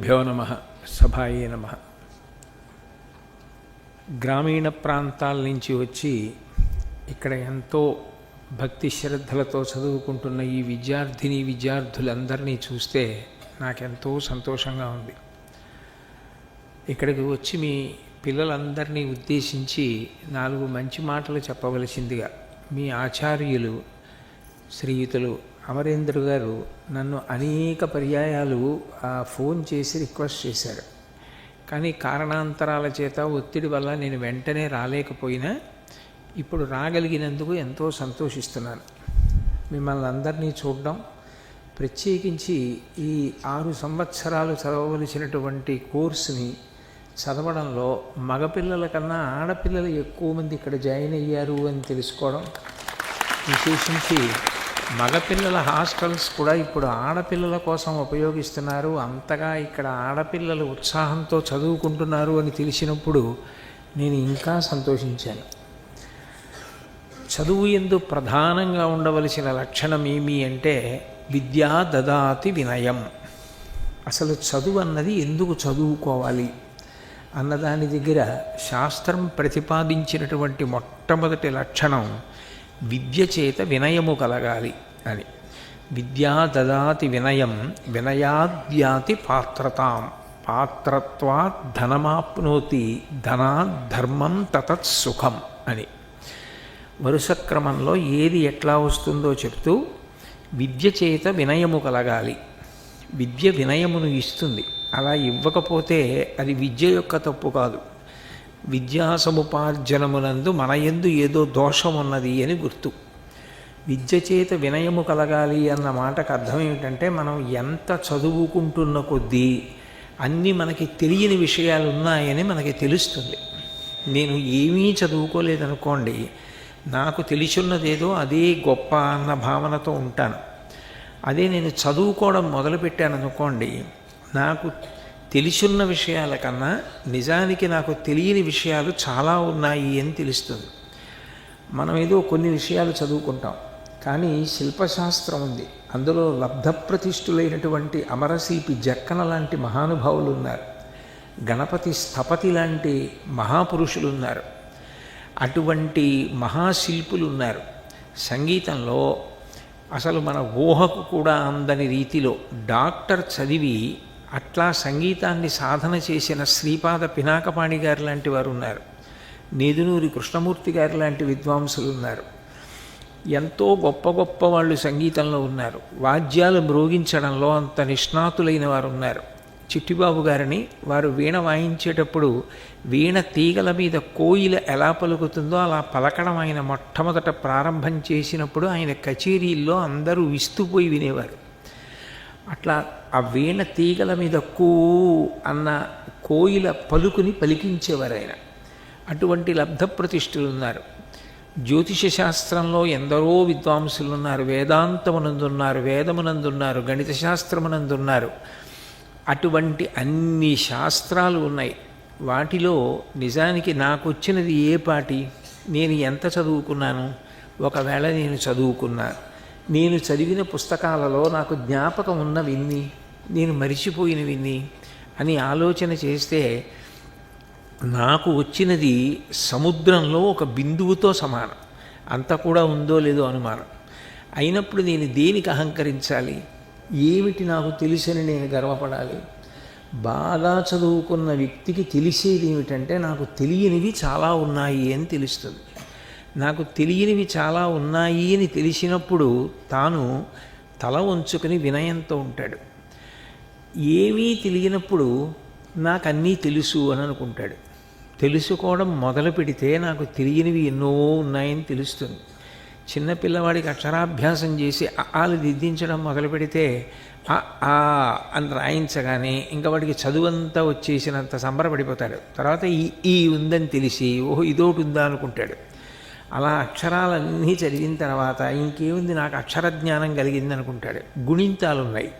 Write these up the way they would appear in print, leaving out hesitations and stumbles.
గురుభ్యో నమః. సభాయే నమః. గ్రామీణ ప్రాంతాల నుంచి వచ్చి ఇక్కడ ఎంతో భక్తి శ్రద్ధలతో చదువుకుంటున్న ఈ విద్యార్థులందరినీ చూస్తే నాకెంతో సంతోషంగా ఉంది. ఇక్కడికి వచ్చి మీ పిల్లలందరినీ ఉద్దేశించి 4 మంచి మాటలు చెప్పవలసిందిగా మీ ఆచార్యులు శ్రీయుతులు అమరేంద్ర గారు నన్ను అనేక పర్యాయాలు ఫోన్ చేసి రిక్వెస్ట్ చేశారు. కానీ కారణాంతరాల చేత ఒత్తిడి వల్ల నేను వెంటనే రాలేకపోయినా ఇప్పుడు రాగలిగినందుకు ఎంతో సంతోషిస్తున్నాను. మిమ్మల్ని అందరినీ చూడడం, ప్రత్యేకించి ఈ 6 సంవత్సరాలు చదవవలసినటువంటి కోర్సుని చదవడంలో మగపిల్లల కన్నా ఆడపిల్లలు ఎక్కువ మంది ఇక్కడ జాయిన్ అయ్యారు అని తెలుసుకోవడం, విశేషించి మగపిల్లల హాస్టల్స్ కూడా ఇప్పుడు ఆడపిల్లల కోసం ఉపయోగిస్తున్నారు, అంతగా ఇక్కడ ఆడపిల్లలు ఉత్సాహంతో చదువుకుంటున్నారు అని తెలిసినప్పుడు నేను ఇంకా సంతోషించాను. చదువు యందు ప్రధానంగా ఉండవలసిన లక్షణం ఏమి అంటే విద్యా దదాతి వినయం. అసలు చదువు అన్నది ఎందుకు చదువుకోవాలి అన్నదాని దగ్గర శాస్త్రం ప్రతిపాదించినటువంటి మొట్టమొదటి లక్షణం విద్య చేత వినయము కలగాలి అని. విద్యా దదాతి వినయం వినయాద్యాతి పాత్రతాం పాత్రత్వాత్ ధనమాప్నోతి ధనాత్ ధర్మం తతత్ సుఖం అని వరుస క్రమంలో ఏది ఎట్లా వస్తుందో చెప్తూ విద్య చేత వినయము కలగాలి. విద్య వినయమును ఇస్తుంది. అలా ఇవ్వకపోతే అది విద్య యొక్క తప్పు కాదు. విద్యా సముపార్జనమునందు మన యందు ఏదో దోషం ఉన్నది అని గుర్తు. విద్య చేత వినయము కలగాలి అన్న మాటకు అర్థం ఏమిటంటే మనం ఎంత చదువుకుంటున్న కొద్దీ అన్నీ మనకి తెలియని విషయాలు ఉన్నాయని మనకి తెలుస్తుంది. నేను ఏమీ చదువుకోలేదనుకోండి, నాకు తెలిసున్నదేదో అదే గొప్ప అన్న భావనతో ఉంటాను. అదే నేను చదువుకోవడం మొదలుపెట్టాననుకోండి, నాకు తెలిసున్న విషయాల కన్నా నిజానికి నాకు తెలియని విషయాలు చాలా ఉన్నాయి అని తెలుస్తుంది. మనం ఏదో కొన్ని విషయాలు చదువుకుంటాం, కానీ శిల్పశాస్త్రం ఉంది. అందులో లబ్ధప్రతిష్ఠులైనటువంటి అమరశిల్పి జక్కన లాంటి మహానుభావులు ఉన్నారు. గణపతి స్థపతి లాంటి మహాపురుషులు ఉన్నారు. అటువంటి మహాశిల్పులు ఉన్నారు. సంగీతంలో అసలు మన ఊహకు కూడా అందని రీతిలో డాక్టర్ చదివి అట్లా సంగీతాన్ని సాధన చేసిన శ్రీపాద పినాకపాణి గారు లాంటి వారు ఉన్నారు. నేదునూరి కృష్ణమూర్తి గారు లాంటి విద్వాంసులు ఉన్నారు. ఎంతో గొప్ప గొప్ప వాళ్ళు సంగీతంలో ఉన్నారు. వాద్యాలు మ్రోగించడంలో అంత నిష్ణాతులైన వారు ఉన్నారు. చిట్టిబాబు గారిని వారు వీణ వాయించేటప్పుడు వీణ తీగల మీద కోయిల ఎలా పలుకుతుందో అలా పలకడం ఆయన మొట్టమొదట ప్రారంభం చేసినప్పుడు ఆయన కచేరీల్లో అందరూ విస్తుపోయి వినేవారు. అట్లా ఆ వీణ తీగల మీద కూ అన్న కోయిల పలుకుని పలికించేవారు ఆయన. అటువంటి లబ్ధప్రతిష్ఠులు ఉన్నారు. జ్యోతిష శాస్త్రంలో ఎందరో విద్వాంసులు ఉన్నారు. వేదాంతమునందున్నారు, వేదమునందున్నారు, గణిత శాస్త్రమునందున్నారు. అటువంటి అన్ని శాస్త్రాలు ఉన్నాయి. వాటిలో నిజానికి నాకు వచ్చినది ఏ పాటి, నేను ఎంత చదువుకున్నాను, ఒకవేళ నేను చదువుకున్నా, నేను చదివిన పుస్తకాలలో నాకు జ్ఞాపకం ఉన్నవిన్ని, నేను మరిచిపోయినవిన్ని అని ఆలోచన చేస్తే నాకు వచ్చినది సముద్రంలో ఒక బిందువుతో సమానం. అంత కూడా ఉందో లేదో అనుమానం. అయినప్పుడు నేను దేనికి అహంకరించాలి? ఏమిటి నాకు తెలిసని నేను గర్వపడాలి? బాగా చదువుకున్న వ్యక్తికి తెలిసేది ఏమిటంటే నాకు తెలియనివి చాలా ఉన్నాయి అని తెలుస్తుంది. నాకు తెలియనివి చాలా ఉన్నాయి అని తెలిసినప్పుడు తాను తల వంచుకొని వినయంతో ఉంటాడు. ఏమీ తెలియనప్పుడు నాకు అన్నీ తెలుసు అని అనుకుంటాడు. తెలుసుకోవడం మొదలు పెడితే నాకు తెలియనివి ఎన్నో ఉన్నాయని తెలుస్తుంది. చిన్నపిల్లవాడికి అక్షరాభ్యాసం చేసి ఆలు దిద్దించడం మొదలు పెడితే ఆ అని రాయించగానే ఇంకా వాడికి చదువంతా వచ్చేసినంత సంబరపడిపోతాడు. తర్వాత ఈ ఉందని తెలిసి ఓహో ఇదోటి ఉందా అనుకుంటాడు. అలా అక్షరాలన్నీ చదివిన తర్వాత ఇంకేముంది, నాకు అక్షర జ్ఞానం కలిగింది అనుకుంటాడు. గుణింతాలు ఉన్నాయి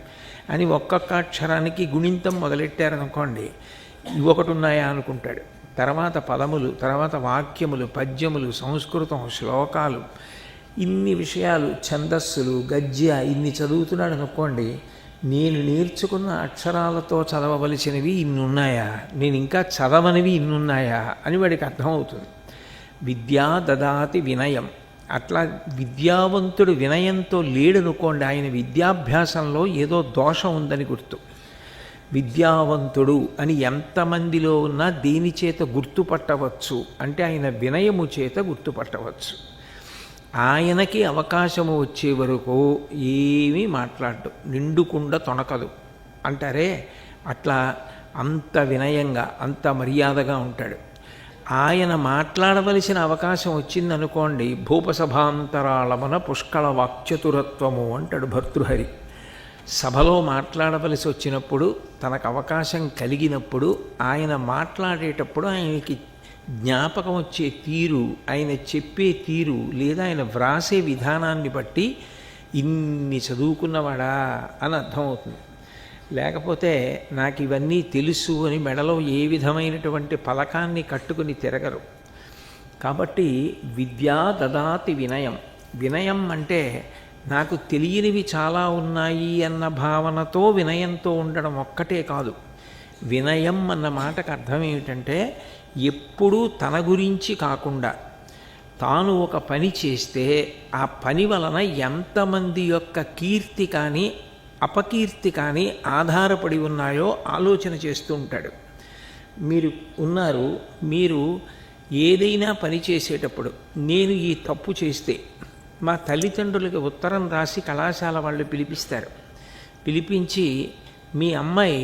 అని ఒక్కొక్క అక్షరానికి గుణింతం మొదలెట్టారనుకోండి, ఒకటి ఉన్నాయా అనుకుంటాడు. తర్వాత పదములు, తర్వాత వాక్యములు, పద్యములు, సంస్కృతం, శ్లోకాలు, ఇన్ని విషయాలు, ఛందస్సులు, గద్య ఇన్ని చదువుతున్నాడు అనుకోండి, నేను నేర్చుకున్న అక్షరాలతో చదవవలసినవి ఇన్నున్నాయా, నేను ఇంకా చదవనివి ఇన్నున్నాయా అని వాడికి అర్థమవుతుంది. విద్యా దదాతి వినయం. అట్లా విద్యావంతుడు వినయంతో లేడనుకోండి, ఆయన విద్యాభ్యాసంలో ఏదో దోషం ఉందని గుర్తు. విద్యావంతుడు అని ఎంతమందిలో ఉన్నా దేని చేత గుర్తుపట్టవచ్చు అంటే ఆయన వినయము చేత గుర్తుపట్టవచ్చు. ఆయనకి అవకాశము వచ్చే వరకు ఏమీ మాట్లాడు, నిండుకుండా తొణకదు అంటారే, అట్లా అంత వినయంగా అంత మర్యాదగా ఉంటాడు. ఆయన మాట్లాడవలసిన అవకాశం వచ్చిందనుకోండి, భూపసభాంతరాళమున పుష్కళ వాక్చతురత్వము అంటాడు భర్తృహరి. సభలో మాట్లాడవలసి వచ్చినప్పుడు, తనకు అవకాశం కలిగినప్పుడు, ఆయన మాట్లాడేటప్పుడు ఆయనకి జ్ఞాపకం వచ్చే తీరు, ఆయన చెప్పే తీరు, లేదా ఆయన వ్రాసే విధానాన్ని బట్టి ఇన్ని చదువుకున్నవాడా అని అర్థమవుతుంది. లేకపోతే నాకు ఇవన్నీ తెలుసు అని మెడలో ఏ విధమైనటువంటి పలకాన్ని కట్టుకుని తిరగరు. కాబట్టి విద్యా దదాతి వినయం. వినయం అంటే నాకు తెలియనివి చాలా ఉన్నాయి అన్న భావనతో వినయంతో ఉండడం ఒక్కటే కాదు. వినయం అన్న మాటకు అర్థం ఏమిటంటే ఎప్పుడూ తన గురించి కాకుండా తాను ఒక పని చేస్తే ఆ పని వలన ఎంతమంది యొక్క కీర్తి కానీ అపకీర్తి కానీ ఆధారపడి ఉన్నాయో ఆలోచన చేస్తూ ఉంటాడు. మీరు ఉన్నారు, మీరు ఏదైనా పని చేసేటప్పుడు నేను ఈ తప్పు చేస్తే మా తల్లిదండ్రులకి ఉత్తరం రాసి కళాశాల వాళ్ళు పిలిపిస్తారు. పిలిపించి మీ అమ్మాయి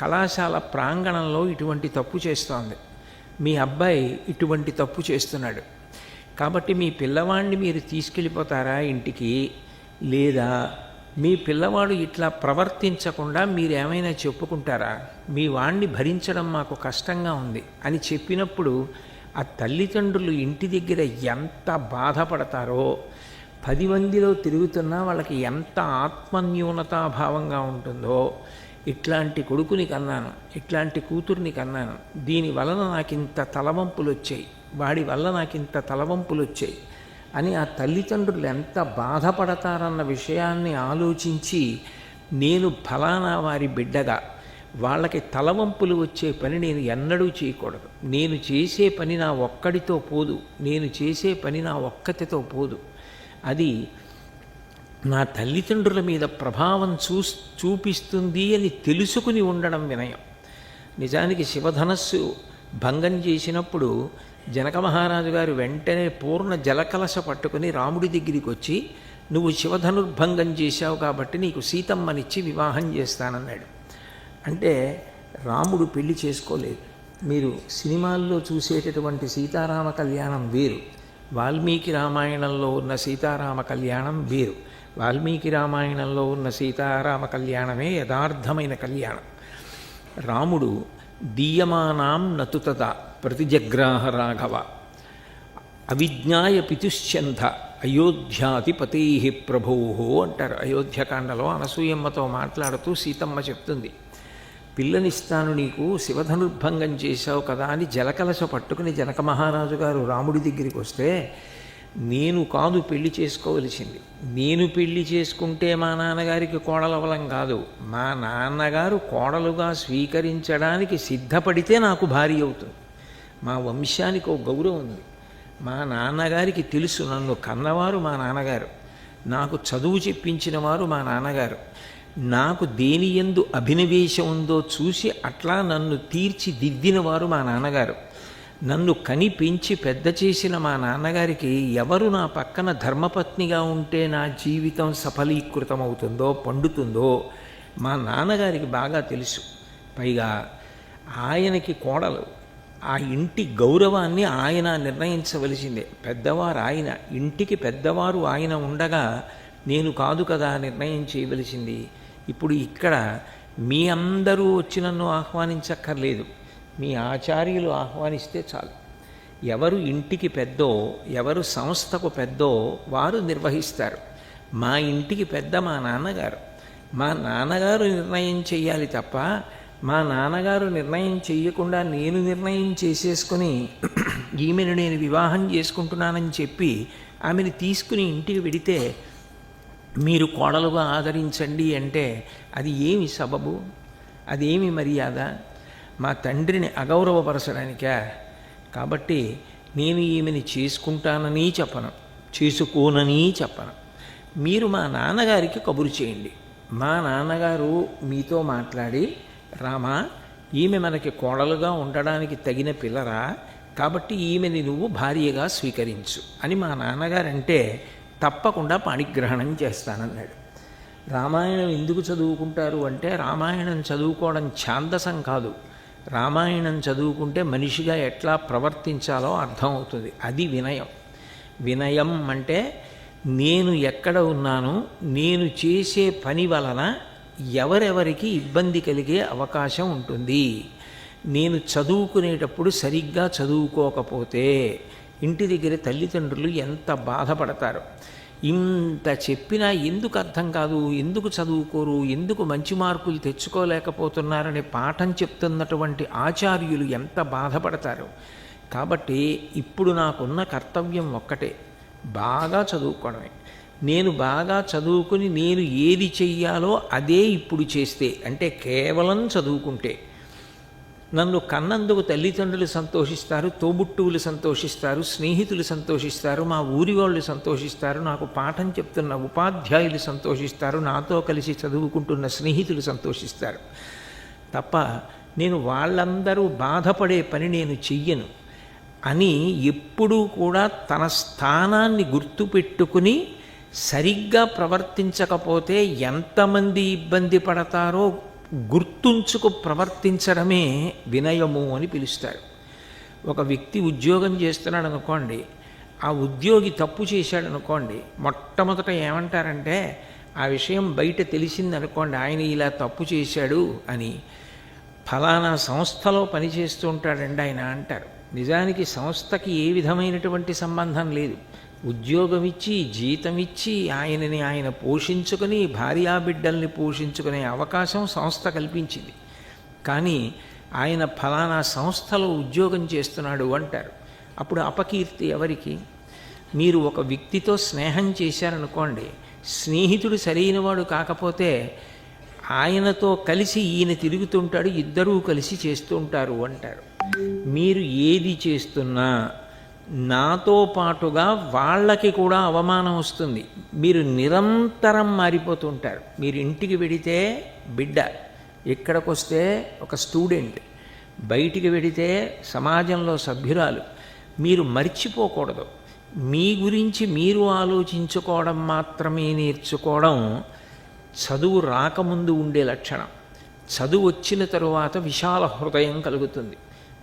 కళాశాల ప్రాంగణంలో ఇటువంటి తప్పు చేస్తోంది, మీ అబ్బాయి ఇటువంటి తప్పు చేస్తున్నాడు, కాబట్టి మీ పిల్లవాడిని మీరు తీసుకెళ్ళిపోతారా ఇంటికి, లేదా మీ పిల్లవాడు ఇట్లా ప్రవర్తించకుండా మీరేమైనా చెప్పుకుంటారా, మీ వాణ్ణి భరించడం మాకు కష్టంగా ఉంది అని చెప్పినప్పుడు ఆ తల్లిదండ్రులు ఇంటి దగ్గర ఎంత బాధపడతారో, 10 మందిలో తిరుగుతున్నా వాళ్ళకి ఎంత ఆత్మన్యూనతాభావంగా ఉంటుందో. ఇట్లాంటి కొడుకుని కన్నాను, ఇట్లాంటి కూతుర్ని కన్నాను, దీని వలన నాకింత తలవంపులు వచ్చాయి, వాడి వల్ల నాకింత తలవంపులు వచ్చాయి అని ఆ తల్లిదండ్రులు ఎంత బాధపడతారన్న విషయాన్ని ఆలోచించి, నేను ఫలానా వారి బిడ్డగా వాళ్ళకి తలవంపులు వచ్చే పని నేను ఎన్నడూ చేయకూడదు, నేను చేసే పని నా ఒక్కడితో పోదు, నేను చేసే పని నా ఒక్కతితో పోదు, అది నా తల్లిదండ్రుల మీద ప్రభావం చూపిస్తుంది అని తెలుసుకుని ఉండడం వినయం. నిజానికి శివధనస్సు భంగం చేసినప్పుడు జనక మహారాజు గారు వెంటనే పూర్ణ జలకలశ పట్టుకుని రాముడి దగ్గరికి వచ్చి, నువ్వు శివధనుర్భంగం చేశావు కాబట్టి నీకు సీతమ్మనిచ్చి వివాహం చేస్తానన్నాడు. అంటే రాముడు పెళ్లి చేసుకోలేదు. మీరు సినిమాల్లో చూసేటటువంటి సీతారామ కళ్యాణం వేరు, వాల్మీకి రామాయణంలో ఉన్న సీతారామ కళ్యాణం వేరు. వాల్మీకి రామాయణంలో ఉన్న సీతారామ కళ్యాణమే యథార్థమైన కళ్యాణం. రాముడు దీయమానాం నతుతద ప్రతిజగ్రాహ రాఘవ అవిజ్ఞాయ పితుశ్చంధ అయోధ్యాధిపతే ప్రభో అంటారు. అయోధ్యకాండలో అనసూయమ్మతో మాట్లాడుతూ సీతమ్మ చెప్తుంది, పిల్లనిస్తాను నీకు, శివధనుర్భంగం చేశావు కదా అని జలకలశ పట్టుకుని జనక మహారాజు గారు రాముడి దగ్గరికి వస్తే, నేను కాదు పెళ్లి చేసుకోవలసింది, నేను పెళ్లి చేసుకుంటే మా నాన్నగారికి కోడలవలం కాదు, మా నాన్నగారు కోడలుగా స్వీకరించడానికి సిద్ధపడితే నాకు భార్య అవుతుంది. మా వంశానికి ఒక గౌరవం ఉంది, మా నాన్నగారికి తెలుసు నన్ను కన్నవారు మా నాన్నగారు, నాకు చదువు చెప్పించిన వారు మా నాన్నగారు, నాకు దేని యందు అభినవేశం ఉందో చూసి అట్లా నన్ను తీర్చిదిద్దిన వారు మా నాన్నగారు, నన్ను కని పెంచి పెద్ద చేసిన మా నాన్నగారికి ఎవరు నా పక్కన ధర్మపత్నిగా ఉంటే నా జీవితం సఫలీకృతమవుతుందో పండుతుందో మా నాన్నగారికి బాగా తెలుసు. పైగా ఆయనకి కోడలు, ఆ ఇంటి గౌరవాన్ని ఆయన నిర్ణయించవలసిందే. పెద్దవారు ఆయన, ఇంటికి పెద్దవారు ఆయన ఉండగా నేను కాదు కదా నిర్ణయం చేయవలసింది. ఇప్పుడు ఇక్కడ మీ అందరూ వచ్చి నన్ను ఆహ్వానించక్కర్లేదు, మీ ఆచార్యులు ఆహ్వానిస్తే చాలు. ఎవరు ఇంటికి పెద్దో, ఎవరు సంస్థకు పెద్దో వారు నిర్వహిస్తారు. మా ఇంటికి పెద్ద మా నాన్నగారు, మా నాన్నగారు నిర్ణయం చెయ్యాలి తప్ప మా నాన్నగారు నిర్ణయం చెయ్యకుండా నేను నిర్ణయం చేసేసుకుని ఈమెను నేను వివాహం చేసుకుంటున్నానని చెప్పి ఆమెను తీసుకుని ఇంటికి వెడితే మీరు కోడలుగా ఆదరించండి అంటే అది ఏమి సబబు, అదేమి మర్యాద? మా తండ్రిని అగౌరవపరచడానికా? కాబట్టి నేను ఈమెని చేసుకుంటానని చెప్పను, చేసుకోనని చెప్పను. మీరు మా నాన్నగారికి కబురు చేయండి. మా నాన్నగారు మీతో మాట్లాడి, రామా, ఈమె మనకి కోడలుగా ఉండడానికి తగిన పిల్లరా, కాబట్టి ఈమెని నువ్వు భార్యగా స్వీకరించు అని మా నాన్నగారంటే తప్పకుండా పాణిగ్రహణం చేస్తానన్నాడు. రామాయణం ఎందుకు చదువుకుంటారు అంటే, రామాయణం చదువుకోవడం ఛాందసం కాదు. రామాయణం చదువుకుంటే మనిషిగా ఎట్లా ప్రవర్తించాలో అర్థమవుతుంది. అది వినయం. వినయం అంటే నేను ఎక్కడ ఉన్నాను, నేను చేసే పని వలన ఎవరెవరికి ఇబ్బంది కలిగే అవకాశం ఉంటుంది. నేను చదువుకునేటప్పుడు సరిగ్గా చదువుకోకపోతే ఇంటి దగ్గర తల్లిదండ్రులు ఎంత బాధపడతారు. ఇంత చెప్పినా ఎందుకు అర్థం కాదు, ఎందుకు చదువుకోరు, ఎందుకు మంచి మార్కులు తెచ్చుకోలేకపోతున్నారని పాఠం చెప్తున్నటువంటి ఆచార్యులు ఎంత బాధపడతారు. కాబట్టి ఇప్పుడు నాకున్న కర్తవ్యం ఒక్కటే, బాగా చదువుకోవడమే. నేను బాగా చదువుకుని నేను ఏది చెయ్యాలో అదే ఇప్పుడు చేస్తే, అంటే కేవలం చదువుకుంటే నన్ను కన్నందుకు తల్లిదండ్రులు సంతోషిస్తారు, తోబుట్టువులు సంతోషిస్తారు, స్నేహితులు సంతోషిస్తారు, మా ఊరి వాళ్ళు సంతోషిస్తారు, నాకు పాఠం చెప్తున్న ఉపాధ్యాయులు సంతోషిస్తారు, నాతో కలిసి చదువుకుంటున్న స్నేహితులు సంతోషిస్తారు. తప్ప నేను వాళ్ళందరూ బాధపడే పని నేను చెయ్యను అని ఎప్పుడూ కూడా తన స్థానాన్ని గుర్తుపెట్టుకుని సరిగ్గా ప్రవర్తించకపోతే ఎంతమంది ఇబ్బంది పడతారో గుర్తుంచుకు ప్రవర్తించడమే వినయము అని పిలుస్తారు. ఒక వ్యక్తి ఉద్యోగం చేస్తున్నాడు అనుకోండి, ఆ ఉద్యోగి తప్పు చేశాడు అనుకోండి, మొట్టమొదట ఏమంటారంటే, ఆ విషయం బయట తెలిసిందనుకోండి, ఆయన ఇలా తప్పు చేశాడు అని, ఫలానా సంస్థలో పనిచేస్తూ ఉంటాడండి ఆయన అంటారు. నిజానికి సంస్థకి ఏ విధమైనటువంటి సంబంధం లేదు. ఉద్యోగం ఇచ్చి, జీతం ఇచ్చి, ఆయనని ఆయన పోషించుకొని, భార్యాబిడ్డల్ని పోషించుకునే అవకాశం సంస్థ కల్పించింది. కానీ ఆయన ఫలానా సంస్థలో ఉద్యోగం చేస్తున్నాడు అంటారు. అప్పుడు అపకీర్తి ఎవరికి? మీరు ఒక వ్యక్తితో స్నేహం చేశారనుకోండి, స్నేహితుడు సరైనవాడు కాకపోతే ఆయనతో కలిసి ఈయన తిరుగుతుంటాడు, ఇద్దరూ కలిసి చేస్తూ ఉంటారు అంటారు. మీరు ఏది చేస్తున్నా నాతో పాటుగా వాళ్ళకి కూడా అవమానం వస్తుంది. మీరు నిరంతరం మారిపోతుంటారు. మీరు ఇంటికి వెడితే బిడ్డ, ఇక్కడికి వస్తే ఒక స్టూడెంట్, బయటికి వెడితే సమాజంలో సభ్యురాలు. మీరు మర్చిపోకూడదు. మీ గురించి మీరు ఆలోచించుకోవడం మాత్రమే నేర్చుకోవడం చదువు రాకముందు ఉండే లక్షణం. చదువు వచ్చిన తరువాత విశాల హృదయం కలుగుతుంది.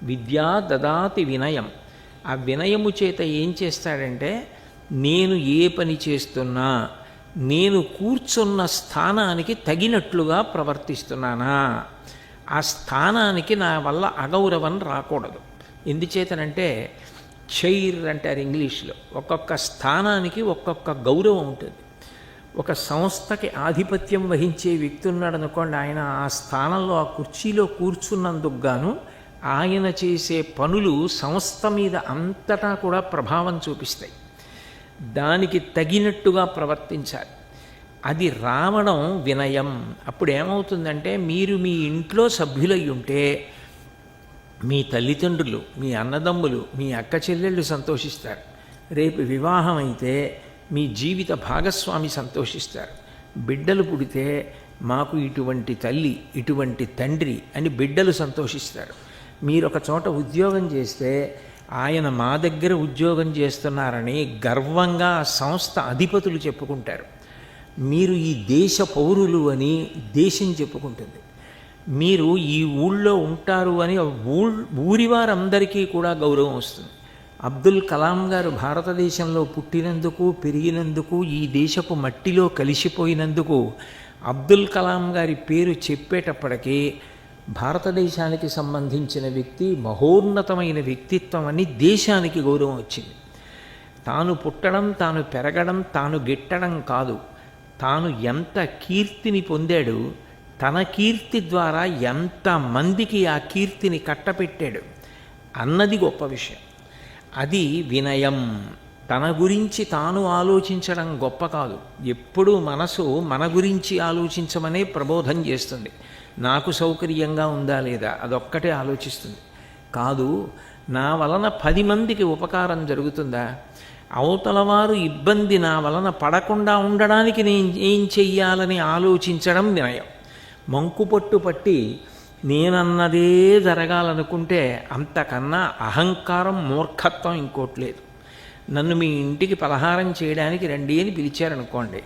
విద్యా దదాతి వినయం. ఆ వినయము చేత ఏం చేస్తాడంటే, నేను ఏ పని చేస్తున్నా నేను కూర్చున్న స్థానానికి తగినట్లుగా ప్రవర్తిస్తున్నానా, ఆ స్థానానికి నా వల్ల అగౌరవం రాకూడదు. ఎందుచేతనంటే చైర్ అంటారు ఇంగ్లీష్లో. ఒక్కొక్క స్థానానికి ఒక్కొక్క గౌరవం ఉంటుంది. ఒక సంస్థకి ఆధిపత్యం వహించే వ్యక్తి ఉన్నాడు అనుకోండి, ఆయన ఆ స్థానంలో ఆ కుర్చీలో కూర్చున్నందుకు గాను ఆయన చేసే పనులు సంస్థ మీద అంతటా కూడా ప్రభావం చూపిస్తాయి. దానికి తగినట్టుగా ప్రవర్తించాలి. అది రావడం వినయం. అప్పుడు ఏమవుతుందంటే, మీరు మీ ఇంట్లో సభ్యులై ఉంటే మీ తల్లిదండ్రులు, మీ అన్నదమ్ములు, మీ అక్క చెల్లెళ్ళు సంతోషిస్తారు. రేపు వివాహం అయితే మీ జీవిత భాగస్వామి సంతోషిస్తారు. బిడ్డలు పుడితే మాకు ఇటువంటి తల్లి, ఇటువంటి తండ్రి అని బిడ్డలు సంతోషిస్తారు. మీరు ఒక చోట ఉద్యోగం చేస్తే ఆయన మా దగ్గర ఉద్యోగం చేస్తున్నారని గర్వంగా సంస్థ అధిపతులు చెప్పుకుంటారు. మీరు ఈ దేశ పౌరులు అని దేశం చెప్పుకుంటుంది. మీరు ఈ ఊళ్ళో ఉంటారు అని ఊరి వారందరికీ కూడా గౌరవం వస్తుంది. అబ్దుల్ కలాం గారు భారతదేశంలో పుట్టినందుకు, పెరిగినందుకు, ఈ దేశపు మట్టిలో కలిసిపోయినందుకు అబ్దుల్ కలాం గారి పేరు చెప్పేటప్పటికీ భారతదేశానికి సంబంధించిన వ్యక్తి, మహోన్నతమైన వ్యక్తిత్వం అని దేశానికి గౌరవం వచ్చింది. తాను పుట్టడం, తాను పెరగడం, తాను గిట్టడం కాదు, తాను ఎంత కీర్తిని పొందాడు, తన కీర్తి ద్వారా ఎంతమందికి ఆ కీర్తిని కట్టపెట్టాడు అన్నది గొప్ప విషయం. అది వినయం. తన గురించి తాను ఆలోచించడం గొప్ప కాదు. ఎప్పుడూ మనసు మన గురించి ఆలోచించమనే ప్రబోధం చేస్తుంది. నాకు సౌకర్యంగా ఉందా లేదా అదొక్కటే ఆలోచిస్తుంది. కాదు, నా వలన 10 మందికి ఉపకారం జరుగుతుందా, అవతలవారు ఇబ్బంది నా వలన పడకుండా ఉండడానికి నేను ఏం చెయ్యాలని ఆలోచించడం వినయం. మంకుపట్టు పట్టి నేనన్నదే జరగాలనుకుంటే అంతకన్నా అహంకారం, మూర్ఖత్వం ఇంకోట్లేదు. నన్ను మీ ఇంటికి పలహారం చేయడానికి రండి అని పిలిచారనుకోండి,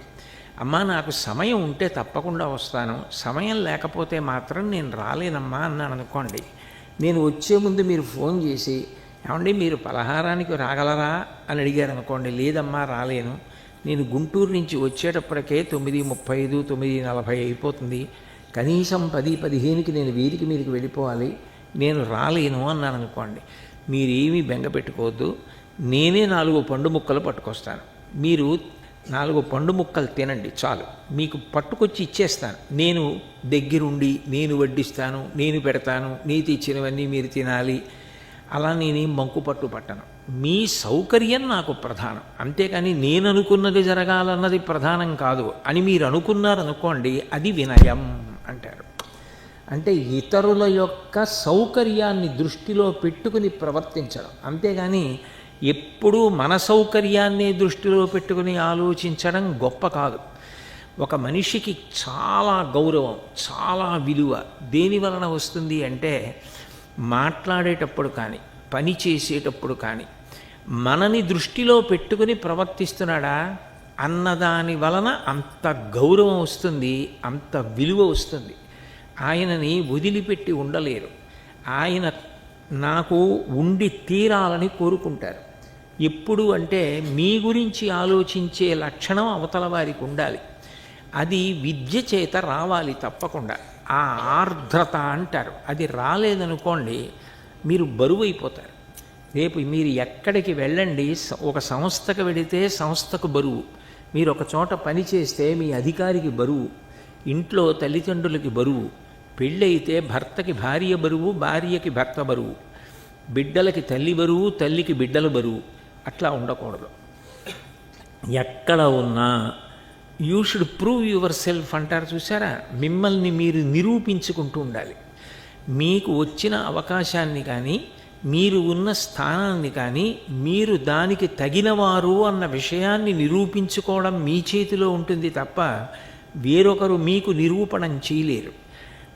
అమ్మా నాకు సమయం ఉంటే తప్పకుండా వస్తాను, సమయం లేకపోతే మాత్రం నేను రాలేనమ్మా అన్నాను అనుకోండి. నేను వచ్చే ముందు మీరు ఫోన్ చేసి ఏమండి మీరు పలహారానికి రాగలరా అని అడిగారు అనుకోండి, లేదమ్మా రాలేను, నేను గుంటూరు నుంచి వచ్చేటప్పటికే 9:35, 9:40 అయిపోతుంది, కనీసం 10:15కి నేను వీరికి మీరికి వెళ్ళిపోవాలి, నేను రాలేను అన్నాను అనుకోండి. మీరేమీ బెంగ పెట్టుకోవద్దు, నేనే 4 పండు ముక్కలు పట్టుకొస్తాను, మీరు 4 పండు ముక్కలు తినండి చాలు, మీకు పట్టుకొచ్చి ఇచ్చేస్తాను, నేను దగ్గరుండి నేను వడ్డిస్తాను, నేను పెడతాను, నీ తెచ్చినవన్నీ మీరు తినాలి, అలా నేనేం మంకు పట్టు పట్టను. మీ సౌకర్యం నాకు ప్రధానం, అంతేకాని నేను అనుకున్నది జరగాలన్నది ప్రధానం కాదు అని మీరు అనుకున్నారనుకోండి, అది వినయం అంటారు. అంటే ఇతరుల యొక్క సౌకర్యాన్ని దృష్టిలో పెట్టుకుని ప్రవర్తించడం, అంతేగాని ఎప్పుడూ మన సౌకర్యాన్ని దృష్టిలో పెట్టుకుని ఆలోచించడం గొప్ప కాదు. ఒక మనిషికి చాలా గౌరవం, చాలా విలువ దేని వలన వస్తుంది అంటే, మాట్లాడేటప్పుడు కానీ పని చేసేటప్పుడు కానీ మనని దృష్టిలో పెట్టుకుని ప్రవర్తిస్తున్నాడా అన్నదాని వలన అంత గౌరవం వస్తుంది, అంత విలువ వస్తుంది. ఆయనని వదిలిపెట్టి ఉండలేరు, ఆయన నాకు ఉండి తీరాలని కోరుకుంటారు. ఎప్పుడు అంటే మీ గురించి ఆలోచించే లక్షణం అవతల వారికి ఉండాలి. అది విద్య చేత రావాలి తప్పకుండా. ఆ ఆర్ద్రత అంటారు, అది రాలేదనుకోండి మీరు బరువు అయిపోతారు. రేపు మీరు ఎక్కడికి వెళ్ళండి, ఒక సంస్థకు వెళితే సంస్థకు బరువు, మీరు ఒక చోట పని చేస్తే మీ అధికారికి బరువు, ఇంట్లో తల్లిదండ్రులకి బరువు, పెళ్ళైతే భర్తకి భార్య బరువు, భార్యకి భర్త బరువు, బిడ్డలకి తల్లి బరువు, తల్లికి బిడ్డల బరువు. అట్లా ఉండకూడదు. ఎక్కడ ఉన్నా you should prove your self అంటారు చూసారా, మిమ్మల్ని మీరు నిరూపించుకుంటూ ఉండాలి. మీకు వచ్చిన అవకాశాన్ని కానీ మీరు ఉన్న స్థానాన్ని కానీ మీరు దానికి తగినవారు అన్న విషయాన్ని నిరూపించుకోవడం మీ చేతిలో ఉంటుంది తప్ప వేరొకరు మీకు నిరూపణం చేయలేరు.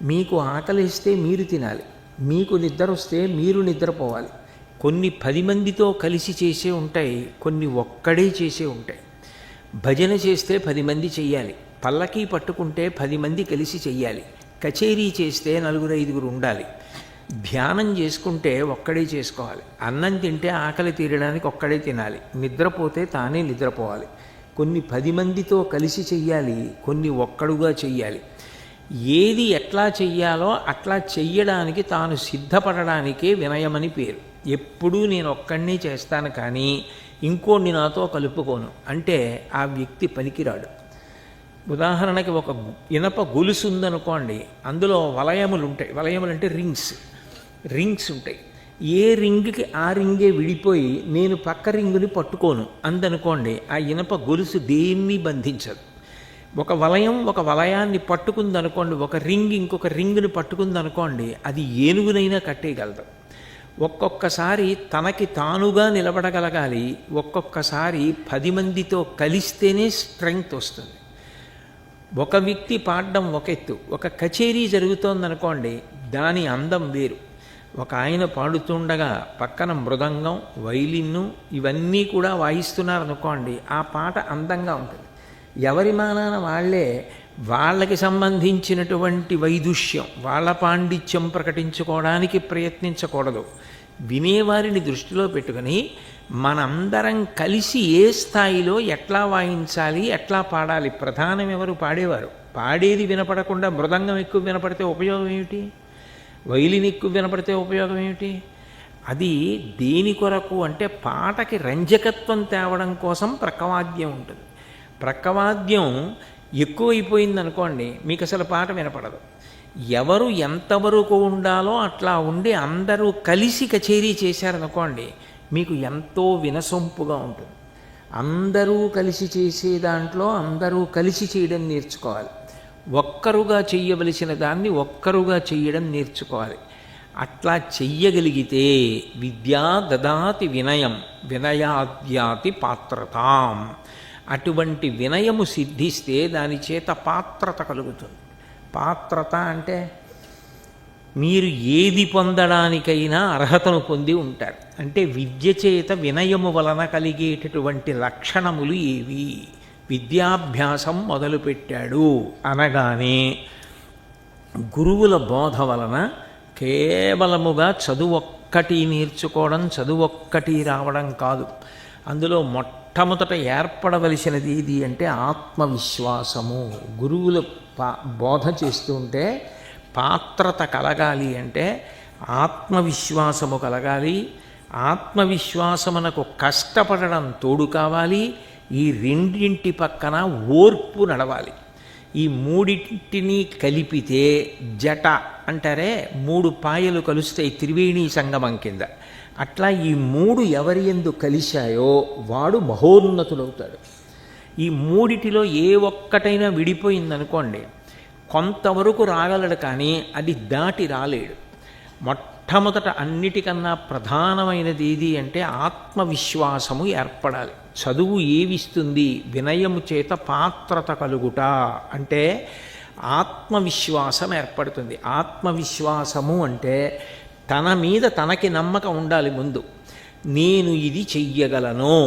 మీకు ఆకలిస్తే మీరు తినాలి, మీకు నిద్ర వస్తే మీరు నిద్రపోవాలి. కొన్ని 10 మందితో కలిసి చేసే ఉంటాయి, కొన్ని ఒక్కడే చేసే ఉంటాయి. భజన చేస్తే 10 మంది చెయ్యాలి, పల్లకీ పట్టుకుంటే 10 మంది కలిసి చెయ్యాలి, కచేరీ చేస్తే 4-5 ఉండాలి, ధ్యానం చేసుకుంటే ఒక్కడే చేసుకోవాలి, అన్నం తింటే ఆకలి తీరడానికి ఒక్కడే తినాలి, నిద్రపోతే తానే నిద్రపోవాలి. కొన్ని 10 మందితో కలిసి చెయ్యాలి, కొన్ని ఒక్కడుగా చెయ్యాలి. ఏది ఎట్లా చెయ్యాలో అట్లా చెయ్యడానికి తాను సిద్ధపడడానికే వినయమని పేరు. ఎప్పుడూ నేను ఒక్కడినే చేస్తాను కానీ ఇంకోడిని నాతో కలుపుకోను అంటే ఆ వ్యక్తి పనికిరాడు. ఉదాహరణకి ఒక ఇనప గొలుసు ఉందనుకోండి, అందులో వలయములు ఉంటాయి, వలయములు అంటే రింగ్స్ ఉంటాయి. ఏ రింగ్కి ఆ రింగే విడిపోయి నేను పక్క రింగుని పట్టుకోను అందనుకోండి, ఆ ఇనప గొలుసు దేన్ని బంధించదు. ఒక వలయం ఒక వలయాన్ని పట్టుకుందనుకోండి, ఒక రింగ్ ఇంకొక రింగుని పట్టుకుందనుకోండి, అది ఏనుగునైనా కట్టేయగలదు. ఒక్కొక్కసారి తనకి తానుగా నిలబడగలగాలి, ఒక్కొక్కసారి 10 మందితో కలిస్తేనే స్ట్రెంగ్త్ వస్తుంది. ఒక వ్యక్తి పాడడం ఒక ఎత్తు, ఒక కచేరీ జరుగుతోందనుకోండి దాని అందం వేరు. ఒక ఆయన పాడుతుండగా పక్కన మృదంగం, వైలిన్ను ఇవన్నీ కూడా వాయిస్తున్నారనుకోండి, ఆ పాట అందంగా ఉంటుంది. ఎవరి మానాన వాళ్ళే వాళ్ళకి సంబంధించినటువంటి వైదుష్యం, వాళ్ళ పాండిత్యం ప్రకటించుకోవడానికి ప్రయత్నించకూడదు. వినేవారిని దృష్టిలో పెట్టుకుని మనందరం కలిసి ఏ స్థాయిలో ఎట్లా వాయించాలి, ఎట్లా పాడాలి. ప్రధానం ఎవరు? పాడేవారు. పాడేది వినపడకుండా మృదంగం ఎక్కువ వినపడితే ఉపయోగం ఏమిటి? వైలిన్ ఎక్కువ వినపడితే ఉపయోగం ఏమిటి? అది దేని కొరకు అంటే పాటకి రంజకత్వం తేవడం కోసం ప్రక్కవాద్యం ఉంటుంది. ప్రక్కవాద్యం ఎక్కువైపోయిందనుకోండి మీకు అసలు పాట వినపడదు. ఎవరు ఎంతవరకు ఉండాలో అట్లా ఉండి అందరూ కలిసి కచేరీ చేశారనుకోండి మీకు ఎంతో వినసొంపుగా ఉంటుంది. అందరూ కలిసి చేసే దాంట్లో అందరూ కలిసి చేయడం నేర్చుకోవాలి. ఒక్కరుగా చెయ్యవలసిన దాన్ని ఒక్కరుగా చెయ్యడం నేర్చుకోవాలి. అట్లా చెయ్యగలిగితే విద్యా దదాతి వినయం వినయాద్యాతి పాత్రతాం. అటువంటి వినయము సిద్ధిస్తే దాని చేత పాత్రత కలుగుతుంది. పాత్రత అంటే మీరు ఏది పొందడానికైనా అర్హతను పొంది ఉంటారు. అంటే విద్య చేత వినయము వలన కలిగేటటువంటి లక్షణములు ఏవి? విద్యాభ్యాసం మొదలుపెట్టాడు అనగానే గురువుల బోధ వలన కేవలముగా చదువొక్కటి నేర్చుకోవడం, చదువొక్కటి రావడం కాదు. అందులో మొట్టమొదట ఏర్పడవలసినది ఏది అంటే ఆత్మవిశ్వాసము. గురువుల బోధ చేస్తూ ఉంటే పాత్రత కలగాలి అంటే ఆత్మవిశ్వాసము కలగాలి. ఆత్మవిశ్వాసమునకు కష్టపడడం తోడు కావాలి. ఈ రెండింటి పక్కన ఓర్పు నడవాలి. ఈ మూడింటిని కలిపితే జట అంటారే, 3 పాయలు కలుస్తాయి త్రివేణి సంగమం కింద. అట్లా ఈ 3 ఎవరి యందు కలిశాయో వాడు మహోన్నతుడవుతాడు. ఈ మూడిటిలో ఏ ఒక్కటైనా విడిపోయిందనుకోండి, కొంతవరకు రాగలడు కానీ అది దాటి రాలేడు. మొట్టమొదట అన్నిటికన్నా ప్రధానమైనది ఏది అంటే ఆత్మవిశ్వాసము ఏర్పడాలి. చదువు ఏవిస్తుంది? వినయము చేత పాత్రత కలుగుట అంటే ఆత్మవిశ్వాసం ఏర్పడుతుంది. ఆత్మవిశ్వాసము అంటే తన మీద తనకి నమ్మకం ఉండాలి. ముందు నేను ఇది చెయ్యగలను,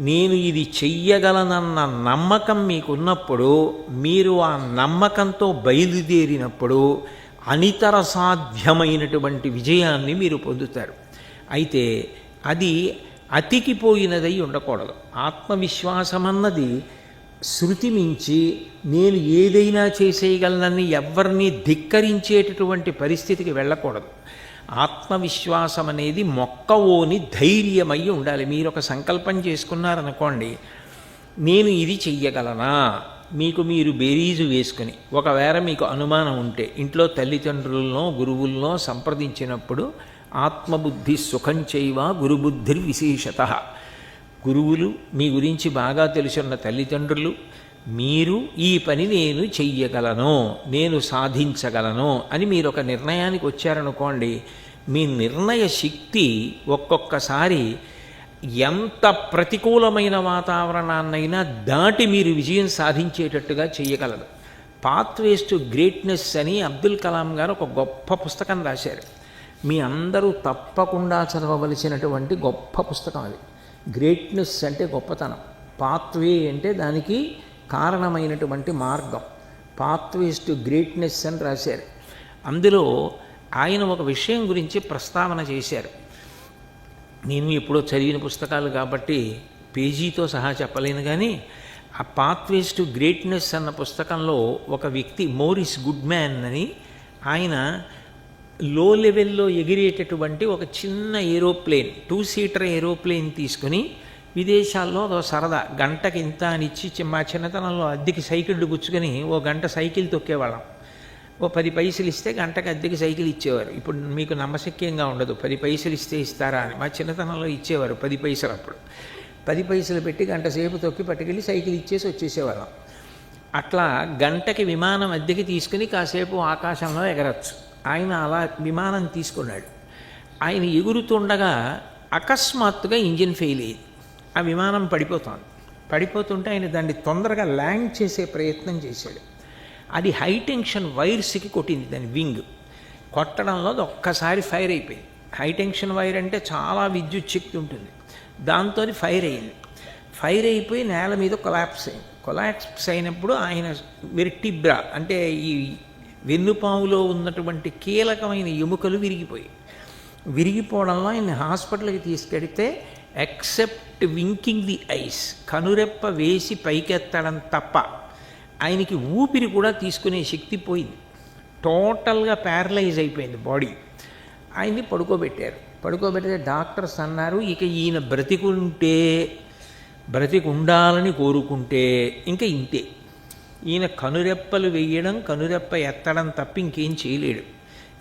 నేను ఇది చెయ్యగలనన్న నమ్మకం మీకున్నప్పుడు, మీరు ఆ నమ్మకంతో బయలుదేరినప్పుడు అనితర సాధ్యమైనటువంటి విజయాన్ని మీరు పొందుతారు. అయితే అది అతికిపోయినదై ఉండకూడదు. ఆత్మవిశ్వాసం అన్నది శృతి మించి నేను ఏదైనా చేసేయగలనని ఎవరిని ధిక్కరించేటటువంటి పరిస్థితికి వెళ్ళకూడదు. ఆత్మవిశ్వాసం అనేది మొక్కవోని ధైర్యమై ఉండాలి. మీరు ఒక సంకల్పం చేసుకున్నారనుకోండి, నేను ఇది చెయ్యగలనా, మీకు మీరు బేరీజు వేసుకుని, ఒకవేళ మీకు అనుమానం ఉంటే ఇంట్లో తల్లిదండ్రులనో గురువులనో సంప్రదించినప్పుడు ఆత్మబుద్ధి సుఖం చైవ గురుబుద్ధిర్విశేషత. గురువులు, మీ గురించి బాగా తెలుసున్న తల్లిదండ్రులు, మీరు ఈ పని నేను చెయ్యగలను, నేను సాధించగలను అని మీరు ఒక నిర్ణయానికి వచ్చారనుకోండి, మీ నిర్ణయ శక్తి ఒక్కొక్కసారి ఎంత ప్రతికూలమైన వాతావరణాన్నైనా దాటి మీరు విజయం సాధించేటట్టుగా చేయగలదు. పాత్వేస్ టు గ్రేట్నెస్ అని అబ్దుల్ కలాం గారు ఒక గొప్ప పుస్తకం రాశారు. మీ అందరూ తప్పకుండా చదవవలసినటువంటి గొప్ప పుస్తకం అది. గ్రేట్నెస్ అంటే గొప్పతనం, పాత్వే అంటే దానికి కారణమైనటువంటి మార్గం. పాత్వేస్ టు గ్రేట్నెస్ అని రాశారు. అందులో ఆయన ఒక విషయం గురించి ప్రస్తావన చేశారు. నేను ఎప్పుడో చదివిన పుస్తకాలు కాబట్టి పేజీతో సహా చెప్పలేను, కానీ ఆ పాత్వేస్ టు గ్రేట్నెస్ అన్న పుస్తకంలో ఒక వ్యక్తి మోరిస్ గుడ్మ్యాన్ అని, ఆయన లో లెవెల్లో ఎగిరేటటువంటి ఒక చిన్న ఏరోప్లేన్, 2 సీటర్ ఏరోప్లేన్ తీసుకుని విదేశాల్లో అదో సరదా గంటకి ఇంత అని ఇచ్చి, మా చిన్నతనంలో అద్దెకి సైకిళ్ళు గుచ్చుకొని ఓ గంట సైకిల్ తొక్కేవాళ్ళం. ఓ 10 పైసలు ఇస్తే గంటకి అద్దెకి సైకిల్ ఇచ్చేవారు. ఇప్పుడు మీకు నమ్మశక్యంగా ఉండదు 10 పైసలు ఇస్తే ఇస్తారా అని. మా చిన్నతనంలో ఇచ్చేవారు 10 పైసలు. అప్పుడు 10 పైసలు పెట్టి గంట సేపు తొక్కి పట్టుకెళ్ళి సైకిల్ ఇచ్చేసి వచ్చేసేవాళ్ళం. అట్లా గంటకి విమానం అద్దెకి తీసుకుని కాసేపు ఆకాశంలో ఎగరచ్చు. ఆయన అలా విమానం తీసుకున్నాడు. ఆయన ఎగురుతుండగా అకస్మాత్తుగా ఇంజిన్ ఫెయిల్ అయ్యింది. ఆ విమానం పడిపోతుంటే ఆయన దాన్ని తొందరగా ల్యాండ్ చేసే ప్రయత్నం చేశాడు. అది హై టెన్షన్ వైర్స్కి కొట్టింది. దాని వింగ్ కొట్టడంలో అది ఒక్కసారి ఫైర్ అయిపోయింది. హై టెన్షన్ వైర్ అంటే చాలా విద్యుత్ శక్తి ఉంటుంది. దాంతో ఫైర్ అయింది. ఫైర్ అయిపోయి నేల మీద కొలాప్స్ అయింది. కొలాప్స్ అయినప్పుడు ఆయన వెర్టిబ్రా అంటే ఈ వెన్నుపాములో ఉన్నటువంటి కీలకమైన ఎముకలు విరిగిపోవడంలో ఆయన హాస్పిటల్కి తీసుకెడితే ఎక్సెప్ట్ వింకింగ్ ది ఐస్, కనురెప్ప వేసి పైకెత్తడం తప్ప ఆయనకి ఊపిరి కూడా తీసుకునే శక్తి పోయింది. టోటల్గా ప్యారలైజ్ అయిపోయింది బాడీ. ఆయన్ని పడుకోబెడితే డాక్టర్స్ అన్నారు, ఇక ఈయన బ్రతికుండాలని కోరుకుంటే ఇంకా ఇంతే, ఈయన కనురెప్పలు వేయడం కనురెప్ప ఎత్తడం తప్ప ఇంకేం చేయలేడు.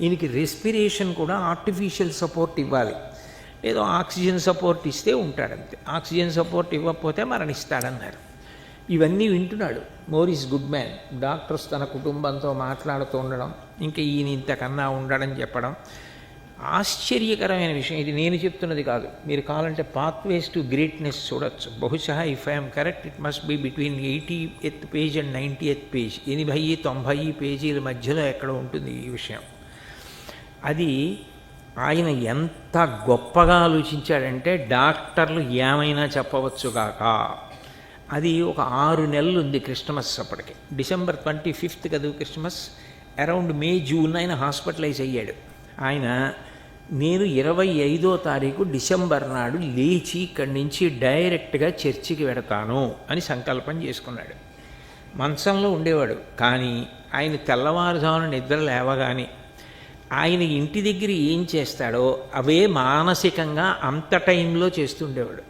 ఈయనకి రెస్పిరేషన్ కూడా ఆర్టిఫిషియల్ సపోర్ట్ ఇవ్వాలి. ఏదో ఆక్సిజన్ సపోర్ట్ ఇస్తే ఉంటాడంతే, ఆక్సిజన్ సపోర్ట్ ఇవ్వకపోతే మరణిస్తాడన్నారు. ఇవన్నీ వింటున్నాడు మోరిస్ గుడ్మ్యాన్. డాక్టర్స్ తన కుటుంబంతో మాట్లాడుతూ ఉండడం, ఇంకా ఈయన ఇంతకన్నా ఉండడం చెప్పడం. ఆశ్చర్యకరమైన విషయం ఇది, నేను చెప్తున్నది కాదు, మీరు కావాలంటే పాత్వేస్ టు గ్రేట్నెస్ చూడొచ్చు. బహుశా if I'm correct it must be between 80th page and 90th page, 80-90 పేజీల మధ్యలో ఎక్కడ ఉంటుంది ఈ విషయం. అది ఆయన ఎంత గొప్పగా ఆలోచించాడంటే డాక్టర్లు ఏమైనా చెప్పవచ్చుగాక. అది ఒక 6 నెలలు ఉంది క్రిస్టమస్ అప్పటికి. December 25th కదా క్రిస్టమస్. అరౌండ్ May, June ఆయన హాస్పిటలైజ్ అయ్యాడు. ఆయన నేను 25వ తారీఖు డిసెంబర్ నాడు లేచి ఇక్కడి నుంచి డైరెక్ట్గా చర్చికి వెడతాను అని సంకల్పం చేసుకున్నాడు. మంచంలో ఉండేవాడు, కానీ ఆయన తెల్లవారుజామున నిద్ర లేవగానే ఆయన ఇంటి దగ్గర ఏం చేస్తాడో అవే మానసికంగా అంత టైంలో చేస్తుండేవాడు.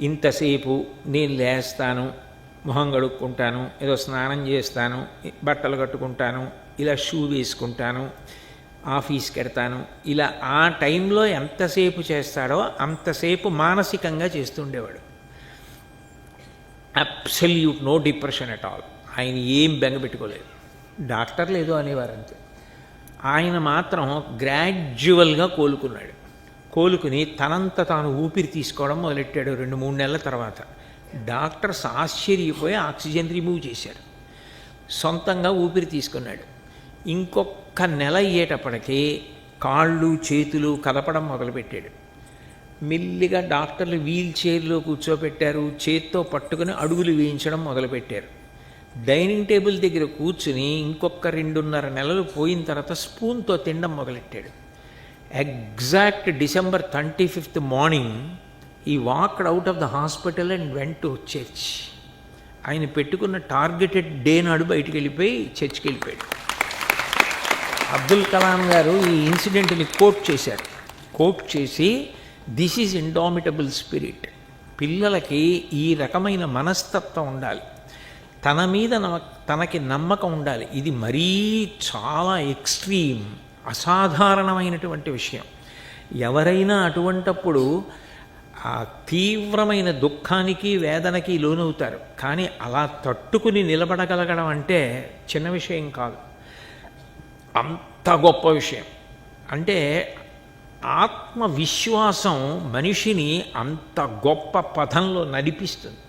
ఇంతసేపు నేను లేస్తాను, మొహం కడుక్కుంటాను, ఏదో స్నానం చేస్తాను, బట్టలు కట్టుకుంటాను, ఇలా షూ వేసుకుంటాను, ఆఫీస్కి వెడతాను, ఇలా ఆ టైంలో ఎంతసేపు చేస్తాడో అంతసేపు మానసికంగా చేస్తుండేవాడు. Absolute no depression at all. ఆయన ఏం బెంగపెట్టుకోలేదు. డాక్టర్లు ఏదో అనేవారు అంతే. ఆయన మాత్రం గ్రాడ్యువల్గా కోలుకున్నాడు. కోలుకుని తనంత తాను ఊపిరి తీసుకోవడం మొదలెట్టాడు. 2-3 నెలల తర్వాత డాక్టర్స్ ఆశ్చర్యపోయి ఆక్సిజన్ రిమూవ్ చేశారు. సొంతంగా ఊపిరి తీసుకున్నాడు. ఇంకొక నెల అయ్యేటప్పటికీ కాళ్ళు చేతులు కదపడం మొదలుపెట్టాడు. మెల్లిగా డాక్టర్లు వీల్ చైర్లో కూర్చోబెట్టారు, చేత్తో పట్టుకుని అడుగులు వేయించడం మొదలుపెట్టారు. డైనింగ్ టేబుల్ దగ్గర కూర్చుని ఇంకొక 2.5 నెలలు పోయిన తర్వాత స్పూన్తో తినడం మొదలెట్టాడు. Exact December 25th morning he walked out of the hospital and went to church. ఆయన పెట్టుకున్న టార్గెటెడ్ డే నాడు బయటికి వెళ్ళిపోయి చర్చ్కి వెళ్ళిపోయాడు. అబ్దుల్ కలాం గారు ఈ ఇన్సిడెంట్ని కోట్ చేశారు. కోట్ చేసి దిస్ ఈజ్ ఇండామిటబుల్ స్పిరిట్. పిల్లలకి ఈ రకమైన మనస్తత్వం ఉండాలి, తన మీద తనకి నమ్మకం ఉండాలి. ఇది మరీ చాలా ఎక్స్ట్రీమ్, అసాధారణమైనటువంటి విషయం. ఎవరైనా అటువంటప్పుడు ఆ తీవ్రమైన దుఃఖానికి వేదనకి లోనవుతారు, కానీ అలా తట్టుకుని నిలబడగలగడం అంటే చిన్న విషయం కాదు, అంత గొప్ప విషయం. అంటే ఆత్మవిశ్వాసం మనిషిని అంత గొప్ప పథంలో నడిపిస్తుంది.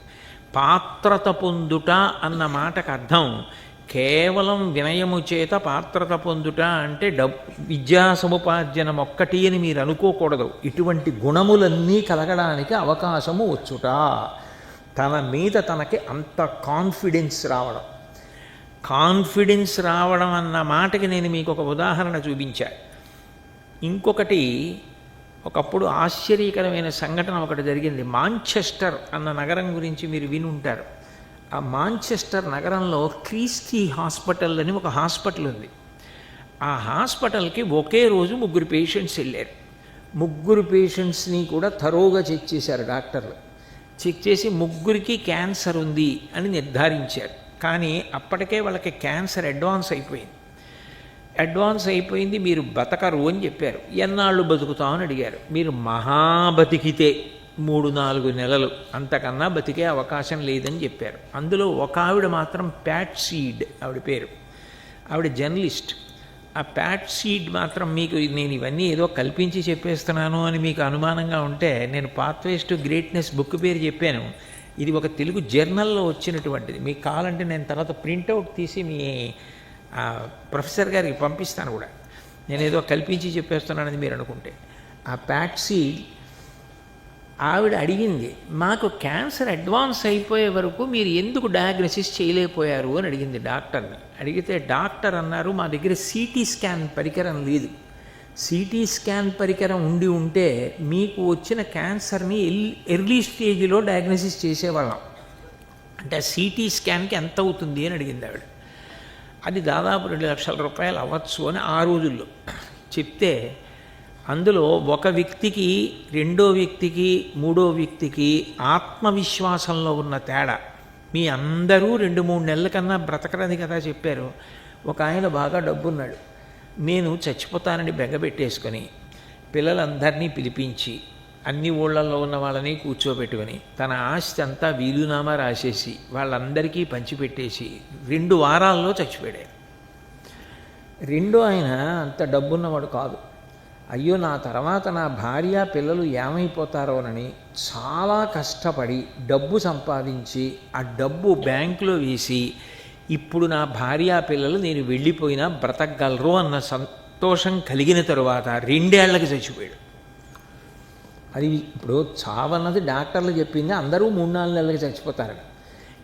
పాత్రత పొందుట అన్న మాటకు అర్థం కేవలం వినయము చేత పాత్రత పొందుట అంటే విద్యా సముపార్జనం ఒక్కటి అని మీరు అనుకోకూడదు. ఇటువంటి గుణములన్నీ కలగడానికి అవకాశము వచ్చుట, తన మీద తనకి అంత కాన్ఫిడెన్స్ రావడం. కాన్ఫిడెన్స్ రావడం అన్న మాటకి నేను మీకు ఒక ఉదాహరణ చూపించా. ఇంకొకటి, ఒకప్పుడు ఆశ్చర్యకరమైన సంఘటన ఒకటి జరిగింది. మాంచెస్టర్ అన్న నగరం గురించి మీరు విని ఉంటారు. ఆ మాంచెస్టర్ నగరంలో క్రీస్టీ హాస్పిటల్ అని ఒక హాస్పిటల్ ఉంది. ఆ హాస్పిటల్కి ఒకే రోజు 3 పేషెంట్స్ వెళ్ళారు. 3 పేషెంట్స్ని కూడా థరోగా చెక్ చేశారు డాక్టర్లు. చెక్ చేసి 3కి క్యాన్సర్ ఉంది అని నిర్ధారించారు. కానీ అప్పటికే వాళ్ళకి క్యాన్సర్ అడ్వాన్స్ అయిపోయింది, మీరు బతకరు అని చెప్పారు. ఎన్నాళ్ళు బతుకుతామని అడిగారు. మీరు బతికితే 3-4 నెలలు, అంతకన్నా బతికే అవకాశం లేదని చెప్పారు. అందులో ఒక ఆవిడ మాత్రం ప్యాట్సీడ్, ఆవిడ పేరు, ఆవిడ జర్నలిస్ట్. ఆ ప్యాట్సీడ్ మాత్రం మీకు నేను ఇవన్నీ ఏదో కల్పించి చెప్పేస్తున్నాను అని మీకు అనుమానంగా ఉంటే, నేను పాత్వేస్ టు గ్రేట్నెస్ బుక్ పేరు చెప్పాను. ఇది ఒక తెలుగు జర్నల్లో వచ్చినటువంటిది. మీకు కావాలంటే నేను తర్వాత ప్రింటౌట్ తీసి మీ ప్రొఫెసర్ గారికి పంపిస్తాను కూడా. నేనేదో కల్పించి చెప్పేస్తున్నానని మీరు అనుకుంటే. ఆ ప్యాట్సీడ్ ఆవిడ అడిగింది, మాకు క్యాన్సర్ అడ్వాన్స్ అయిపోయే వరకు మీరు ఎందుకు డయాగ్నోసిస్ చేయలేకపోయారు అని అడిగింది డాక్టర్ని. అడిగితే డాక్టర్ అన్నారు, మా దగ్గర సిటీ స్కాన్ పరికరం లేదు. సిటీ స్కాన్ పరికరం ఉంటే మీకు వచ్చిన క్యాన్సర్ని ఎర్లీ స్టేజ్లో డయాగ్నోసిస్ చేసేవాళ్ళం. అంటే సిటీ స్కాన్కి ఎంత అవుతుంది అని అడిగింది ఆవిడ. అది దాదాపు 2 లక్షల రూపాయలు అవ్వచ్చు అని ఆ రోజుల్లో చెప్తే, అందులో ఒక వ్యక్తికి, 2వ వ్యక్తికి, 3వ వ్యక్తికి ఆత్మవిశ్వాసంలో ఉన్న తేడా. మీ అందరూ 2-3 నెలల కన్నా బ్రతకరని కదా చెప్పారు. ఒక ఆయన బాగా డబ్బున్నాడు, నేను చచ్చిపోతానని బెంగపెట్టేసుకొని పిల్లలందరినీ పిలిపించి అన్ని ఊళ్ళల్లో ఉన్న వాళ్ళని కూర్చోబెట్టుకొని తన ఆస్తి అంతా వీలునామా రాసేసి వాళ్ళందరికీ పంచిపెట్టేసి 2 వారాల్లో చచ్చిపోయాడు. ఆయన అంత డబ్బున్నవాడు కాదు. అయ్యో నా తర్వాత నా భార్య పిల్లలు ఏమైపోతారోనని చాలా కష్టపడి డబ్బు సంపాదించి ఆ డబ్బు బ్యాంకులో వేసి ఇప్పుడు నా భార్య పిల్లలు నేను వెళ్ళిపోయినా బ్రతకగలరు అన్న సంతోషం కలిగిన తరువాత 2 ఏళ్లకి చచ్చిపోయాడు. అది ఇప్పుడు చావన్నది డాక్టర్లు చెప్పింది, అందరూ 3-4 నెలలకి చచ్చిపోతారని.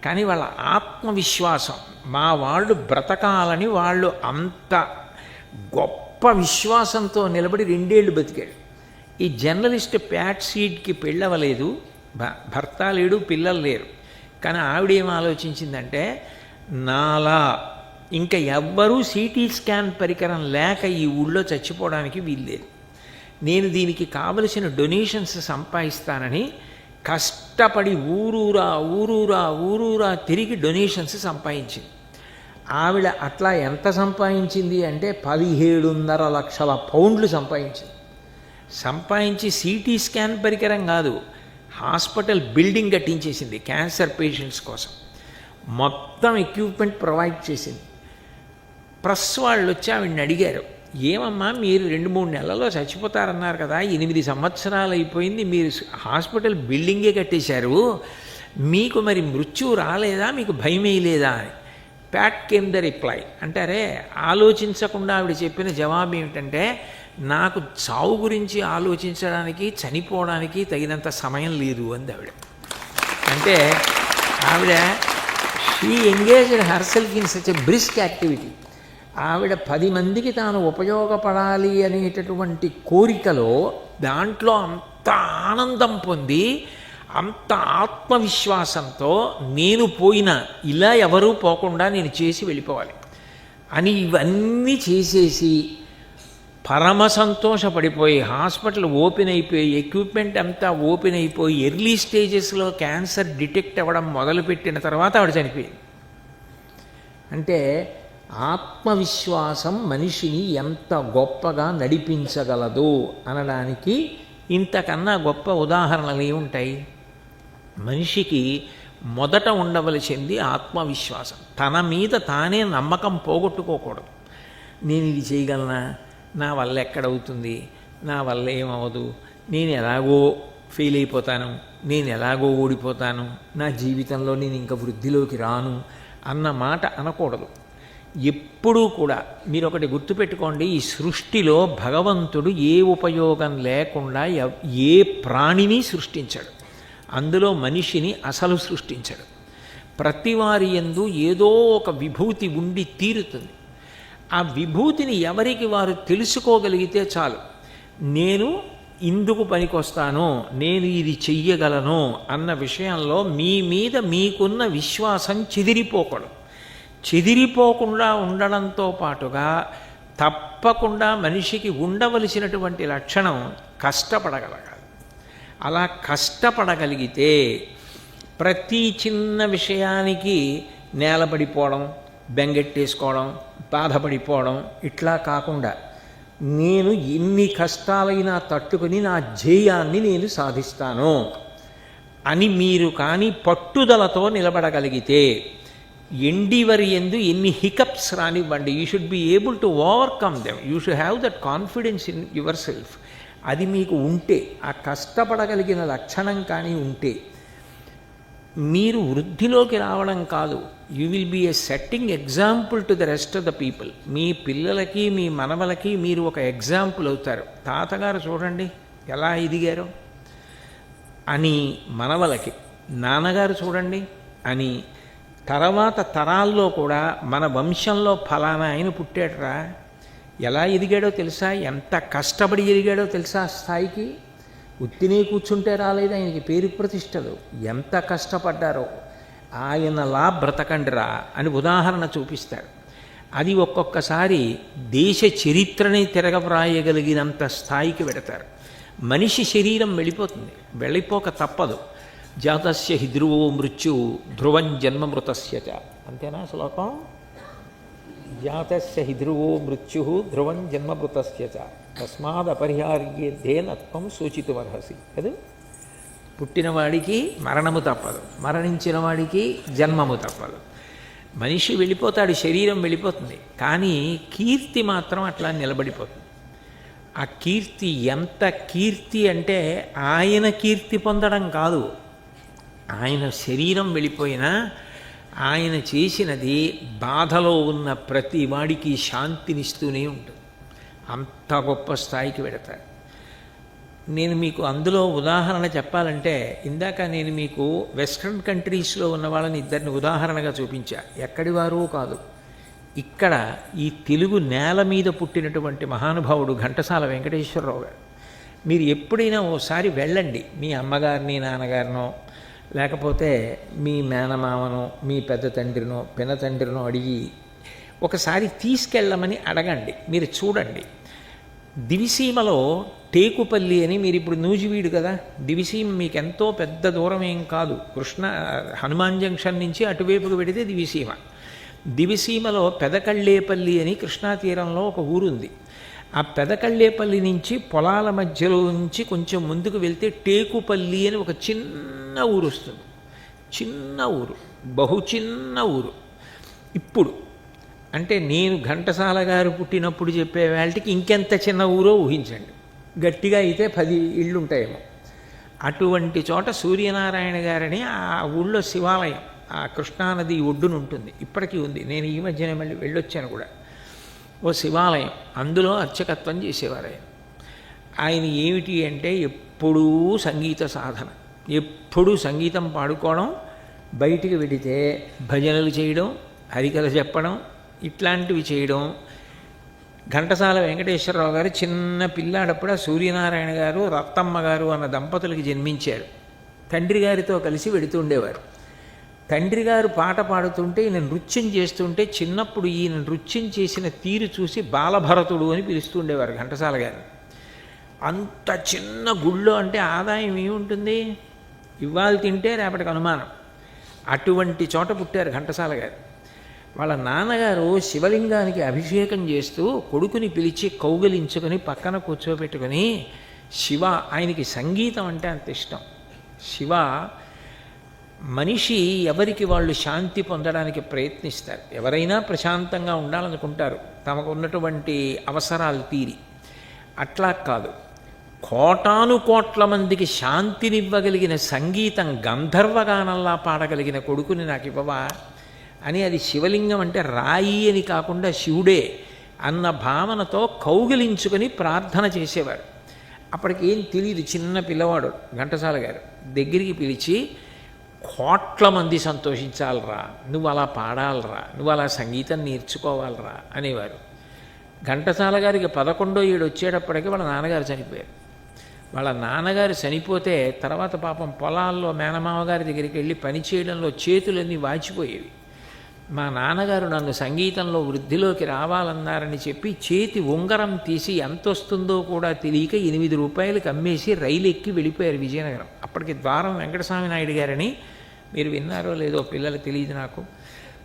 కానీ వాళ్ళ ఆత్మవిశ్వాసం, మా వాళ్ళు బ్రతకాలని వాళ్ళు అంత గొప్ప విశ్వాసంతో నిలబడి 2 ఏళ్ళు బతికాడు. ఈ జర్నలిస్ట్ ప్యాట్ సీడ్కి పెళ్ళవలేదు, భర్త లేడు, పిల్లలు లేరు. కానీ ఆవిడేం ఆలోచించిందంటే నాలా ఇంకా ఎవ్వరూ సిటీ స్కాన్ పరికరం లేక ఈ ఊళ్ళో చచ్చిపోవడానికి వీల్లేదు, నేను దీనికి కావలసిన డొనేషన్స్ సంపాదిస్తానని కష్టపడి ఊరూరా తిరిగి డొనేషన్స్ సంపాదించింది. ఆవిడ అట్లా ఎంత సంపాదించింది అంటే 17.5 లక్షల పౌండ్లు సంపాదించి సిటీ స్కాన్ పరికరం కాదు, హాస్పిటల్ బిల్డింగ్ కట్టించేసింది క్యాన్సర్ పేషెంట్స్ కోసం. మొత్తం ఎక్విప్మెంట్ ప్రొవైడ్ చేసింది. ప్రెస్ వాళ్ళు వచ్చి ఆవిడని అడిగారు, ఏమమ్మా మీరు 2-3 నెలల్లో చచ్చిపోతారన్నారు కదా, 8 సంవత్సరాలు అయిపోయింది, మీరు హాస్పిటల్ బిల్డింగే కట్టేశారు, మీకు మరి మృత్యువు రాలేదా, మీకు భయమే లేదా అని. ప్యాట్ కేమ్ ద రిప్లై అంటారే, ఆలోచించకుండా ఆవిడ చెప్పిన జవాబు ఏమిటంటే నాకు చావు గురించి ఆలోచించడానికి చనిపోవడానికి తగినంత సమయం లేదు అంది ఆవిడ. అంటే ఆవిడ she engaged herself in such a brisk activity. ఆవిడ 10 మందికి తాను ఉపయోగపడాలి అనేటటువంటి కోరికలో దాంట్లో అంత ఆనందం పొంది అంత ఆత్మవిశ్వాసంతో నేను పోయినా ఇలా ఎవరూ పోకుండా నేను చేసి వెళ్ళిపోవాలి అని ఇవన్నీ చేసేసి పరమ సంతోషపడిపోయి హాస్పిటల్ ఓపెన్ అయిపోయి ఎక్విప్మెంట్ అంతా ఓపెన్ అయిపోయి ఎర్లీ స్టేజెస్లో క్యాన్సర్ డిటెక్ట్ అవ్వడం మొదలుపెట్టిన తర్వాత ఆవిడ చనిపోయింది. అంటే ఆత్మవిశ్వాసం మనిషిని ఎంత గొప్పగా నడిపించగలదు అనడానికి ఇంతకన్నా గొప్ప ఉదాహరణలు ఏముంటాయి? మనిషికి మొదట ఉండవలసింది ఆత్మవిశ్వాసం. తన మీద తానే నమ్మకం పోగొట్టుకోకూడదు. నేను ఇది చేయగలనా, నా వల్ల ఎక్కడవుతుంది, నా వల్ల ఏమవదు, నేను ఎలాగో ఫెయిల్ అయిపోతాను, నేను ఎలాగో ఓడిపోతాను, నా జీవితంలో నేను ఇంకా వృద్ధిలోకి రాను అన్న మాట అనకూడదు. ఎప్పుడూ కూడా మీరు ఒకటి గుర్తుపెట్టుకోండి, ఈ సృష్టిలో భగవంతుడు ఏ ఉపయోగం లేకుండా ఏ ప్రాణిని సృష్టించాడు, అందులో మనిషిని అసలు సృష్టించాడు. ప్రతివారి యందు ఏదో ఒక విభూతి ఉండి తీరుతుంది. ఆ విభూతిని ఎవరికి వారు తెలుసుకోగలిగితే చాలు, నేను ఇందుకు పనికొస్తాను, నేను ఇది చెయ్యగలను అన్న విషయంలో మీ మీద మీకున్న విశ్వాసం చెదిరిపోకుండా ఉండడంతో పాటుగా తప్పకుండా మనిషికి ఉండవలసినటువంటి లక్షణం కష్టపడగలగాలి. అలా కష్టపడగలిగితే ప్రతి చిన్న విషయానికి నేలపడిపోవడం, బెంగెట్టేసుకోవడం, బాధపడిపోవడం ఇట్లా కాకుండా నేను ఎన్ని కష్టాలైనా తట్టుకుని నా ధ్యేయాన్ని నేను సాధిస్తాను అని మీరు కానీ పట్టుదలతో నిలబడగలిగితే ఎండివరి ఎందు ఎన్ని హికప్స్ రానివ్వండి, you should be able to overcome them, you should have that confidence in your self. అది మీకు ఉంటే, ఆ కష్టపడగలిగిన లక్షణం కానీ ఉంటే మీరు వృద్ధిలోకి రావడం కాదు, you will be a setting example to the rest of the people. మీ పిల్లలకి మీ మనవలకి మీరు ఒక ఎగ్జాంపుల్ అవుతారు. తాతగారు చూడండి ఎలా ఎదిగారో అని మనవలకి, నాన్నగారు చూడండి అని తర్వాత తరాల్లో కూడా మన వంశంలో ఫలానా ఆయన పుట్టాడరా, ఎలా ఎదిగాడో తెలుసా, ఎంత కష్టపడి ఎదిగాడో తెలుసా స్థాయికి. ఉత్తినే కూర్చుంటే రాలేదు ఆయనకి పేరు ప్రతిష్టలు, ఎంత కష్టపడ్డారో. ఆయనలా బ్రతకండిరా అని ఉదాహరణ చూపిస్తాడు. అది ఒక్కొక్కసారి దేశ చరిత్రని తిరగవ్రాయగలిగినంత స్థాయికి పెడతారు. మనిషి శరీరం వెళ్ళిపోతుంది, వెళ్ళిపోక తప్పదు. జాతస్య హి ధ్రువో మృత్యు ధ్రువం జన్మమృతస్య చ. అంతేనా శ్లోకం? జాతస్య హి ధ్రువో మృత్యు ధ్రువం జన్మభృతస్య చ తస్మాదపరిహార్యేద్ధే నత్వం సూచితుమర్హసి కదా. పుట్టినవాడికి మరణము తప్పదు, మరణించిన వాడికి జన్మము తప్పదు. మనిషి వెళ్ళిపోతాడు, శరీరం వెళ్ళిపోతుంది, కానీ కీర్తి మాత్రం అట్లా నిలబడిపోతుంది. ఆ కీర్తి ఎంత కీర్తి అంటే ఆయన కీర్తి పొందడం కాదు, ఆయన శరీరం వెళ్ళిపోయినా ఆయన చేసినది బాధలో ఉన్న ప్రతి వాడికి శాంతినిస్తూనే ఉంటుంది. అంత గొప్ప స్థాయికి వెడతాడు. నేను మీకు అందులో ఉదాహరణ చెప్పాలంటే, ఇందాక నేను మీకు వెస్ట్రన్ కంట్రీస్లో ఉన్న వాళ్ళని ఇద్దరిని ఉదాహరణగా చూపించా. ఎక్కడి వారు కాదు, ఇక్కడ ఈ తెలుగు నేల మీద పుట్టినటువంటి మహానుభావుడు ఘంటసాల వెంకటేశ్వరరావు గారు. మీరు ఎప్పుడైనా ఓసారి వెళ్ళండి, మీ అమ్మగారిని నాన్నగారినో లేకపోతే మీ మేనమామనో మీ పెద్ద తండ్రినో పిన తండ్రినో అడిగి ఒకసారి తీసుకెళ్ళమని అడగండి, మీరు చూడండి. దివిసీమలో టేకుపల్లి అని, మీరు ఇప్పుడు నూజివీడు కదా, దివిసీమ మీకు ఎంతో పెద్ద దూరం ఏం కాదు, హనుమాన్ జంక్షన్ నుంచి అటువైపుకు పెడితే దివిసీమ. దివిసీమలో పెదకళ్ళేపల్లి అని కృష్ణా తీరంలో ఒక ఊరుంది. ఆ పెదకళ్ళేపల్లి నుంచి పొలాల మధ్యలో నుంచి కొంచెం ముందుకు వెళ్తే టేకుపల్లి అని ఒక చిన్న ఊరు వస్తుంది. చిన్న ఊరు, బహు చిన్న ఊరు. ఇప్పుడు అంటే నేను ఘంటసాల గారు పుట్టినప్పుడు చెప్పే వాళ్ళకి ఇంకెంత చిన్న ఊరో ఊహించండి. గట్టిగా అయితే 10 ఇళ్ళు ఉంటాయేమో. అటువంటి చోట సూర్యనారాయణ గారని ఆ ఊళ్ళో శివాలయం ఆ కృష్ణానది ఒడ్డున ఉంటుంది, ఇప్పటికీ ఉంది. నేను ఈ మధ్యనే మళ్ళీ వెళ్ళొచ్చాను కూడా. ఓ శివాలయం, అందులో అర్చకత్వం చేసేవారు ఆయన. ఆయన ఏమిటి అంటే ఎప్పుడూ సంగీత సాధన, ఎప్పుడూ సంగీతం పాడుకోవడం, బయటికి వెడితే భజనలు చేయడం, హరికథ చెప్పడం, ఇట్లాంటివి చేయడం. ఘంటసాల వెంకటేశ్వరరావు గారు చిన్న పిల్లాడప్పుడు సూర్యనారాయణ గారు రత్తమ్మ గారు అన్న దంపతులకి జన్మించారు. తండ్రి గారితో కలిసి వెడుతూ ఉండేవారు. తండ్రి గారు పాట పాడుతుంటే ఈయన నృత్యం చేస్తుంటే చిన్నప్పుడు ఈయన నృత్యం చేసిన తీరు చూసి బాలభరతుడు అని పిలుస్తూ ఉండేవారు ఘంటసాల గారు. అంత చిన్న గుళ్ళో అంటే ఆదాయం ఏముంటుంది, ఇవాళ తింటే రేపటికి అనుమానం. అటువంటి చోట పుట్టారు ఘంటసాల గారు. వాళ్ళ నాన్నగారు శివలింగానికి అభిషేకం చేస్తూ కొడుకుని పిలిచి కౌగిలించుకొని పక్కన కూర్చోబెట్టుకొని, శివ, ఆయనకి సంగీతం అంటే అంత ఇష్టం. శివ, మనిషి ఎవరికి వాళ్ళు శాంతి పొందడానికి ప్రయత్నిస్తారు. ఎవరైనా ప్రశాంతంగా ఉండాలనుకుంటారు తమకు ఉన్నటువంటి అవసరాలు తీరి. అట్లా కాదు, కోటాను కోట్ల మందికి శాంతినివ్వగలిగిన సంగీతం గంధర్వగానంలా పాడగలిగిన కొడుకుని నాకు ఇవ్వవా అని, అది శివలింగం అంటే రాయి అని కాకుండా శివుడే అన్న భావనతో కౌగిలించుకొని ప్రార్థన చేసేవారు. అప్పటికేం తెలియదు, చిన్న పిల్లవాడు ఘంటసాల గారు. దగ్గరికి పిలిచి, కోట్ల మంది సంతోషించాలరా, నువ్వు అలా పాడాలరా, నువ్వు అలా సంగీతం నేర్చుకోవాలరా అనేవారు. ఘంటసాల గారికి 11వ ఏడు వచ్చేటప్పటికి వాళ్ళ నాన్నగారు చనిపోయారు. వాళ్ళ నాన్నగారు చనిపోతే తర్వాత పాపం పొలాల్లో మేనమామగారి దగ్గరికి వెళ్ళి పని చేయడంలో చేతులన్నీ వాచిపోయేవి. మా నాన్నగారు నన్ను సంగీతంలో వృద్ధిలోకి రావాలన్నారని చెప్పి చేతి ఉంగరం తీసి ఎంత వస్తుందో కూడా తెలియక 8 రూపాయలకి అమ్మేసి రైలు ఎక్కి వెళ్ళిపోయారు విజయనగరం. అప్పటికి ద్వారం వెంకటస్వామి నాయుడు గారని, మీరు విన్నారో లేదో పిల్లలు తెలియదు నాకు,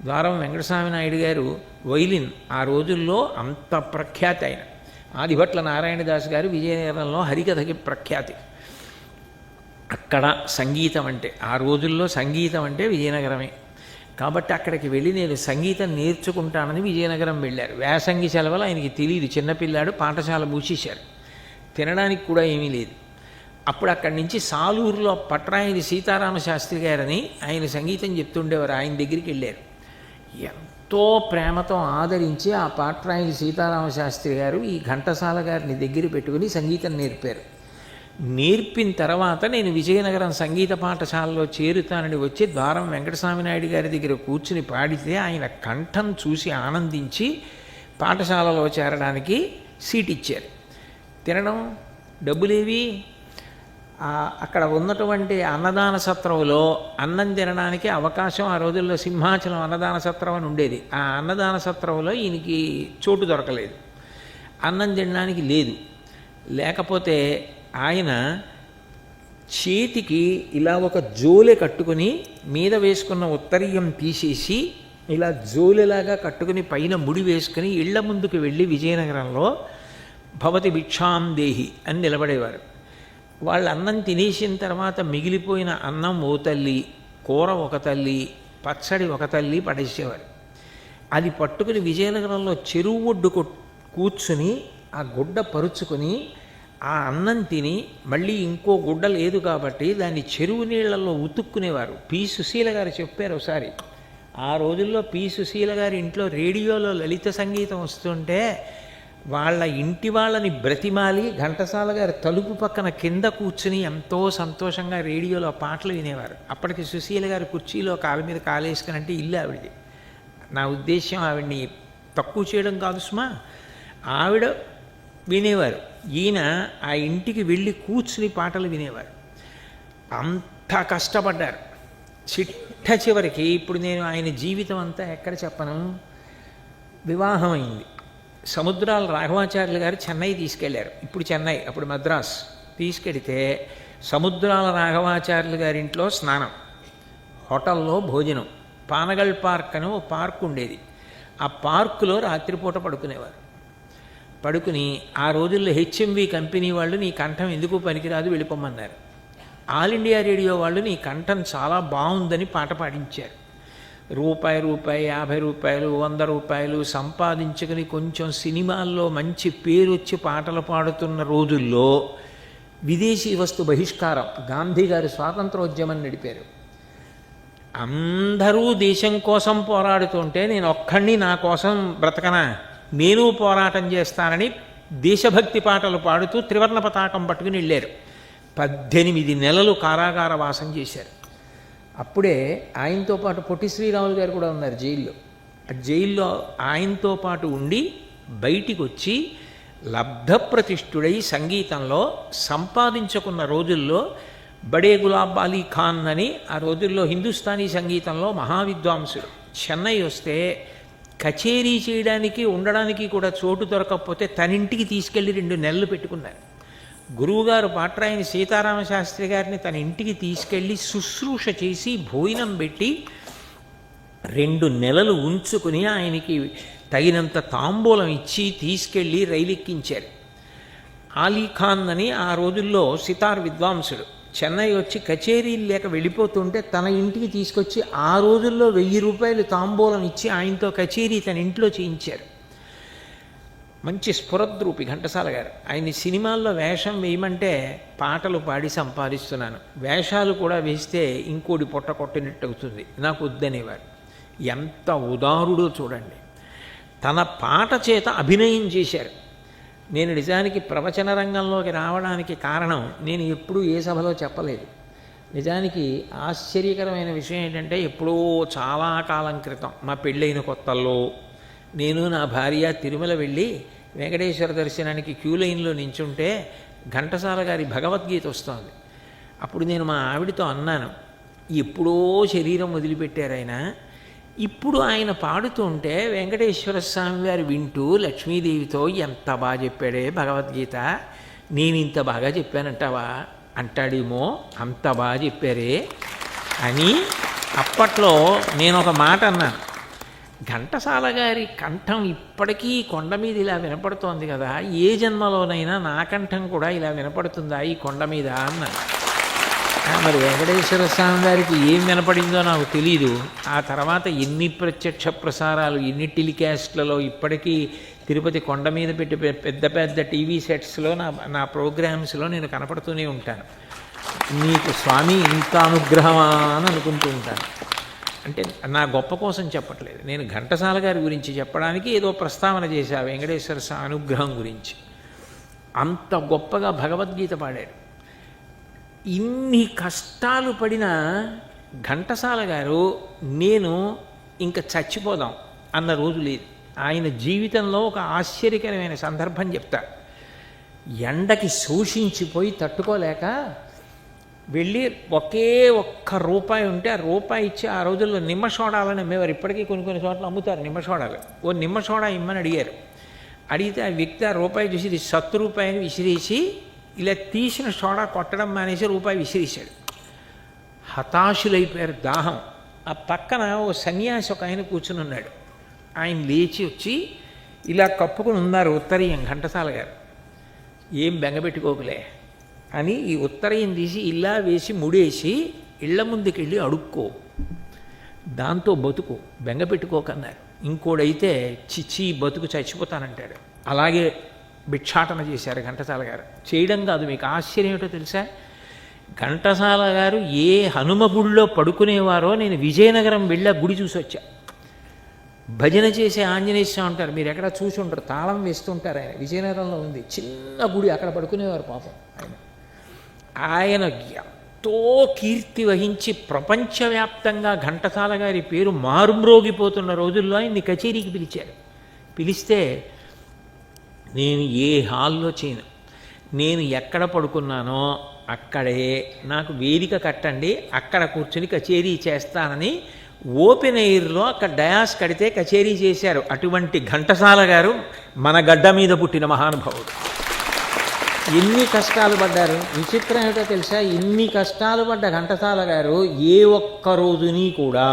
ద్వారం వెంకటస్వామి నాయుడు గారు వైలిన్ ఆ రోజుల్లో అంత ప్రఖ్యాతి. ఆయన ఆదిభట్ల నారాయణదాస్ గారు విజయనగరంలో హరికథకి ప్రఖ్యాతి. అక్కడ సంగీతం అంటే, ఆ రోజుల్లో సంగీతం అంటే విజయనగరమే. కాబట్టి అక్కడికి వెళ్ళి నేను సంగీతం నేర్చుకుంటానని విజయనగరం వెళ్ళారు. వేసంగి సెలవులు ఆయనకి తెలియదు, చిన్నపిల్లాడు, పాఠశాల మూసేశారు, తినడానికి కూడా ఏమీ లేదు. అప్పుడు అక్కడి నుంచి సాలూరులో పట్రాయని సీతారామ శాస్త్రి గారని ఆయన సంగీతం చెప్తుండేవారు. ఆయన దగ్గరికి వెళ్ళారు. ఎంతో ప్రేమతో ఆదరించి ఆ పట్రాయని సీతారామ శాస్త్రి గారు ఈ ఘంటసాల గారిని దగ్గర పెట్టుకుని సంగీతం నేర్పారు. నేర్పిన తర్వాత నేను విజయనగరం సంగీత పాఠశాలలో చేరుతానని వచ్చి ద్వారం వెంకటస్వామి నాయుడు గారి దగ్గర కూర్చుని పాడితే ఆయన కంఠం చూసి ఆనందించి పాఠశాలలో చేరడానికి సీట్ ఇచ్చారు. తినడం డబ్బులేవి, అక్కడ ఉన్నటువంటి అన్నదాన సత్రంలో అన్నం తినడానికి అవకాశం ఆ రోజుల్లో సింహాచలం అన్నదాన సత్రం అని ఉండేది. ఆ అన్నదాన సత్రంలో ఈయనకి చోటు దొరకలేదు, అన్నం తినడానికి లేదు. లేకపోతే ఆయన చేతికి ఇలా ఒక జోలె కట్టుకుని మీద వేసుకున్న ఉత్తరీయం తీసేసి ఇలా జోలెలాగా కట్టుకుని పైన ముడి వేసుకుని ఇళ్ల ముందుకు వెళ్ళి విజయనగరంలో భవతి భిక్షాం దేహి అని నిలబడేవారు. వాళ్ళు అన్నం తినేసిన తర్వాత మిగిలిపోయిన అన్నం ఓ తల్లి, కూర ఒక తల్లి, పచ్చడి ఒక తల్లి పడేసేవారు. అది పట్టుకుని విజయనగరంలో చెరువు ఒడ్డు కూర్చుని ఆ గుడ్డ పరుచుకొని ఆ అన్నం తిని మళ్ళీ ఇంకో గుడ్డ లేదు కాబట్టి దాన్ని చెరువు నీళ్లలో ఉతుక్కునేవారు. పి సుశీల గారు చెప్పారు ఒకసారి, ఆ రోజుల్లో పి సుశీల గారి ఇంట్లో రేడియోలో లలిత సంగీతం వస్తుంటే వాళ్ళ ఇంటి వాళ్ళని బ్రతిమాలి ఘంటసాల గారి తలుపు పక్కన కింద కూర్చుని ఎంతో సంతోషంగా రేడియోలో పాటలు వినేవారు. అప్పటికి సుశీల గారి కుర్చీలో కాలు మీద కాలేసుకుని, అంటే ఇల్లు ఆవిడది, నా ఉద్దేశ్యం ఆవిడ్ని తక్కువ చేయడం కాదు సుమా, ఆవిడ వినేవారు. ఈయన ఆ ఇంటికి వెళ్ళి కూర్చుని పాటలు వినేవారు. అంత కష్టపడ్డారు. చిట్ట చివరికి ఇప్పుడు నేను ఆయన జీవితం అంతా ఎక్కడ చెప్పను, వివాహం అయింది. సముద్రాల రాఘవాచార్యులు గారు చెన్నై తీసుకెళ్లారు. ఇప్పుడు చెన్నై, అప్పుడు మద్రాస్. తీసుకెడితే సముద్రాల రాఘవాచార్యులు గారింట్లో స్నానం, హోటల్లో భోజనం, పానగల్ పార్క్ అని ఓ పార్క్ ఉండేది. ఆ పార్కులో రాత్రిపూట పడుకునేవారు. పడుకుని ఆ రోజుల్లో హెచ్ఎంవి కంపెనీ వాళ్ళు నీ కంఠం ఎందుకు పనికిరాదు వెళ్ళిపోమన్నారు. ఆల్ ఇండియా రేడియో వాళ్ళు నీ కంఠం చాలా బాగుందని పాట పాడించారు. రూపాయి, 50 రూపాయలు, 100 రూపాయలు సంపాదించుకుని కొంచెం సినిమాల్లో మంచి పేరు వచ్చి పాటలు పాడుతున్న రోజుల్లో విదేశీ వస్తు బహిష్కారం, గాంధీ గారు స్వాతంత్రోద్యమం నడిపారు. అందరూ దేశం కోసం పోరాడుతుంటే నేను ఒక్కడిని నా కోసం బ్రతకనా, నేను పోరాటం చేస్తానని దేశభక్తి పాటలు పాడుతూ త్రివర్ణ పతాకం పట్టుకుని వెళ్ళారు. 18 నెలలు కారాగార వాసం చేశారు. అప్పుడే ఆయనతో పాటు పొట్టి శ్రీరాములు గారు కూడా ఉన్నారు జైల్లో. ఆ జైల్లో ఆయనతో పాటు ఉండి బయటికి వచ్చి లబ్ధప్రతిష్ఠుడై సంగీతంలో సంపాదించుకున్న రోజుల్లో బడే గులాబ్ అలీ ఖాన్ అని ఆ రోజుల్లో హిందుస్థానీ సంగీతంలో మహావిద్వాంసుడు చెన్నై వస్తే కచేరీ చేయడానికి ఉండడానికి కూడా చోటు దొరకకపోతే తనింటికి తీసుకెళ్ళి 2 నెలలు పెట్టుకున్నారు. గురువుగారు పాట్రాయని సీతారామశాస్త్రి గారిని తన ఇంటికి తీసుకెళ్ళి శుశ్రూష చేసి భోజనం పెట్టి 2 నెలలు ఉంచుకుని ఆయనకి తగినంత తాంబూలం ఇచ్చి తీసుకెళ్ళి రైలు ఎక్కించారు. అలీఖాన్ అని ఆ రోజుల్లో సితార్ విద్వాంసుడు చెన్నై వచ్చి కచేరీలు లేక వెళ్ళిపోతుంటే తన ఇంటికి తీసుకొచ్చి ఆ రోజుల్లో 1000 రూపాయలు తాంబూలం ఇచ్చి ఆయనతో కచేరీ తన ఇంట్లో చేయించారు. మంచి స్ఫురద్రూపి ఘంటసాల గారు. ఆయన్ని సినిమాల్లో వేషం వేయమంటే పాటలు పాడి సంపాదిస్తున్నాను, వేషాలు కూడా వేస్తే ఇంకోటి పొట్ట కొట్టినట్టు అవుతుంది, నాకు వద్దనేవారు. ఎంత ఉదారుడో చూడండి. తన పాట చేత అభినయం చేశారు. నేను నిజానికి ప్రవచన రంగంలోకి రావడానికి కారణం నేను ఎప్పుడూ ఏ సభలో చెప్పలేదు. నిజానికి ఆశ్చర్యకరమైన విషయం ఏంటంటే ఎప్పుడో చాలా కాలం క్రితం మా పెళ్ళైన కొత్తల్లో నేను నా భార్య తిరుమల వెళ్ళి వెంకటేశ్వర దర్శనానికి క్యూ లైన్లో నించుంటే ఘంటసాల గారి భగవద్గీత వస్తోంది. అప్పుడు నేను మా ఆవిడతో అన్నాను, ఎప్పుడో శరీరం వదిలిపెట్టారు ఆయన, ఇప్పుడు ఆయన పాడుతుంటే వెంకటేశ్వర స్వామి వారు వింటూ లక్ష్మీదేవితో ఎంత బాగా చెప్పాడే భగవద్గీత, నేను ఇంత బాగా చెప్పానంటావా అంటాడేమో, అంత బాగా చెప్పారే అని అప్పట్లో నేను ఒక మాట అన్నాను. ఘంటసాల గారి కంఠం ఇప్పటికీ కొండ మీద ఇలా వినపడుతోంది కదా, ఏ జన్మలోనైనా నా కంఠం కూడా ఇలా వినపడుతుందా ఈ కొండ మీద అన్నాను. మరి వెంకటేశ్వర స్వామి గారికి ఏం వినపడిందో నాకు తెలీదు. ఆ తర్వాత ఎన్ని ప్రత్యక్ష ప్రసారాలు, ఎన్ని టెలికాస్ట్లలో ఇప్పటికీ తిరుపతి కొండ మీద పెట్టి పెద్ద పెద్ద టీవీ సెట్స్లో నా ప్రోగ్రామ్స్లో నేను కనపడుతూనే ఉంటాను. నీకు స్వామి ఇంత అనుగ్రహమా అని అనుకుంటూ ఉంటాను. అంటే నా గొప్ప కోసం చెప్పట్లేదు, నేను ఘంటసాల గారి గురించి చెప్పడానికి ఏదో ప్రస్తావన చేశా వెంకటేశ్వర స్వామి అనుగ్రహం గురించి. అంత గొప్పగా భగవద్గీత పాడారు. ఇన్ని కష్టాలు పడిన ఘంటసాల గారు నేను ఇంకా చచ్చిపోదాం అన్న రోజు లేదు. ఆయన జీవితంలో ఒక ఆశ్చర్యకరమైన సందర్భం చెప్తా. ఎండకి శోషించిపోయి తట్టుకోలేక వెళ్ళి ఒకే ఒక్క రూపాయి ఉంటే ఆ రూపాయి ఇచ్చి, ఆ రోజుల్లో నిమ్మ సోడాలని అమ్మేవారు, ఇప్పటికీ కొన్ని చోట్ల అమ్ముతారు నిమ్మ సోడాలు. ఓ నిమ్మ సోడా ఇమ్మని అడిగారు. అడిగితే ఆ వ్యక్తి ఆ రూపాయి చూసి ఇది 70 రూపాయని విసిరేసి ఇలా తీసిన సోడా కొట్టడం మానేసి రూపాయి విసిరేశాడు. హతాశులైపోయారు. దాహం ఆ పక్కన ఓ సన్యాసి ఒక ఆయన కూర్చుని ఉన్నాడు. ఆయన లేచి వచ్చి ఇలా కప్పుకొని ఉన్నారు ఉత్తరీయం ఘంటసాల గారు. ఏం బెంగపెట్టుకోకులే అని ఈ ఉత్తరీయం తీసి ఇలా వేసి ముడేసి ఇళ్ల ముందుకెళ్ళి అడుక్కో, దాంతో బతుకు, బెంగపెట్టుకోకన్నారు. ఇంకోడైతే చిచ్చి బతుకు చచ్చిపోతానంటాడు. అలాగే భిక్షాటన చేశారు ఘంటసాల గారు. చేయడం కాదు, మీకు ఆశ్చర్యం ఏమిటో తెలుసా, ఘంటసాల గారు ఏ హనుమ గుడిలో పడుకునేవారో నేను విజయనగరం వెళ్ళా గుడి చూసి వచ్చా. భజన చేసే ఆంజనేయ స్వామి ఉంటారు, మీరు ఎక్కడ చూసి ఉంటారు, తాళం వేస్తుంటారు. ఆయన విజయనగరంలో ఉంది చిన్న గుడి, అక్కడ పడుకునేవారు పాపం. ఆయన ఎంతో కీర్తి వహించి ప్రపంచవ్యాప్తంగా ఘంటసాల గారి పేరు మారుమ్రోగిపోతున్న రోజుల్లో ఆయన్ని కచేరీకి పిలిచారు. పిలిస్తే నేను ఏ హాల్లో చేయను, నేను ఎక్కడ పడుకున్నానో అక్కడే నాకు వేదిక కట్టండి, అక్కడ కూర్చుని కచేరీ చేస్తానని ఓపెన్ ఎయిర్లో అక్కడ డయాస్ కడితే కచేరీ చేశారు. అటువంటి ఘంటసాల గారు మన గడ్డ మీద పుట్టిన మహానుభావుడు. ఎన్ని కష్టాలు పడ్డారు, విచిత్రం ఏమిటో తెలుసా, ఇన్ని కష్టాలు పడ్డ ఘంటసాల గారు ఏ ఒక్క రోజుని కూడా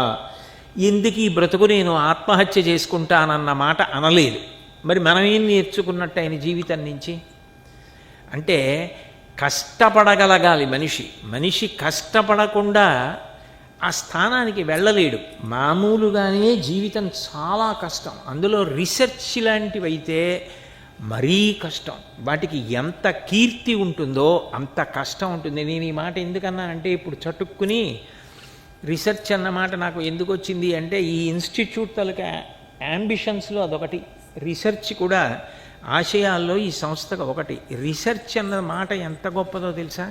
ఎందుకు ఈ బ్రతుకు నేను ఆత్మహత్య చేసుకుంటానన్న మాట అనలేదు. మరి మనం ఏం నేర్చుకున్నట్టు ఆయన జీవితం నుంచి అంటే, కష్టపడగలగాలి మనిషి. మనిషి కష్టపడకుండా ఆ స్థానానికి వెళ్ళలేడు. మామూలుగానే జీవితం చాలా కష్టం, అందులో రీసెర్చ్ లాంటివైతే మరీ కష్టం. వాటికి ఎంత కీర్తి ఉంటుందో అంత కష్టం ఉంటుంది. నేను ఈ మాట ఎందుకన్నానంటే, ఇప్పుడు చటుక్కుని రీసెర్చ్ అన్నమాట నాకు ఎందుకు వచ్చింది అంటే, ఈ ఇన్స్టిట్యూట్ తాలూకా యాంబిషన్స్లో అదొకటి. రీసెర్చ్ కూడా ఆశయాల్లో ఈ సంస్థకు ఒకటి. రీసెర్చ్ అన్న మాట ఎంత గొప్పదో తెలుసా,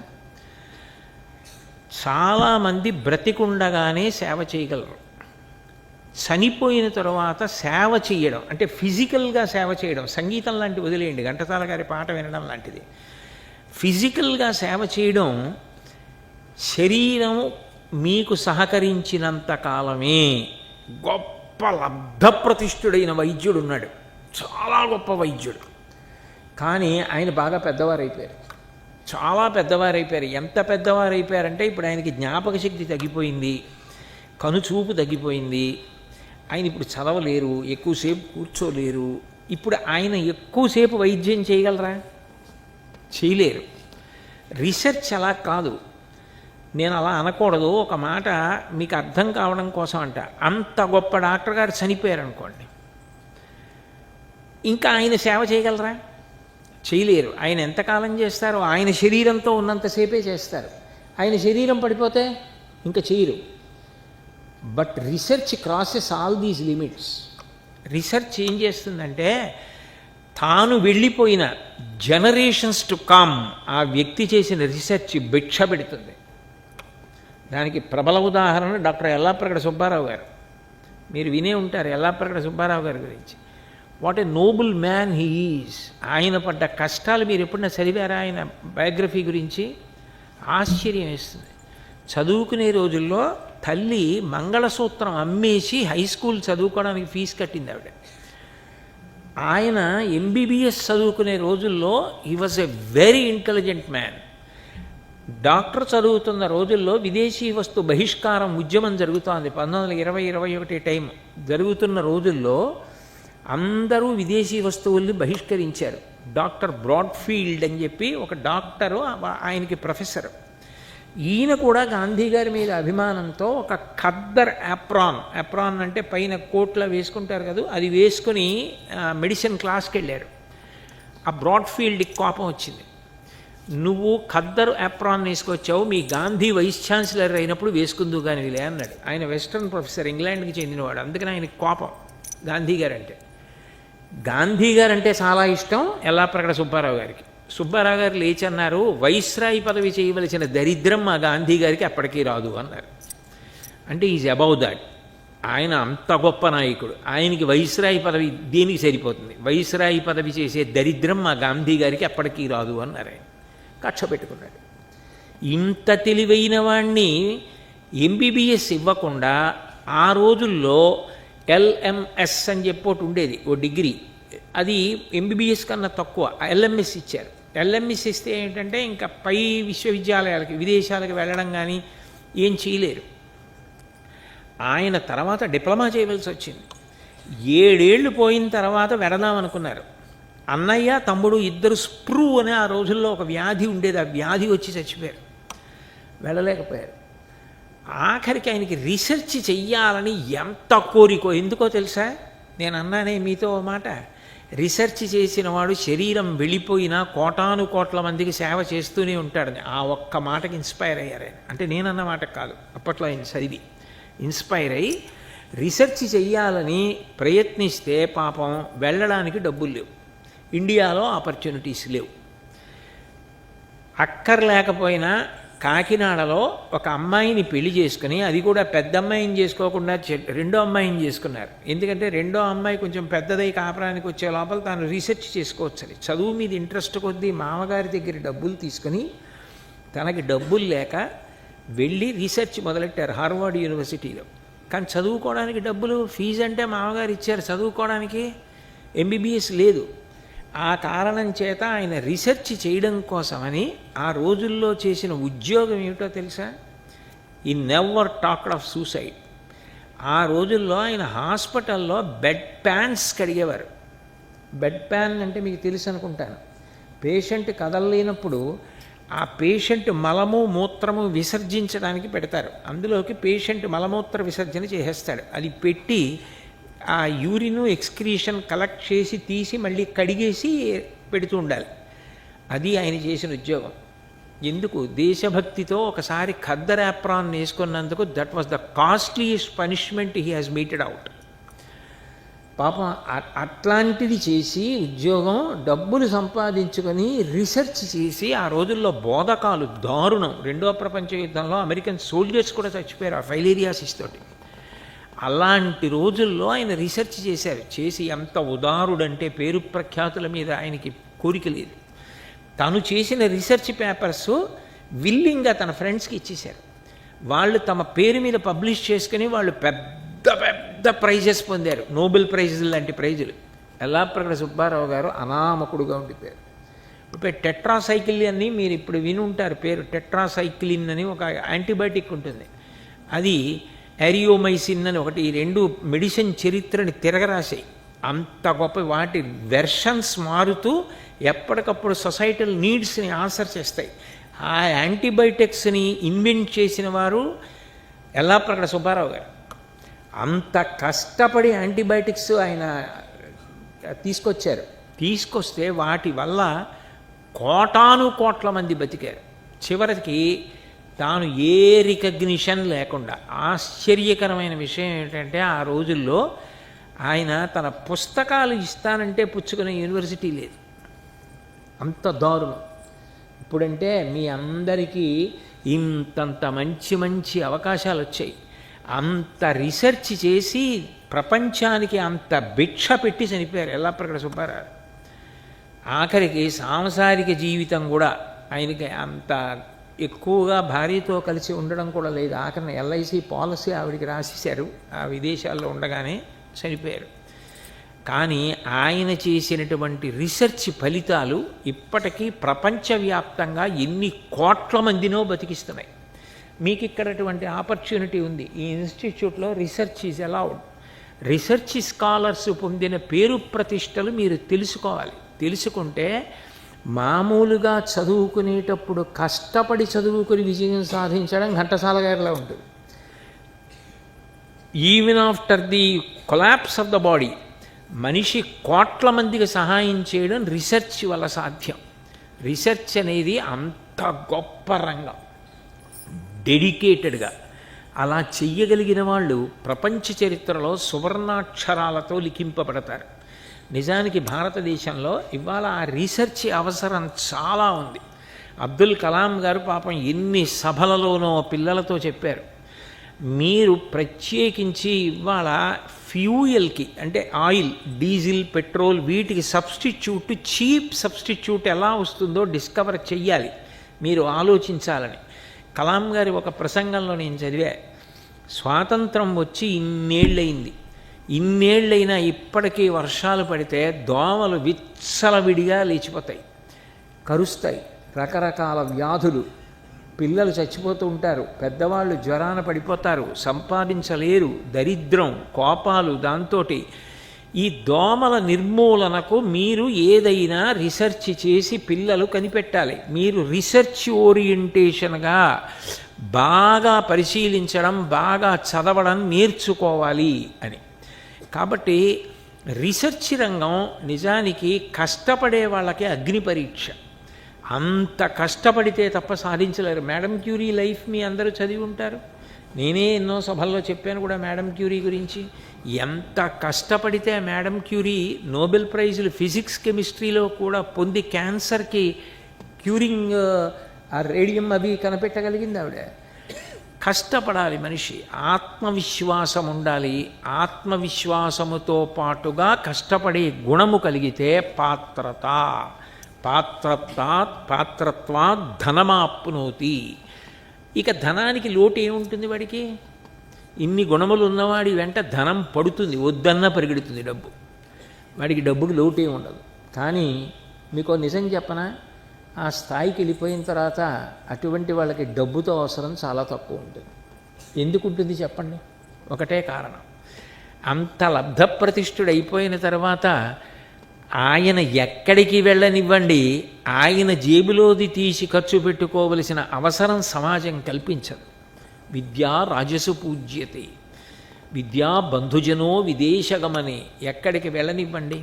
చాలామంది బ్రతికుండగానే సేవ చేయగలరు, చనిపోయిన తర్వాత సేవ చేయడం అంటే ఫిజికల్గా సేవ చేయడం, సంగీతం లాంటి వదిలేయండి, ఘంటసాల గారి పాట వినడం లాంటిది. ఫిజికల్గా సేవ చేయడం, శరీరం మీకు సహకరించినంత కాలమే. గొప్ప లబ్ధప్రతిష్ఠుడైన వైద్యుడు ఉన్నాడు, చాలా గొప్ప వైద్యుడు. కానీ ఆయన బాగా పెద్దవారైపోయారు, చాలా పెద్దవారైపోయారు. ఎంత పెద్దవారైపోయారంటే ఇప్పుడు ఆయనకి జ్ఞాపక శక్తి తగ్గిపోయింది, కనుచూపు తగ్గిపోయింది. ఆయన ఇప్పుడు చదవలేరు, ఎక్కువసేపు కూర్చోలేరు. ఇప్పుడు ఆయన ఎక్కువసేపు వైద్యం చేయగలరా? చేయలేరు. రీసెర్చ్ అలా కాదు. నేను అలా అనకూడదు, ఒక మాట మీకు అర్థం కావడం కోసం అంట. అంత గొప్ప డాక్టర్ గారు చనిపోయారు అనుకోండి, ఇంకా ఆయన సేవ చేయగలరా? చేయలేరు. ఆయన ఎంతకాలం చేస్తారో, ఆయన శరీరంతో ఉన్నంతసేపే చేస్తారు. ఆయన శరీరం పడిపోతే ఇంకా చేయరు. But research crosses all these limits. Research ఏం చేస్తుందంటే, తాను వెళ్ళిపోయిన జనరేషన్స్ టు కమ్ ఆ వ్యక్తి చేసిన రీసెర్చ్ భిక్ష పెడుతుంది. దానికి ప్రబల ఉదాహరణ డాక్టర్ ఎల్లాప్రగడ సుబ్బారావు గారు. మీరు వినే ఉంటారు ఎల్లాప్రగడ సుబ్బారావు గారి గురించి. What a noble man he is. ఆయన పడ్డ కష్టాలు మీరు ఎప్పుడైనా చదివారా? ఆయన బయోగ్రఫీ గురించి ఆశ్చర్యం వేస్తుంది. చదువుకునే రోజుల్లో తల్లి మంగళసూత్రం అమ్మేసి హై స్కూల్ చదువుకోవడానికి ఫీజు కట్టింది ఆవిడ. ఆయన ఎంబీబీఎస్ చదువుకునే రోజుల్లో he was a very intelligent man. Doctor చదువుతున్న రోజుల్లో విదేశీ వస్తు బహిష్కారం ఉద్యమం జరుగుతోంది. 1920-21 టైం జరుగుతున్న రోజుల్లో అందరూ విదేశీ వస్తువుల్ని బహిష్కరించారు. డాక్టర్ బ్రాడ్ఫీల్డ్ అని చెప్పి ఒక డాక్టరు, ఆయనకి ప్రొఫెసర్. ఈయన కూడా గాంధీ గారి మీద అభిమానంతో ఒక ఖద్దర్ యాప్రాన్ అంటే పైన కోట్లా వేసుకుంటారు కదా, అది వేసుకుని మెడిసిన్ క్లాస్కి వెళ్ళారు. ఆ బ్రాడ్ఫీల్డ్కి కోపం వచ్చింది. నువ్వు ఖద్దర్ యాప్రాన్ వేసుకొచ్చావు, మీ గాంధీ వైస్ ఛాన్సలర్ అయినప్పుడు వేసుకుందువు కానీ వీలే అన్నాడు. ఆయన వెస్ట్రన్ ప్రొఫెసర్, ఇంగ్లాండ్కి చెందినవాడు. అందుకని ఆయనకి కోపం గాంధీ గారు అంటే చాలా ఇష్టం ఎల్లాప్రగడ సుబ్బారావు గారికి. సుబ్బారావు గారు లేచి అన్నారు, వైస్రాయి పదవి చేయవలసిన దరిద్రం మా గాంధీ గారికి అప్పటికీ రాదు అన్నారు. అంటే ఈజ్ అబౌవ్ దాట్. ఆయన అంత గొప్ప నాయకుడు, ఆయనకి వైస్రాయి పదవి దేనికి సరిపోతుంది? వైస్రాయి పదవి చేసే దరిద్రం మా గాంధీ గారికి అప్పటికీ రాదు అన్నారు. ఆయన కక్ష పెట్టుకున్నాడు. ఇంత తెలివైన వాణ్ణి ఎంబీబీఎస్ ఇవ్వకుండా ఆ రోజుల్లో ఎల్ఎంఎస్ అని చెప్పి ఒకటి ఉండేది, ఓ డిగ్రీ. అది ఎంబీబీఎస్ కన్నా తక్కువ. ఎల్ఎంఎస్ ఇచ్చారు. ఎల్ఎంఎస్ ఇస్తే ఏంటంటే ఇంకా పై విశ్వవిద్యాలయాలకి, విదేశాలకు వెళ్ళడం కానీ ఏం చేయలేరు. ఆయన తర్వాత డిప్లొమా చేయవలసి వచ్చింది. 7 ఏళ్ళు పోయిన తర్వాత వెడదామనుకున్నారు. అన్నయ్య తమ్ముడు ఇద్దరు స్ప్రూ అనే ఆ రోజుల్లో ఒక వ్యాధి ఉండేది, ఆ వ్యాధి వచ్చి చచ్చిపోయారు, వెళ్ళలేకపోయారు. ఆఖరికి ఆయనకి రీసెర్చ్ చెయ్యాలని ఎంత కోరికో. ఎందుకో తెలుసా? నేను అన్నానే మీతో ఓ మాట, రీసెర్చ్ చేసిన వాడు శరీరం వెళ్ళిపోయినా కోటాను కోట్ల మందికి సేవ చేస్తూనే ఉంటాడని. ఆ ఒక్క మాటకి ఇన్స్పైర్ అయ్యారు ఆయన. అంటే నేనన్న మాట కాదు, అప్పట్లో ఆయన చదివి ఇన్స్పైర్ అయ్యి రీసెర్చ్ చెయ్యాలని ప్రయత్నిస్తే పాపం వెళ్ళడానికి డబ్బులు లేవు, ఇండియాలో ఆపర్చునిటీస్ లేవు. అక్కర్లేకపోయినా కాకినాడలో ఒక అమ్మాయిని పెళ్లి చేసుకుని, అది కూడా పెద్ద అమ్మాయిని చేసుకోకుండా రెండో అమ్మాయిని చేసుకున్నారు. ఎందుకంటే రెండో అమ్మాయి కొంచెం పెద్దదై కాపురానికి వచ్చే లోపల తాను రీసెర్చ్ చేసుకోవచ్చని చదువు మీద ఇంట్రెస్ట్ కొద్దీ మామగారి దగ్గర డబ్బులు తీసుకుని, తనకి డబ్బులు లేక వెళ్ళి రీసెర్చ్ మొదలెట్టారు హార్వర్డ్ యూనివర్సిటీలో. కానీ చదువుకోవడానికి డబ్బులు, ఫీజు అంటే మామగారు ఇచ్చారు, చదువుకోవడానికి ఎంబీబీఎస్ లేదు. ఆ కారణం చేత ఆయన రీసెర్చ్ చేయడం కోసమని ఆ రోజుల్లో చేసిన ఉద్యోగం ఏమిటో తెలుసా? ఈ నెవర్ టాక్డ్ ఆఫ్ సూసైడ్. ఆ రోజుల్లో ఆయన హాస్పిటల్లో బెడ్ ప్యాన్స్ కడిగేవారు. బెడ్ ప్యాన్ అంటే మీకు తెలుసు అనుకుంటాను. పేషెంట్ కదలలేనప్పుడు ఆ పేషెంట్ మలము మూత్రము విసర్జించడానికి పెడతారు, అందులోకి పేషెంట్ మలమూత్ర విసర్జన చేసేస్తాడు. అది పెట్టి ఆ యూరిన్ ఎక్స్క్రీషన్ కలెక్ట్ చేసి తీసి మళ్ళీ కడిగేసి పెడుతూ ఉండాలి. అది ఆయన చేసిన ఉద్యోగం. ఎందుకు? దేశభక్తితో ఒకసారి ఖద్దర్ యాప్రాన్ వేసుకున్నందుకు that was the costliest punishment he has meted out. పాపం అట్లాంటిది చేసి ఉద్యోగం, డబ్బులు సంపాదించుకొని రీసెర్చ్ చేసి, ఆ రోజుల్లో బోధకాలు దారుణం. రెండో ప్రపంచ యుద్ధంలో అమెరికన్ సోల్జర్స్ కూడా చచ్చిపోయారు ఆ ఫైలేరియాసిస్ తోటి. అలాంటి రోజుల్లో ఆయన రీసెర్చ్ చేశారు. చేసి ఎంత ఉదారుడంటే పేరు ప్రఖ్యాతుల మీద ఆయనకి కోరిక లేదు. తను చేసిన రీసెర్చ్ పేపర్స్ విల్లింగ్గా తన ఫ్రెండ్స్కి ఇచ్చేశారు. వాళ్ళు తమ పేరు మీద పబ్లిష్ చేసుకుని వాళ్ళు పెద్ద పెద్ద ప్రైజెస్ పొందారు, నోబెల్ ప్రైజులు లాంటి ప్రైజులు. ఎల్లాప్రగడ సుబ్బారావు గారు అనామకుడుగా ఉండిపోయారు. ఇప్పుడు టెట్రాసైక్లిన్ అని మీరు ఇప్పుడు విని ఉంటారు పేరు. టెట్రాసైక్లిన్ అని ఒక యాంటీబయాటిక్ ఉంటుంది, అది ఎరియోమైసిన్ అని ఒకటి. ఈ రెండు మెడిసిన్ చరిత్రని తిరగరాశాయి. అంత గొప్ప, వాటి వెర్షన్స్ మారుతూ ఎప్పటికప్పుడు సొసైటల్ నీడ్స్ని ఆన్సర్ చేస్తాయి. ఆ యాంటీబయాటిక్స్ని ఇన్వెంట్ చేసిన వారు ఎల్లాప్రగడ సుబ్బారావు గారు. అంత కష్టపడి యాంటీబయాటిక్స్ ఆయన తీసుకొచ్చారు. తీసుకొస్తే వాటి వల్ల కోటాను కోట్ల మంది బతికారు. చివరికి తాను ఏ రికగ్నిషన్ లేకుండా, ఆశ్చర్యకరమైన విషయం ఏంటంటే ఆ రోజుల్లో ఆయన తన పుస్తకాలు ఇస్తానంటే పుచ్చుకునే యూనివర్సిటీ లేదు, అంత దారుణం. ఇప్పుడంటే మీ అందరికీ ఇంతంత మంచి మంచి అవకాశాలు వచ్చాయి. అంత రీసెర్చ్ చేసి ప్రపంచానికి అంత భిక్ష పెట్టి చనిపోయారు ఎల్లాప్రగడ సుబ్బారావు. ఆఖరికి సాంసారిక జీవితం కూడా ఆయనకి అంత ఎక్కువగా భార్యతో కలిసి ఉండడం కూడా లేదు. ఆఖరిని ఎల్ఐసి పాలసీ ఆవిడికి రాసేశారు, ఆ విదేశాల్లో ఉండగానే చనిపోయారు. కానీ ఆయన చేసినటువంటి రీసెర్చ్ ఫలితాలు ఇప్పటికీ ప్రపంచవ్యాప్తంగా ఎన్ని కోట్ల మందినో బతికిస్తున్నాయి. మీకు ఇక్కడ అటువంటి ఆపర్చునిటీ ఉంది. ఈ ఇన్స్టిట్యూట్లో research is allowed. Research scholars పొందిన పేరు ప్రతిష్టలు మీరు తెలుసుకోవాలి. తెలుసుకుంటే మామూలుగా చదువుకునేటప్పుడు కష్టపడి చదువుకుని విజయం సాధించడం ఘంటసాల గారిలా ఉంటుంది. Even after the collapse of the body, మనిషి కోట్ల మందికి సహాయం చేయడం రీసెర్చ్ వల్ల సాధ్యం. రీసెర్చ్ అనేది అంత గొప్ప రంగం. డెడికేటెడ్గా అలా చెయ్యగలిగిన వాళ్ళు ప్రపంచ చరిత్రలో సువర్ణాక్షరాలతో లిఖింపబడతారు. నిజానికి భారతదేశంలో ఇవాళ ఆ రీసెర్చ్ అవసరం చాలా ఉంది. అబ్దుల్ కలాం గారు పాపం ఎన్ని సభలలోనో పిల్లలతో చెప్పారు, మీరు ప్రత్యేకించి ఇవాళ ఫ్యూయల్కి, అంటే ఆయిల్, డీజిల్, పెట్రోల్, వీటికి సబ్స్టిట్యూట్, చీప్ సబ్స్టిట్యూట్ ఎలా వస్తుందో డిస్కవర్ చెయ్యాలి, మీరు ఆలోచించాలని. కలాం గారి ఒక ప్రసంగంలో నేను చదివా, స్వాతంత్రం వచ్చి ఇన్నేళ్ళైనా ఇప్పటికీ వర్షాలు పడితే దోమలు విచ్చలవిడిగా లేచిపోతాయి, కరుస్తాయి, రకరకాల వ్యాధులు పిల్లలు చచ్చిపోతూ ఉంటారు, పెద్దవాళ్ళు జ్వరాన పడిపోతారు, సంపాదించలేరు, దరిద్రం, కోపాలు. దాంతో ఈ దోమల నిర్మూలనకు మీరు ఏదైనా రీసెర్చ్ చేసి పిల్లలు కనిపెట్టాలి. మీరు రీసెర్చ్ ఓరియంటేషన్గా బాగా పరిశీలించడం, బాగా చదవడం నేర్చుకోవాలి అని. కాబట్టి రీసెర్చ్ రంగం నిజానికి కష్టపడే వాళ్ళకి అగ్ని పరీక్ష. అంత కష్టపడితే తప్ప సాధించలేరు. మేడం క్యూరీ లైఫ్ మీ అందరూ చదివి ఉంటారు. నేనే ఎన్నో సభల్లో చెప్పాను కూడా మేడం క్యూరీ గురించి. ఎంత కష్టపడితే మేడం క్యూరీ నోబెల్ ప్రైజులు ఫిజిక్స్ కెమిస్ట్రీలో కూడా పొంది క్యాన్సర్కి క్యూరింగ్ ఆ రేడియం అవి కనిపెట్టగలిగింది ఆవిడ. కష్టపడాలి మనిషి, ఆత్మవిశ్వాసం ఉండాలి. ఆత్మవిశ్వాసముతో పాటుగా కష్టపడే గుణము కలిగితే పాత్రత్వాత్ ధనమాప్నోతి. ఇక ధనానికి లోటు ఏముంటుంది వాడికి? ఇన్ని గుణములు ఉన్నవాడి వెంట ధనం పడుతుంది, వద్దన్నా పరిగెడుతుంది డబ్బు. వాడికి డబ్బుకి లోటు ఏమి ఉండదు. కానీ మీకు నిజం చెప్పనా, ఆ స్థాయికి వెళ్ళిపోయిన తర్వాత అటువంటి వాళ్ళకి డబ్బుతో అవసరం చాలా తక్కువ ఉంటుంది. ఎందుకు ఉంటుంది చెప్పండి? ఒకటే కారణం, అంత లబ్ధప్రతిష్ఠుడు అయిపోయిన తర్వాత ఆయన ఎక్కడికి వెళ్ళనివ్వండి, ఆయన జేబులోది తీసి ఖర్చు పెట్టుకోవలసిన అవసరం సమాజం కల్పించదు. విద్యా రాజసు పూజ్యతే, విద్యా బంధుజనో విదేశగమనే. ఎక్కడికి వెళ్ళనివ్వండి,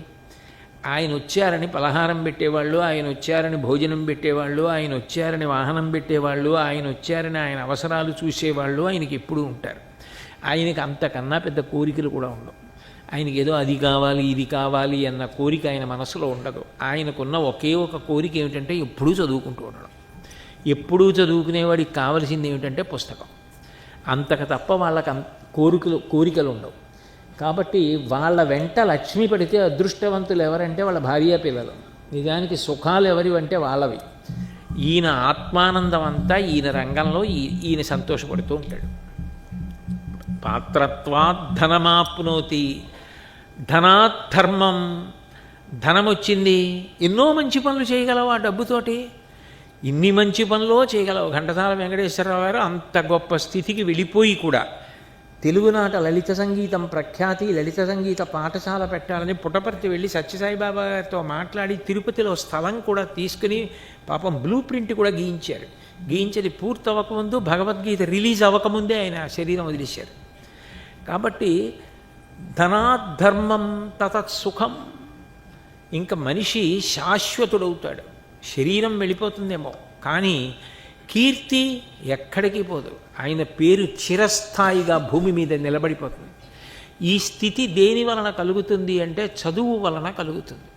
ఆయన వచ్చారని పలహారం పెట్టేవాళ్ళు, ఆయన వచ్చారని భోజనం పెట్టేవాళ్ళు, ఆయన వచ్చారని వాహనం పెట్టేవాళ్ళు, ఆయన వచ్చారని ఆయన అవసరాలు చూసేవాళ్ళు ఆయనకి ఎప్పుడూ ఉంటారు. ఆయనకి అంతకన్నా పెద్ద కోరికలు కూడా ఉండవు. ఆయనకి ఏదో అది కావాలి ఇది కావాలి అన్న కోరిక ఆయన మనసులో ఉండదు. ఆయనకున్న ఒకే ఒక కోరిక ఏమిటంటే ఎప్పుడూ చదువుకుంటూ ఉండడం. ఎప్పుడూ చదువుకునేవాడికి కావలసింది ఏమిటంటే పుస్తకం. అంతకు తప్ప వాళ్ళకి కోరికలు ఉండవు. కాబట్టి వాళ్ళ వెంట లక్ష్మి పడితే అదృష్టవంతులు ఎవరంటే వాళ్ళ భార్య పిల్లలు. నిజానికి సుఖాలు ఎవరివంటే వాళ్ళవి. ఈయన ఆత్మానందం అంతా ఈయన రంగంలో ఈయన సంతోషపడుతూ ఉంటాడు. పాత్రత్వాత్ ధనమాప్నోతి, ధనాత్ ధర్మం. ధనం వచ్చింది, ఎన్నో మంచి పనులు చేయగలవు ఆ డబ్బుతోటి. ఇన్ని మంచి పనులు చేయగలవు. ఘంటసాల వెంకటేశ్వరరావు గారు అంత గొప్ప స్థితికి వెళ్ళిపోయి కూడా తెలుగునాట లలిత సంగీతం ప్రఖ్యాతి, లలిత సంగీత పాఠశాల పెట్టాలని పుట్టపర్తి వెళ్ళి సత్యసాయిబాబా గారితో మాట్లాడి తిరుపతిలో స్థలం కూడా తీసుకుని పాపం బ్లూ ప్రింట్ కూడా గీయించారు. గీయించేది పూర్తి అవ్వకముందు, భగవద్గీత రిలీజ్ అవ్వకముందే ఆయన శరీరం వదిలేశారు. కాబట్టి ధనాద్ధర్మం తతత్ సుఖం. ఇంకా మనిషి శాశ్వతుడవుతాడు. శరీరం వెళ్ళిపోతుందేమో కానీ కీర్తి ఎక్కడికి పోదు. ఆయన పేరు చిరస్థాయిగా భూమి మీద నిలబడిపోతుంది. ఈ స్థితి దేని వలన కలుగుతుంది అంటే చదువు వలన కలుగుతుంది.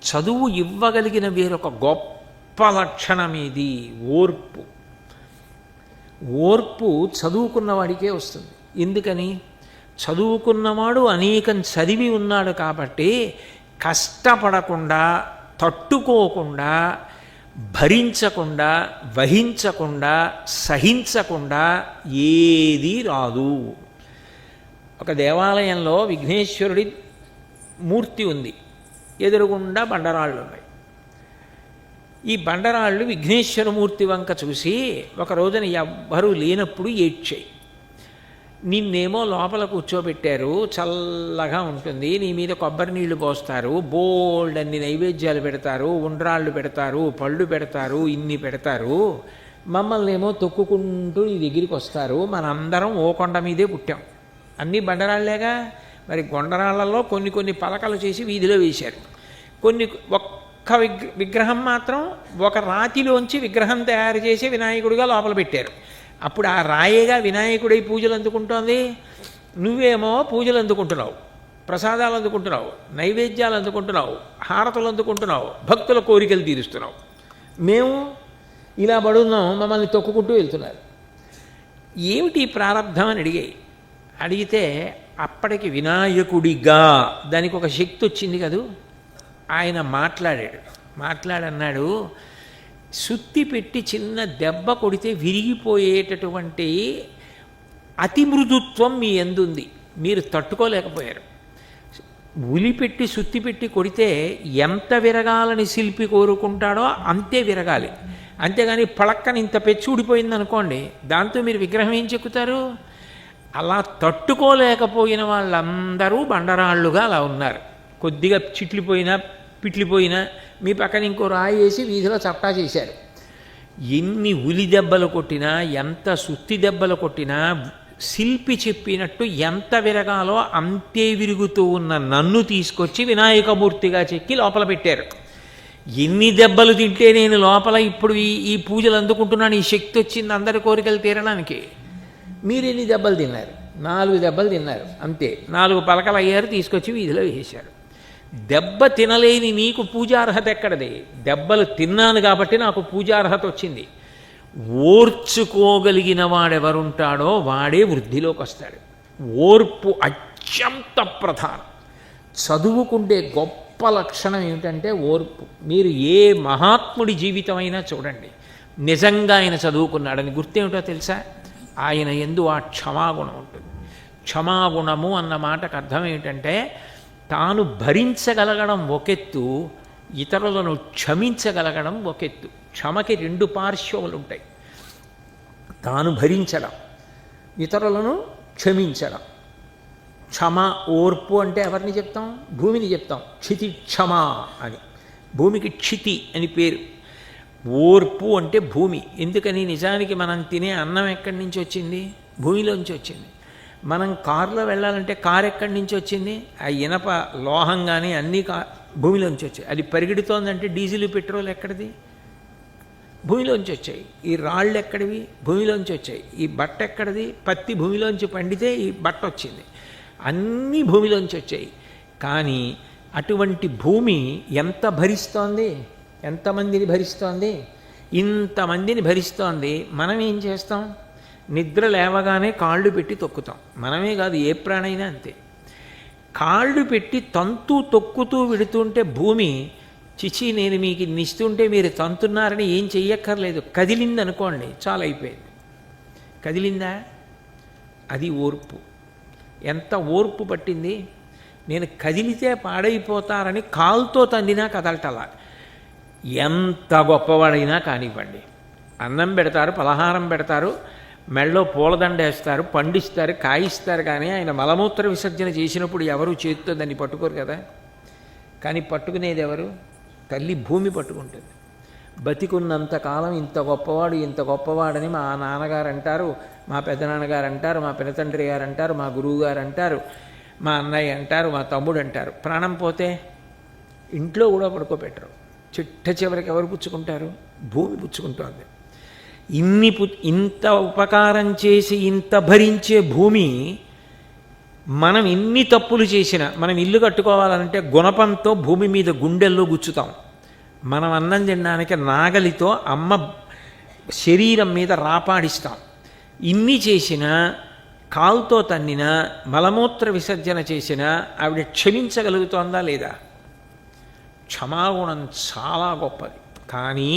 చదువు ఇవ్వగలిగిన వేరొక గొప్ప లక్షణం ఇది ఓర్పు. ఓర్పు చదువుకున్నవాడికే వస్తుంది. ఎందుకని? చదువుకున్నవాడు అనేకం చదివి ఉన్నాడు కాబట్టి కష్టపడకుండా, తట్టుకోకుండా, భరించకుండా, వహించకుండా, సహించకుండా ఏదీ రాదు. ఒక దేవాలయంలో విఘ్నేశ్వరుడి మూర్తి ఉంది, ఎదురుగుండా బండరాళ్ళు ఉన్నాయి. ఈ బండరాళ్ళు విఘ్నేశ్వరమూర్తి వంక చూసి ఒక రోజున ఎవ్వరూ లేనప్పుడు ఏడ్చాయి. నిన్నేమో లోపల కూర్చోబెట్టారు, చల్లగా ఉంటుంది, నీ మీద కొబ్బరి నీళ్లు పోస్తారు, బోల్డ్ అన్ని నైవేద్యాలు పెడతారు, ఉండ్రాళ్ళు పెడతారు, పళ్ళు పెడతారు, ఇన్ని పెడతారు. మమ్మల్ని ఏమో తొక్కుకుంటూ నీ దగ్గరికి వస్తారు. మనందరం ఓ కొండ మీదే పుట్టాం, అన్నీ బండరాళ్లేగా. మరి కొండరాళ్లలో కొన్ని కొన్ని పలకలు చేసి వీధిలో వేశారు. కొన్ని ఒక్క విగ్రహం మాత్రం ఒక రాతిలోంచి విగ్రహం తయారు చేసి వినాయకుడిగా లోపల పెట్టారు. అప్పుడు ఆ రాయేగా వినాయకుడై పూజలు అందుకుంటోంది. నువ్వేమో పూజలు అందుకుంటున్నావు, ప్రసాదాలు అందుకుంటున్నావు, నైవేద్యాలు అందుకుంటున్నావు, హారతులు అందుకుంటున్నావు, భక్తుల కోరికలు తీరుస్తున్నావు. మేము ఇలా పడున్నాం, మమ్మల్ని తొక్కుకుంటూ వెళ్తున్నారు. ఏమిటి ప్రారంధం అని అడిగితే అప్పటికి వినాయకుడిగా దానికి ఒక శక్తి వచ్చింది కదూ. ఆయన మాట్లాడన్నాడు, సుత్తి పెట్టి చిన్న దెబ్బ కొడితే విరిగిపోయేటటువంటి అతి మృదుత్వం మీ యందుంది, మీరు తట్టుకోలేకపోయారు. ఉలిపెట్టి సుత్తి పెట్టి కొడితే ఎంత విరగాలని శిల్పి కోరుకుంటాడో అంతే విరగాలి. అంతేగాని పళక్కన ఇంత పెచ్చి ఊడిపోయింది అనుకోండి, దాంతో మీరు విగ్రహం ఏం చెక్కుతారు? అలా తట్టుకోలేకపోయిన వాళ్ళందరూ బండరాళ్ళుగా అలా ఉన్నారు. కొద్దిగా చిట్లిపోయినా పిట్లిపోయినా మీ పక్కన ఇంకో రాయి వేసి వీధిలో చప్టా చేశారు. ఎన్ని ఉలి దెబ్బలు కొట్టినా, ఎంత సుత్తి దెబ్బలు కొట్టినా, శిల్పి చెప్పినట్టు ఎంత విరగాలో అంతే విరుగుతూ ఉన్న నన్ను తీసుకొచ్చి వినాయకమూర్తిగా చెక్కి లోపల పెట్టారు. ఎన్ని దెబ్బలు తింటే నేను లోపల ఇప్పుడు ఈ పూజలు అందుకుంటున్నాను, ఈ శక్తి వచ్చింది అందరి కోరికలు తీరడానికి? మీరు ఎన్ని దెబ్బలు తిన్నారు? 4 దెబ్బలు తిన్నారు అంతే. 4 పలకలు అయ్యారు, తీసుకొచ్చి వీధిలో వేశారు. దెబ్బ తినలేని నీకు పూజార్హత ఎక్కడది? దెబ్బలు తిన్నాను కాబట్టి నాకు పూజార్హత వచ్చింది. ఓర్చుకోగలిగిన వాడెవరుంటాడో వాడే వృద్ధిలోకి వస్తాడు. ఓర్పు అత్యంత ప్రధానం. చదువుకుంటే గొప్ప లక్షణం ఏమిటంటే ఓర్పు. మీరు ఏ మహాత్ముడి జీవితమైనా చూడండి, నిజంగా ఆయన చదువుకున్నాడని గుర్తేమిటో తెలుసా? ఆయన యందు ఆ క్షమాగుణం ఉంటుంది. క్షమాగుణము అన్న మాటకు అర్థం ఏమిటంటే తాను భరించగలగడం ఒకెత్తు, ఇతరులను క్షమించగలగడం ఒకెత్తు. క్షమకి 2 పార్శ్వములు ఉంటాయి. తాను భరించడం, ఇతరులను క్షమించడం. క్షమ ఓర్పు అంటే ఎవరిని చెప్తాం? భూమిని చెప్తాం. క్షితి క్షమ అని. భూమికి క్షితి అని పేరు. ఓర్పు అంటే భూమి. ఎందుకని? నిజానికి మనం తినే అన్నం ఎక్కడి నుంచి వచ్చింది? భూమిలోంచి వచ్చింది. మనం కారులో వెళ్ళాలంటే కారు ఎక్కడి నుంచి వచ్చింది? ఆ ఇనప లోహం కానీ అన్నీ భూమిలోంచి వచ్చాయి. అది పరిగెడుతోందంటే డీజిల్ పెట్రోల్ ఎక్కడిది? భూమిలోంచి వచ్చాయి. ఈ రాళ్ళు ఎక్కడివి? భూమిలోంచి వచ్చాయి. ఈ బట్ట ఎక్కడిది? పత్తి భూమిలోంచి పండితే ఈ బట్ట వచ్చింది. అన్నీ భూమిలోంచి వచ్చాయి. కానీ అటువంటి భూమి ఎంత భరిస్తోంది? ఎంతమందిని భరిస్తోంది? ఇంతమందిని భరిస్తోంది. మనం ఏం చేస్తాం? నిద్ర లేవగానే కాళ్ళు పెట్టి తొక్కుతాం. మనమే కాదు, ఏ ప్రాణైనా అంతే. కాళ్ళు పెట్టి తంతు తొక్కుతూ విడుతుంటే భూమి చిచి నేను మీకు ఇస్తుంటే మీరు తంతున్నారని ఏం చెయ్యక్కర్లేదు, కదిలింది అనుకోండి చాలా అయిపోయింది. కదిలిందా? అది ఓర్పు. ఎంత ఓర్పు పట్టింది? నేను కదిలితే పాడైపోతారని కాలుతో తండినా కదలటలా. ఎంత గొప్పవాడైనా కానివ్వండి, అన్నం పెడతారు, పలహారం పెడతారు, మెళ్ళో పూలదండ వేస్తారు, పండిస్తారు, కాయిస్తారు. కానీ ఆయన మలమూత్ర విసర్జన చేసినప్పుడు ఎవరు చేతితో దాన్ని పట్టుకోరు కదా. కానీ పట్టుకునేది ఎవరు? తల్లి భూమి పట్టుకుంటుంది. బతికున్నంతకాలం ఇంత గొప్పవాడు ఇంత గొప్పవాడని మా నాన్నగారు అంటారు, మా పెద్దనాన్నగారు అంటారు, మా పెద్దతండ్రి గారు అంటారు, మా గురువు గారు అంటారు, మా అన్నయ్య అంటారు, మా తమ్ముడు అంటారు. ప్రాణం పోతే ఇంట్లో కూడా పడుకోబెట్టరు. చిట్ట చివరికి ఎవరు పుచ్చుకుంటారు? భూమి పుచ్చుకుంటుంది. ఇంత ఉపకారం చేసి ఇంత భరించే భూమి మనం ఎన్ని తప్పులు చేసినా, మనం ఇల్లు కట్టుకోవాలంటే గుణపంతో భూమి మీద గుండెల్లో గుచ్చుతాం. మనం అన్నం తినడానికి నాగలితో అమ్మ శరీరం మీద రాపాడిస్తాం. ఇన్ని చేసినా, కాలుతో తన్నినా, మలమూత్ర విసర్జన చేసినా ఆవిడ క్షమించగలుగుతోందా లేదా? క్షమాగుణం చాలా గొప్పది. కానీ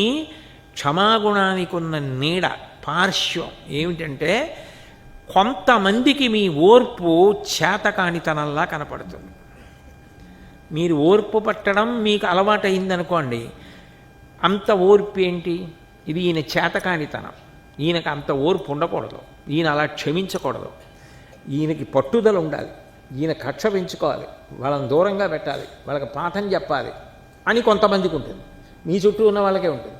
క్షమాగుణానికి ఉన్న నీడ పార్శ్వం ఏమిటంటే కొంతమందికి మీ ఓర్పు చేతకానితనంలా కనపడుతుంది. మీరు ఓర్పు పట్టడం మీకు అలవాటైందనుకోండి, అంత ఓర్పు ఏంటి? ఇది ఈయన చేతకానితనం, ఈయనకు అంత ఓర్పు ఉండకూడదు, ఈయన అలా క్షమించకూడదు, ఈయనకి పట్టుదల ఉండాలి, ఈయన కక్ష పెంచుకోవాలి, వాళ్ళని దూరంగా పెట్టాలి, వాళ్ళకి పాఠం చెప్పాలి అని కొంతమందికి ఉంటుంది. మీ చుట్టూ ఉన్న వాళ్ళకే ఉంటుంది.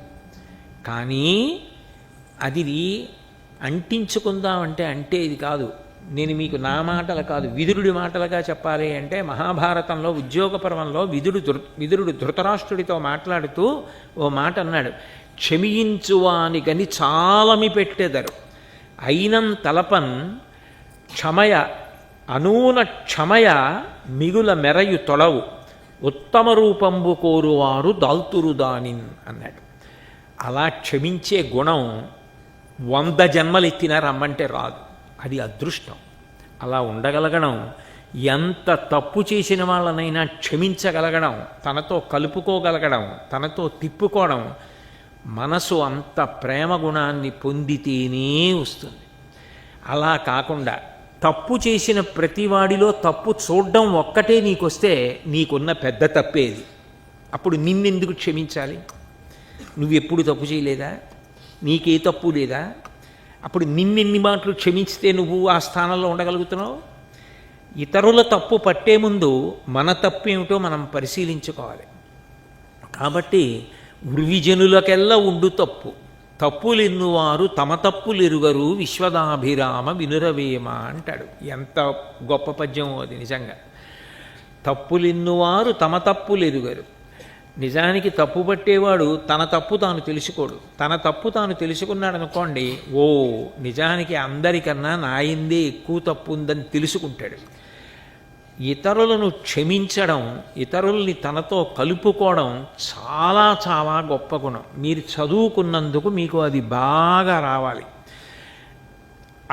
కానీ అది అంటించుకుందామంటే అంటే ఇది కాదు. నేను మీకు నా మాటలు కాదు, విదురుడి మాటలుగా చెప్పాలి అంటే మహాభారతంలో ఉద్యోగ పర్వంలో విదురుడు ధృతరాష్ట్రుడితో మాట్లాడుతూ ఓ మాట అన్నాడు, క్షమించువాని గని చాలమి పెట్టెదరు అయినం తలపన్ క్షమయ అనూన క్షమయ మిగుల మెరయు తొడవు ఉత్తమ రూపంబు కోరువారు దాల్తురు దానిన్ అన్నాడు. అలా క్షమించే గుణం 100 జన్మలు ఎత్తినా రమ్మంటే రాదు. అది అదృష్టం. అలా ఉండగలగడం, ఎంత తప్పు చేసిన వాళ్ళనైనా క్షమించగలగడం, తనతో కలుపుకోగలగడం, తనతో తిప్పుకోవడం, మనసు అంత ప్రేమ గుణాన్ని పొందితేనే వస్తుంది. అలా కాకుండా తప్పు చేసిన ప్రతివాడిలో తప్పు చూడడం ఒక్కటే నీకొస్తే నీకున్న పెద్ద తప్పేది. అప్పుడు నిన్నెందుకు క్షమించాలి? నువ్వెప్పుడు తప్పు చేయలేదా? నీకే తప్పు లేదా? అప్పుడు నిన్నెన్ని మాటలు క్షమించితే నువ్వు ఆ స్థానంలో ఉండగలుగుతున్నావు? ఇతరుల తప్పు పట్టే ముందు మన తప్పు ఏమిటో మనం పరిశీలించుకోవాలి. కాబట్టి ఉర్విజనులకెల్లా ఉండు తప్పు, తప్పులెన్నువారు తమ తప్పులెరుగరు, విశ్వదాభిరామ వినురవేమ అంటాడు. ఎంత గొప్ప పద్యం అది నిజంగా. తప్పులెన్నువారు తమ తప్పులెరుగరు. నిజానికి తప్పు పట్టేవాడు తన తప్పు తాను తెలుసుకోడు. తన తప్పు తాను తెలుసుకున్నాడు అనుకోండి, ఓ నిజానికి అందరికన్నా నాయిందే ఎక్కువ తప్పు ఉందని తెలుసుకుంటాడు. ఇతరులను క్షమించడం, ఇతరుల్ని తనతో కలుపుకోవడం చాలా చాలా గొప్ప గుణం. మీరు చదువుకున్నందుకు మీకు అది బాగా రావాలి.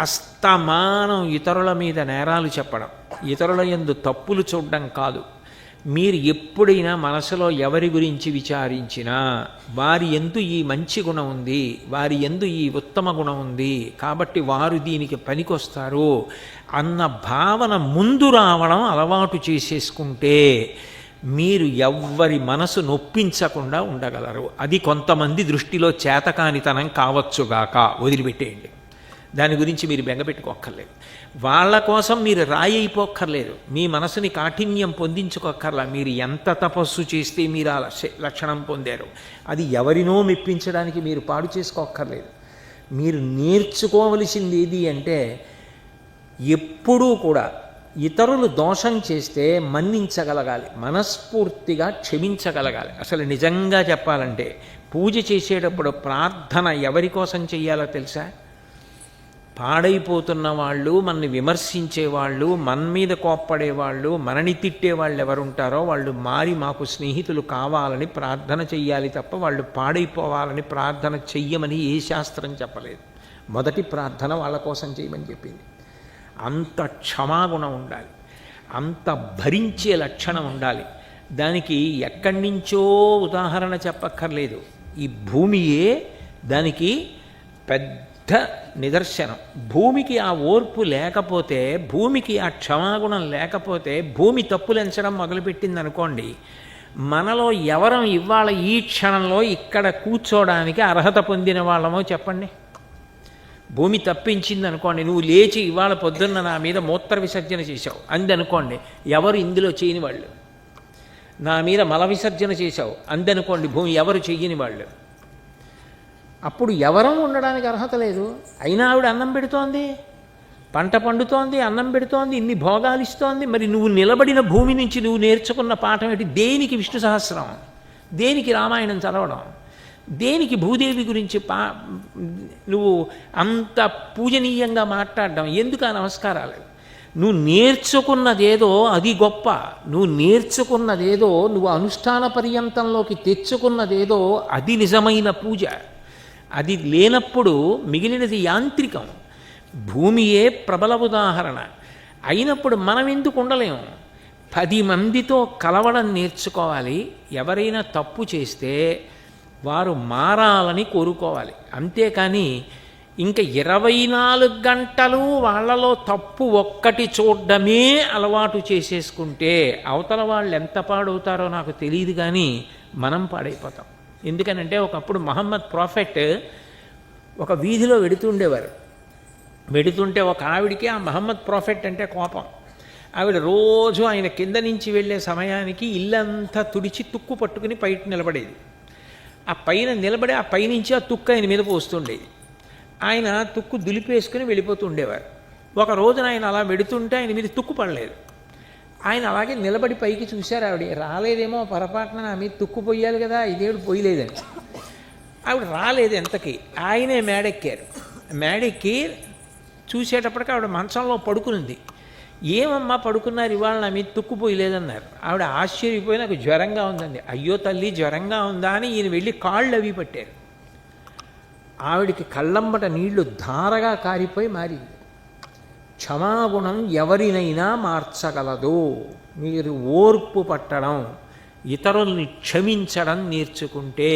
అస్తమానం ఇతరుల మీద నేరాలు చెప్పడం, ఇతరుల యందు తప్పులు చూడడం కాదు. మీరు ఎప్పుడైనా మనసులో ఎవరి గురించి విచారించినా వారి యందు ఈ మంచి గుణం ఉంది, వారి యందు ఈ ఉత్తమ గుణం ఉంది, కాబట్టి వారు దీనికి పనికొస్తారు అన్న భావన ముందు రావడం అలవాటు చేసేసుకుంటే మీరు ఎవ్వరి మనసు నొప్పించకుండా ఉండగలరు. అది కొంతమంది దృష్టిలో చేతకానితనం కావచ్చుగాక, వదిలిపెట్టేయండి. దాని గురించి మీరు బెంగపెట్టుకోక్కర్లేదు. వాళ్ళ కోసం మీరు రాయి అయిపోక్కర్లేదు. మీ మనసుని కాఠిన్యం పొందించుకోక్కర్లా. మీరు ఎంత తపస్సు చేస్తే మీరు ఆ లక్షణం పొందారు, అది ఎవరినో మెప్పించడానికి మీరు పాడు చేసుకోక్కర్లేదు. మీరు నేర్చుకోవలసింది ఏది అంటే, ఎప్పుడూ కూడా ఇతరులు దోషం చేస్తే మన్నించగలగాలి, మనస్ఫూర్తిగా క్షమించగలగాలి. అసలు నిజంగా చెప్పాలంటే పూజ చేసేటప్పుడు ప్రార్థన ఎవరి కోసం చెయ్యాలో తెలుసా? పాడైపోతున్న వాళ్ళు, మనని విమర్శించేవాళ్ళు, మన మీద కోప్పడేవాళ్ళు, మనని తిట్టేవాళ్ళు ఎవరుంటారో వాళ్ళు మారి మాకు స్నేహితులు కావాలని ప్రార్థన చెయ్యాలి తప్ప వాళ్ళు పాడైపోవాలని ప్రార్థన చెయ్యమని ఏ శాస్త్రం చెప్పలేదు. మొదటి ప్రార్థన వాళ్ళ కోసం చేయమని చెప్పింది. అంత క్షమాగుణం ఉండాలి, అంత భరించే లక్షణం ఉండాలి. దానికి ఎక్కడి నుంచో ఉదాహరణ చెప్పక్కర్లేదు. ఈ భూమియే దానికి పెద్ద నిదర్శనం. భూమికి ఆ ఓర్పు లేకపోతే, భూమికి ఆ క్షమాగుణం లేకపోతే భూమి తప్పులెంచడం మొదలుపెట్టింది అనుకోండి, మనలో ఎవరం ఇవాళ ఈ క్షణంలో ఇక్కడ కూర్చోవడానికి అర్హత పొందిన వాళ్ళమో చెప్పండి. భూమి తప్పించింది అనుకోండి, నువ్వు లేచి ఇవాళ పొద్దున్న నా మీద మూత్ర విసర్జన చేశావు అందనుకోండి, ఎవరు ఇందులో చేయని వాళ్ళు. నా మీద మల విసర్జన చేశావు అందనుకోండి, భూమి ఎవరు చెయ్యని వాళ్ళు. అప్పుడు ఎవరం ఉండడానికి అర్హత లేదు. అయినా ఆవిడ అన్నం పెడుతోంది, పంట పండుతోంది, అన్నం పెడుతోంది, ఇన్ని భోగాలు ఇస్తోంది. మరి నువ్వు నిలబడిన భూమి నుంచి నువ్వు నేర్చుకున్న పాఠం ఏంటి? దేనికి విష్ణు సహస్రం, దేనికి రామాయణం చదవడం, దేనికి భూదేవి గురించి నువ్వు అంత పూజనీయంగా మాట్లాడడం, ఎందుకు ఆ నమస్కారాలు? నువ్వు నేర్చుకున్నదేదో అది గొప్ప. నువ్వు నేర్చుకున్నదేదో, నువ్వు అనుష్ఠాన పర్యంతంలోకి తెచ్చుకున్నదేదో అది నిజమైన పూజ. అది లేనప్పుడు మిగిలినది యాంత్రికం. భూమియే ప్రబల ఉదాహరణ అయినప్పుడు మనం ఎందుకు ఉండలేము? 10 మందితో కలవడం నేర్చుకోవాలి. ఎవరైనా తప్పు చేస్తే వారు మారాలని కోరుకోవాలి. అంతేకాని ఇంకా 24 గంటలు వాళ్ళలో తప్పు ఒక్కటి చూడడమే అలవాటు చేసేసుకుంటే అవతల వాళ్ళు ఎంత పాడవుతారో నాకు తెలియదు, కానీ మనం పాడైపోతాం. ఎందుకనంటే ఒకప్పుడు మహమ్మద్ ప్రాఫెట్ ఒక వీధిలో వెడుతుండేవారు. వెడుతుంటే ఒక ఆవిడికి ఆ మహమ్మద్ ప్రాఫెట్ అంటే కోపం. ఆవిడ రోజు ఆయన కింద నుంచి వెళ్ళే సమయానికి ఇల్లంతా తుడిచి తుక్కు పట్టుకుని బయట నిలబడేది. ఆ పైన నిలబడి ఆ పైనుంచి ఆ తుక్కు ఆయన మీద పోస్తుండేది. ఆయన తుక్కు దులిపేసుకుని వెళ్ళిపోతూ ఉండేవారు. ఒక రోజున ఆయన అలా వెడుతుంటే ఆయన మీద తుక్కు పడలేదు. ఆయన అలాగే నిలబడి పైకి చూశారు. ఆవిడ రాలేదేమో, పొరపాటున నా మీద తుక్కు పొయ్యాలి కదా, ఇదేవిడ పొయ్యలేదని. ఆవిడ రాలేదు ఎంతకి. ఆయనే మేడెక్కారు. మేడెక్కి చూసేటప్పటికి ఆవిడ మంచంలో పడుకునింది. ఏమమ్మా పడుకున్నారు ఇవాళ, నా మీద తుక్కు పొయ్యలేదన్నారు. ఆవిడ ఆశ్చర్యపోయి నాకు జ్వరంగా ఉందండి. అయ్యో తల్లి జ్వరంగా ఉందా అని ఈయన వెళ్ళి కాళ్ళు అవి పట్టారు. ఆవిడికి కళ్ళంబట నీళ్లు ధారగా కారిపోయి మారింది. క్షమాగుణం ఎవరినైనా మార్చగలదు. మీరు ఓర్పు పట్టడం, ఇతరుల్ని క్షమించడం నేర్చుకుంటే.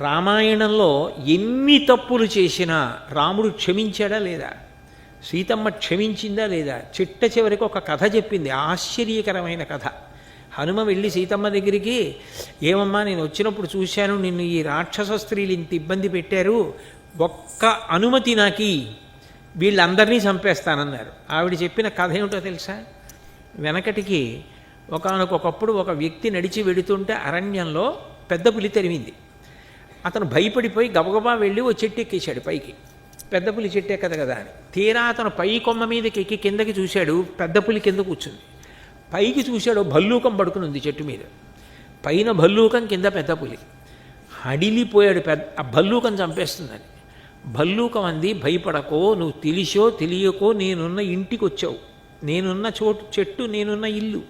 రామాయణంలో ఎన్ని తప్పులు చేసినా రాముడు క్షమించాడా లేదా? సీతమ్మ క్షమించిందా లేదా? చిట్ట చివరికి ఒక కథ చెప్పింది, ఆశ్చర్యకరమైన కథ. హనుమ వెళ్ళి సీతమ్మ దగ్గరికి, ఏమమ్మా నేను వచ్చినప్పుడు చూశాను నిన్ను ఈ రాక్షస స్త్రీలు ఇంత ఇబ్బంది పెట్టారు, ఒక్క అనుమతి నాకి వీళ్ళందరినీ చంపేస్తానన్నారు. ఆవిడ చెప్పిన కథ ఏమిటో తెలుసా? వెనకటికి ఒకానొకప్పుడు ఒక వ్యక్తి నడిచి వెడుతుంటే అరణ్యంలో పెద్ద పులి తరిమింది. అతను భయపడిపోయి గబగబా వెళ్ళి ఓ చెట్టు ఎక్కేశాడు పైకి. పెద్ద పులి చెట్టు ఎక్కదు కదా అని. తీరా అతను పై కొమ్మ మీదకి ఎక్కి కిందకి చూశాడు, పెద్ద పులి కింద కూర్చుంది. పైకి చూశాడు, భల్లూకం పడుకుని ఉంది చెట్టు మీద. పైన భల్లూకం, కింద పెద్ద పులి. హడిలిపోయాడు, ఆ భల్లూకం చంపేస్తుందని. భల్లూకం అంది, భయపడకో, నువ్వు తెలిసో తెలియకో నేనున్న ఇంటికి వచ్చావు, నేనున్న చోటు చెట్టు, నేనున్న ఇల్లు.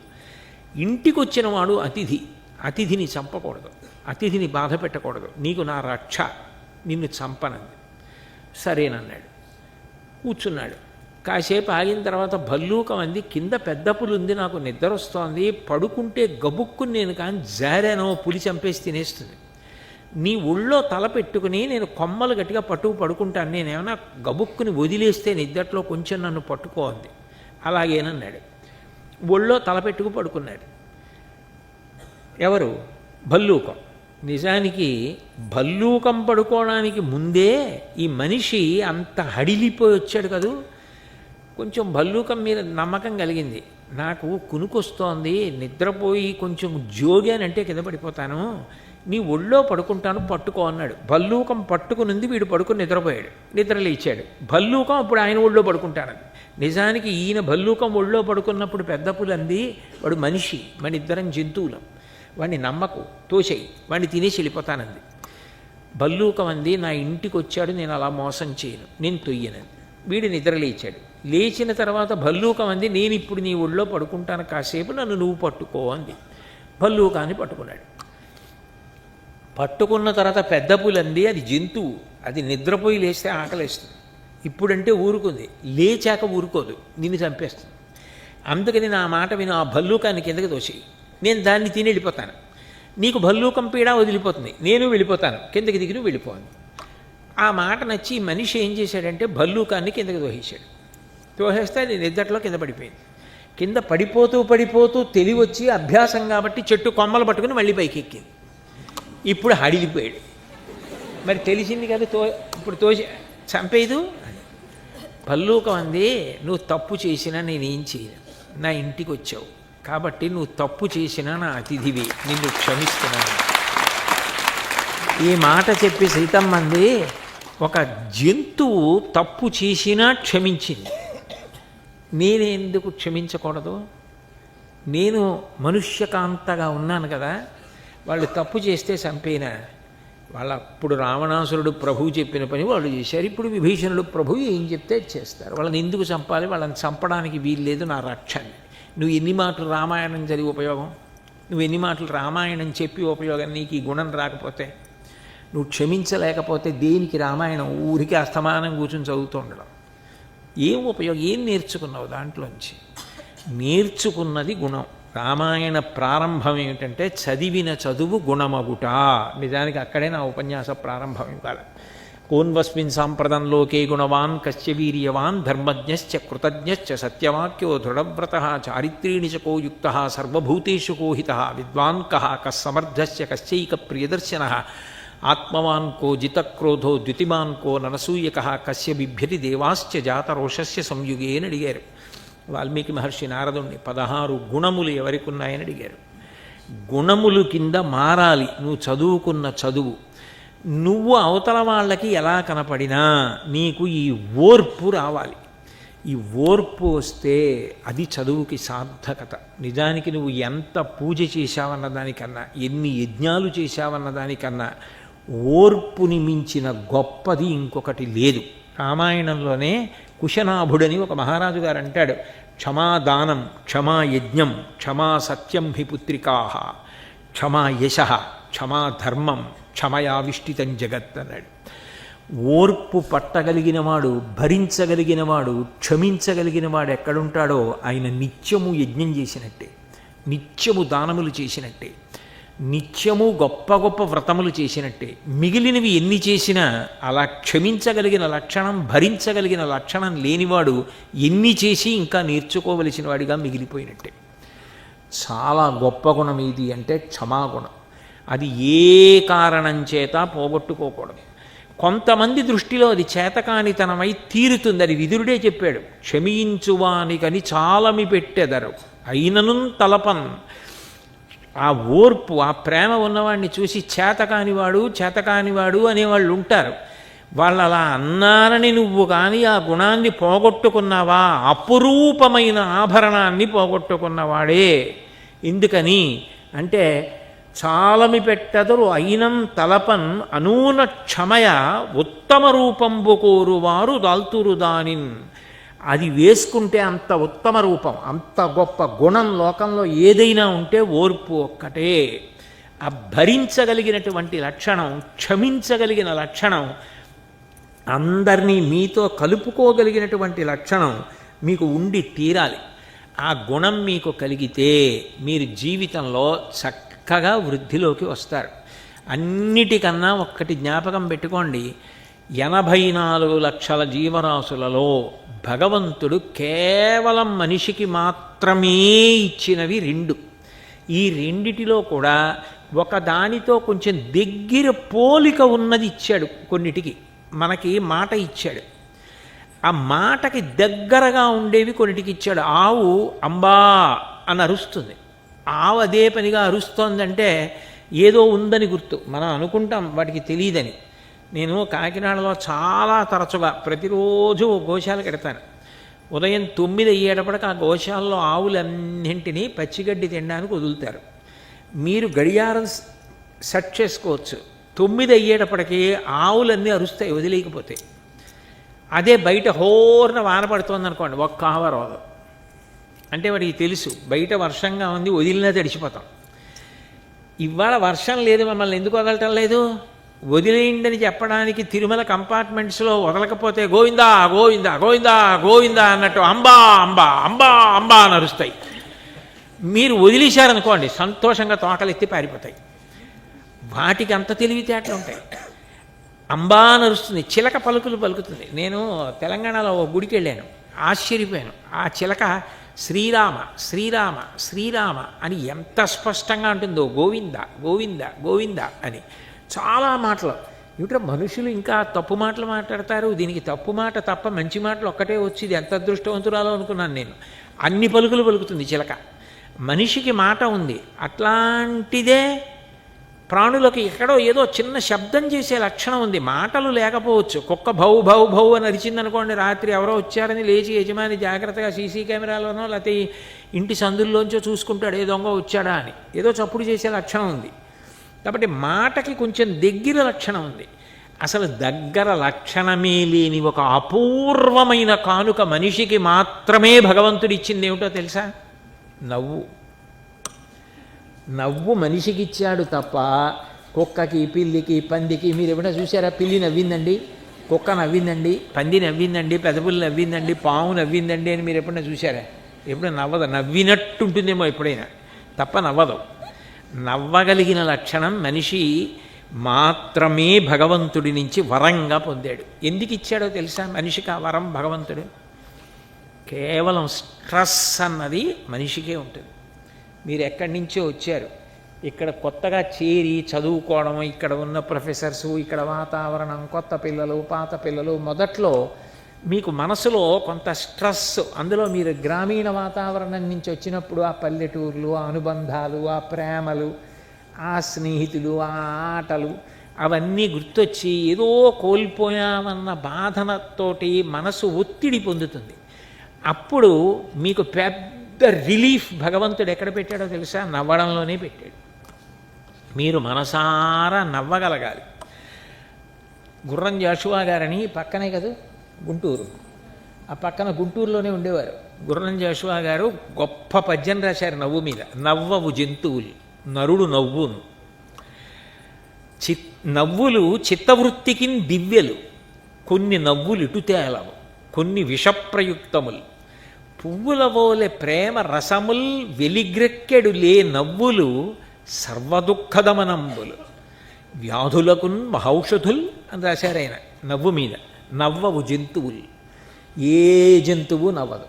ఇంటికి వచ్చిన వాడు అతిథి, అతిథిని చంపకూడదు, అతిథిని బాధ పెట్టకూడదు, నీకు నా రక్ష, నిన్ను చంపనంది. సరేనన్నాడు. కూర్చున్నాడు. కాసేపు ఆగిన తర్వాత భల్లూకం అంది, కింద పెద్ద పులి ఉంది, నాకు నిద్ర వస్తోంది, పడుకుంటే గబుక్కుని నేను కానీ జారానో పులి చంపేసి తినేస్తుంది. నీ ఒళ్ళో తల పెట్టుకుని నేను కొమ్మలు గట్టిగా పడుకుంటాను, నేనేమన్నా గబుక్కుని వదిలేస్తే నిద్దట్లో కొంచెం నన్ను పట్టుకోంది. అలాగేనన్నాడు. ఒళ్ళో తల పెట్టుకు పడుకున్నాడు. ఎవరు? భల్లూకం. నిజానికి భల్లూకం పడుకోవడానికి ముందే ఈ మనిషి అంత హడిలిపోయి వచ్చాడు కదూ. కొంచెం భల్లూకం మీద నమ్మకం కలిగింది. నాకు కునుకొస్తోంది, నిద్రపోయి కొంచెం జోగానంటే కింద పడిపోతాను, నీ ఒళ్ళో పడుకుంటాను, పట్టుకో అన్నాడు. భల్లూకం పట్టుకునింది, వీడు పడుకుని నిద్రపోయాడు. నిద్ర లేచాడు. భల్లూకం అప్పుడు ఆయన ఒళ్ళో పడుకుంటానది. నిజానికి ఈయన భల్లూకం ఒళ్ళో పడుకున్నప్పుడు పెద్ద పులి అంది, వాడు మనిషి, మన ఇద్దరం జంతువులం, వాడిని నమ్మకు, తోసేయి, వాడిని తినేసి వెళ్ళిపోతానంది. భల్లూకం అంది, నా ఇంటికి వచ్చాడు, నేను అలా మోసం చేయను, నేను తొయ్యనంది. వీడు నిద్ర లేచాడు. లేచిన తర్వాత భల్లూకం అంది, నేను ఇప్పుడు నీ ఒళ్ళో పడుకుంటాను, కాసేపు నన్ను నువ్వు పట్టుకో అంది. భల్లూకాన్ని పట్టుకున్నాడు. పట్టుకున్న తర్వాత పెద్ద పులి అంది, అది జంతువు, అది నిద్రపోయి లేస్తే ఆకలేస్తుంది, ఇప్పుడంటే ఊరుకుంది, లేచాక ఊరుకోదు, నిన్ను చంపేస్తుంది. అందుకని నా మాట విను, ఆ భల్లూకాన్ని కిందకి తోసేయి, నేను దాన్ని తిని వెళ్ళిపోతాను, నీకు భల్లూకం పీడ వదిలిపోతుంది, నేను వెళ్ళిపోతాను, కిందకి దిగి నువ్వు వెళ్ళిపోవాలి. ఆ మాట నచ్చి మనిషి ఏం చేశాడంటే భల్లూకాన్ని కిందకి తోసేశాడు. తోసేస్తే అది నిద్దట్లో కింద పడిపోయింది. కింద పడిపోతూ తెలివచ్చి అభ్యాసం కాబట్టి చెట్టు కొమ్మలు పట్టుకుని మళ్ళీ పైకి ఎక్కింది. ఇప్పుడు హడిలిపోయాడు. మరి తెలిసింది కదా, ఇప్పుడు తోసి చంపేదు. భల్లూకం అంది, నువ్వు తప్పు చేసినా నేనేం చేయను, నా ఇంటికి వచ్చావు కాబట్టి నువ్వు తప్పు చేసినా నా అతిథివి, నిన్ను క్షమిస్తున్నాను. ఈ మాట చెప్పి సీతమ్మంది, ఒక జంతువు తప్పు చేసినా క్షమించింది, నేనెందుకు క్షమించకూడదు? నేను మనుష్యకాంతగా ఉన్నాను కదా, వాళ్ళు తప్పు చేస్తే చంపేనా? అప్పుడు రావణాసురుడు ప్రభువు చెప్పిన పని వాళ్ళు చేశారు. ఇప్పుడు విభీషణుడు ప్రభువు ఏం చెప్తే చేస్తారు. వాళ్ళని ఎందుకు చంపాలి? వాళ్ళని చంపడానికి వీల్లేదు, నా రక్షణ. నువ్వు ఎన్ని మాటలు రామాయణం చదివి ఉపయోగం? నువ్వు ఎన్ని మాటలు రామాయణం చెప్పి ఉపయోగం? నీకు ఈ గుణం రాకపోతే, నువ్వు క్షమించలేకపోతే దేనికి రామాయణం? ఊరికి అస్తమానం కూర్చొని చదువుతూ ఉండడం ఏం ఉపయోగం? ఏం నేర్చుకున్నావు దాంట్లోంచి? నేర్చుకున్నది గుణం. రామాయణ ప్రారంభం ఏమిటంటే చదివిన చదువు గుణమగుట. నిజానికి అక్కడే నా ఉపన్యాస ప్రారంభం ఇవ్వాలి. కోన్వస్మిన్ సాంప్రదం లోకే గుణవాన్ కస్య వీర్యవాన్ ధర్మజ్ఞశ్చ కృతజ్ఞశ్చ సత్యవాక్యో దృఢవ్రత చారిత్రీణి చ కోయుక్త సర్వభూతేషు కోహిత విద్వాన్ కః కస్సమర్థశ్చ కశ్చైక ప్రియదర్శన ఆత్మవాన్ కో జితక్రోధో ద్యుతిమాన్ కో నరసూయక కస్య బిభ్యతి దేవాశ్చ జాతరోషస్య సంయుగే అని అడిగారు వాల్మీకి మహర్షి నారదుణ్ణి. 16 గుణములు ఎవరికి ఉన్నాయని అడిగారు. గుణములు కింద మారాలి నువ్వు చదువుకున్న చదువు. నువ్వు అవతల వాళ్ళకి ఎలా కనపడినా నీకు ఈ ఓర్పు రావాలి. ఈ ఓర్పు వస్తే అది చదువుకి సార్థకత. నిజానికి నువ్వు ఎంత పూజ చేశావన్న దానికన్నా, ఎన్ని యజ్ఞాలు చేశావన్న దానికన్నా ఓర్పుని మించిన గొప్పది ఇంకొకటి లేదు. రామాయణంలోనే కుశనాభుడని ఒక మహారాజు గారు అంటాడు, క్షమాదానం క్షమా యజ్ఞం క్షమా సత్యం హి పుత్రికాః క్షమా యశ క్షమా ధర్మం క్షమయావిష్టితం జగత్ అన్నాడు. ఓర్పు పట్టగలిగినవాడు, భరించగలిగినవాడు, క్షమించగలిగినవాడు ఎక్కడుంటాడో ఆయన నిత్యము యజ్ఞం చేసినట్టే, నిత్యము దానములు చేసినట్టే, నిత్యము గొప్ప గొప్ప వ్రతములు చేసినట్టే. మిగిలినవి ఎన్ని చేసినా అలా క్షమించగలిగిన లక్షణం, భరించగలిగిన లక్షణం లేనివాడు ఎన్ని చేసి ఇంకా నేర్చుకోవలసిన వాడిగా మిగిలిపోయినట్టే. చాలా గొప్ప గుణం ఇది అంటే క్షమాగుణం. అది ఏ కారణం చేత పోగొట్టుకోకూడదు. కొంతమంది దృష్టిలో అది చేతకానితనమై తీరుతుంది. అది విదురుడే చెప్పాడు, క్షమించువానికని చాలమి పెట్టెదరు అయినను తలపన్. ఆ ఓర్పు, ఆ ప్రేమ ఉన్నవాడిని చూసి చేతకానివాడు అనేవాళ్ళు ఉంటారు. వాళ్ళు అలా అన్నారని నువ్వు కానీ ఆ గుణాన్ని పోగొట్టుకున్నావా, అపురూపమైన ఆభరణాన్ని పోగొట్టుకున్నవాడే. ఎందుకని అంటే చాలమి పెట్టెదరు అయినం తలపన్ అనూన క్షమయ ఉత్తమ రూపంబు కోరువారు దాల్తురు దానిన్. అది వేసుకుంటే అంత ఉత్తమ రూపం, అంత గొప్ప గుణం లోకంలో ఏదైనా ఉంటే ఓర్పు ఒక్కటే. ఆ భరించగలిగినటువంటి లక్షణం, క్షమించగలిగిన లక్షణం, అందరినీ మీతో కలుపుకోగలిగినటువంటి లక్షణం మీకు ఉండి తీరాలి. ఆ గుణం మీకు కలిగితే మీరు జీవితంలో చక్కగా వృద్ధిలోకి వస్తారు. అన్నిటికన్నా ఒక్కటి జ్ఞాపకం పెట్టుకోండి, 84 లక్షల జీవరాశులలో భగవంతుడు కేవలం మనిషికి మాత్రమే ఇచ్చినవి 2. ఈ రెండిటిలో కూడా ఒకదానితో కొంచెం దగ్గర పోలిక ఉన్నది ఇచ్చాడు. కొన్నిటికి మనకి మాట ఇచ్చాడు, ఆ మాటకి దగ్గరగా ఉండేవి కొన్నిటికి ఇచ్చాడు. ఆవు అంబా అని అరుస్తుంది. ఆవు అదే పనిగా అరుస్తోందంటే ఏదో ఉందని గుర్తు. మనం అనుకుంటాం వాటికి తెలియదని. నేను కాకినాడలో చాలా తరచుగా ప్రతిరోజు గోశాల కడతాను. ఉదయం 9 అయ్యేటప్పటికి ఆ గోశాలలో ఆవులన్నింటినీ పచ్చిగడ్డి తినడానికి వదులుతారు. మీరు గడియారం సెట్ చేసుకోవచ్చు. 9 అయ్యేటప్పటికి ఆవులన్నీ అరుస్తాయి వదిలేయకపోతే. అదే బయట హోర్న వాన పడుతోంది అనుకోండి, ఒక్క ఆవ రాదు. అంటే వాడికి తెలుసు బయట వర్షంగా ఉంది, వదిలినా తడిచిపోతాం. ఇవాళ వర్షం లేదు, మమ్మల్ని ఎందుకు వదలటం లేదు, వదిలేయండి చెప్పడానికి తిరుమల కంపార్ట్మెంట్స్లో వదలకపోతే గోవిందా గోవిందా గోవిందా గోవిందా అన్నట్టు అంబా అంబా అంబా అంబా అని అరుస్తాయి. మీరు వదిలేశారనుకోండి సంతోషంగా తోకలెత్తి పారిపోతాయి. వాటికి అంత తెలివితేటలు ఉంటాయి. అంబా అని అరుస్తుంది, చిలక పలుకులు పలుకుతుంది. నేను తెలంగాణలో ఓ గుడికి వెళ్ళాను, ఆశ్చర్యపోయాను. ఆ చిలక శ్రీరామ శ్రీరామ శ్రీరామ అని ఎంత స్పష్టంగా ఉంటుందో, గోవింద గోవింద గోవింద అని. చాలా మాటలు. ఏమిటో మనుషులు ఇంకా తప్పు మాటలు మాట్లాడతారు, దీనికి తప్పు మాట తప్ప మంచి మాటలు ఒక్కటే వచ్చింది, ఎంత అదృష్టవంతురాలో అనుకున్నాను నేను. అన్ని పలుకులు పలుకుతుంది చిలక. మనిషికి మాట ఉంది, అట్లాంటిదే ప్రాణులకు ఎక్కడో ఏదో చిన్న శబ్దం చేసే లక్షణం ఉంది. మాటలు లేకపోవచ్చు. కుక్క భౌ భౌ భౌ అని అరిచిందనుకోండి, రాత్రి ఎవరో వచ్చారని లేచి యజమాని జాగ్రత్తగా సీసీ కెమెరాలోనో లేకపోతే ఇంటి సందుల్లోంచో చూసుకుంటాడు, ఏ దొంగ వచ్చాడా అని. ఏదో చప్పుడు చేసే లక్షణం ఉంది. కాబట్టి మాటకి కొంచెం దగ్గర లక్షణం ఉంది. అసలు దగ్గర లక్షణమే లేని ఒక అపూర్వమైన కానుక మనిషికి మాత్రమే భగవంతుడు ఇచ్చింది ఏమిటో తెలుసా? నవ్వు. నవ్వు మనిషికి ఇచ్చాడు తప్ప కుక్కకి, పిల్లికి, పందికి. మీరు ఎప్పుడైనా చూసారా? పిల్లి నవ్విందండి, కుక్క నవ్విందండి, పంది నవ్విందండి, పెదపుల్లి నవ్విందండి, పాము నవ్విందండి అని మీరు ఎప్పుడైనా చూసారా? ఎప్పుడైనా నవ్వదు. నవ్వినట్టు ఉంటుందేమో ఎప్పుడైనా, తప్ప నవ్వదు. నవ్వగలిగిన లక్షణం మనిషి మాత్రమే భగవంతుడి నుంచి వరంగా పొందాడు. ఎందుకు ఇచ్చాడో తెలుసా మనిషికి ఆ వరం భగవంతుడు? కేవలం స్ట్రెస్ అన్నది మనిషికే ఉంటుంది. మీరు ఎక్కడి నుంచో వచ్చారు, ఇక్కడ కొత్తగా చేరి చదువుకోవడం, ఇక్కడ ఉన్న ప్రొఫెసర్సు, ఇక్కడ వాతావరణం, కొత్త పిల్లలు, పాత పిల్లలు, మొదట్లో మీకు మనసులో కొంత స్ట్రెస్. అందులో మీరు గ్రామీణ వాతావరణం నుంచి వచ్చినప్పుడు ఆ పల్లెటూర్లు, ఆ అనుబంధాలు, ఆ ప్రేమలు, ఆ స్నేహితులు, ఆ ఆటలు అవన్నీ గుర్తొచ్చి ఏదో కోల్పోయామన్న బాధనతోటి మనసు ఒత్తిడి పొందుతుంది. అప్పుడు మీకు పెద్ద రిలీఫ్ భగవంతుడు ఎక్కడ పెట్టాడో తెలుసా? నవ్వడంలోనే పెట్టాడు. మీరు మనసారా నవ్వగలగాలి. గుర్రం జాషువా గారని పక్కనే కదా గుంటూరు, ఆ పక్కన గుంటూరులోనే ఉండేవారు. గుర్రం జాషువా గారు గొప్ప పద్యం రాశారు నవ్వు మీద. నవ్వవు జంతువులు నరుడు నవ్వును, నవ్వులు చిత్తవృత్తికి దివ్యలు, కొన్ని నవ్వులు ఇటుతేలవు, కొన్ని విషప్రయుక్తములు, పువ్వుల వోలె ప్రేమ రసముల్ వెలిగ్రెక్కెడు లే నవ్వులు సర్వదుఃఖదమనంబులు, వ్యాధులకున్ మహౌషధుల్ అని రాశారు ఆయన నవ్వు మీద. నవ్వవు జంతువులు, ఏ జంతువు నవ్వదు.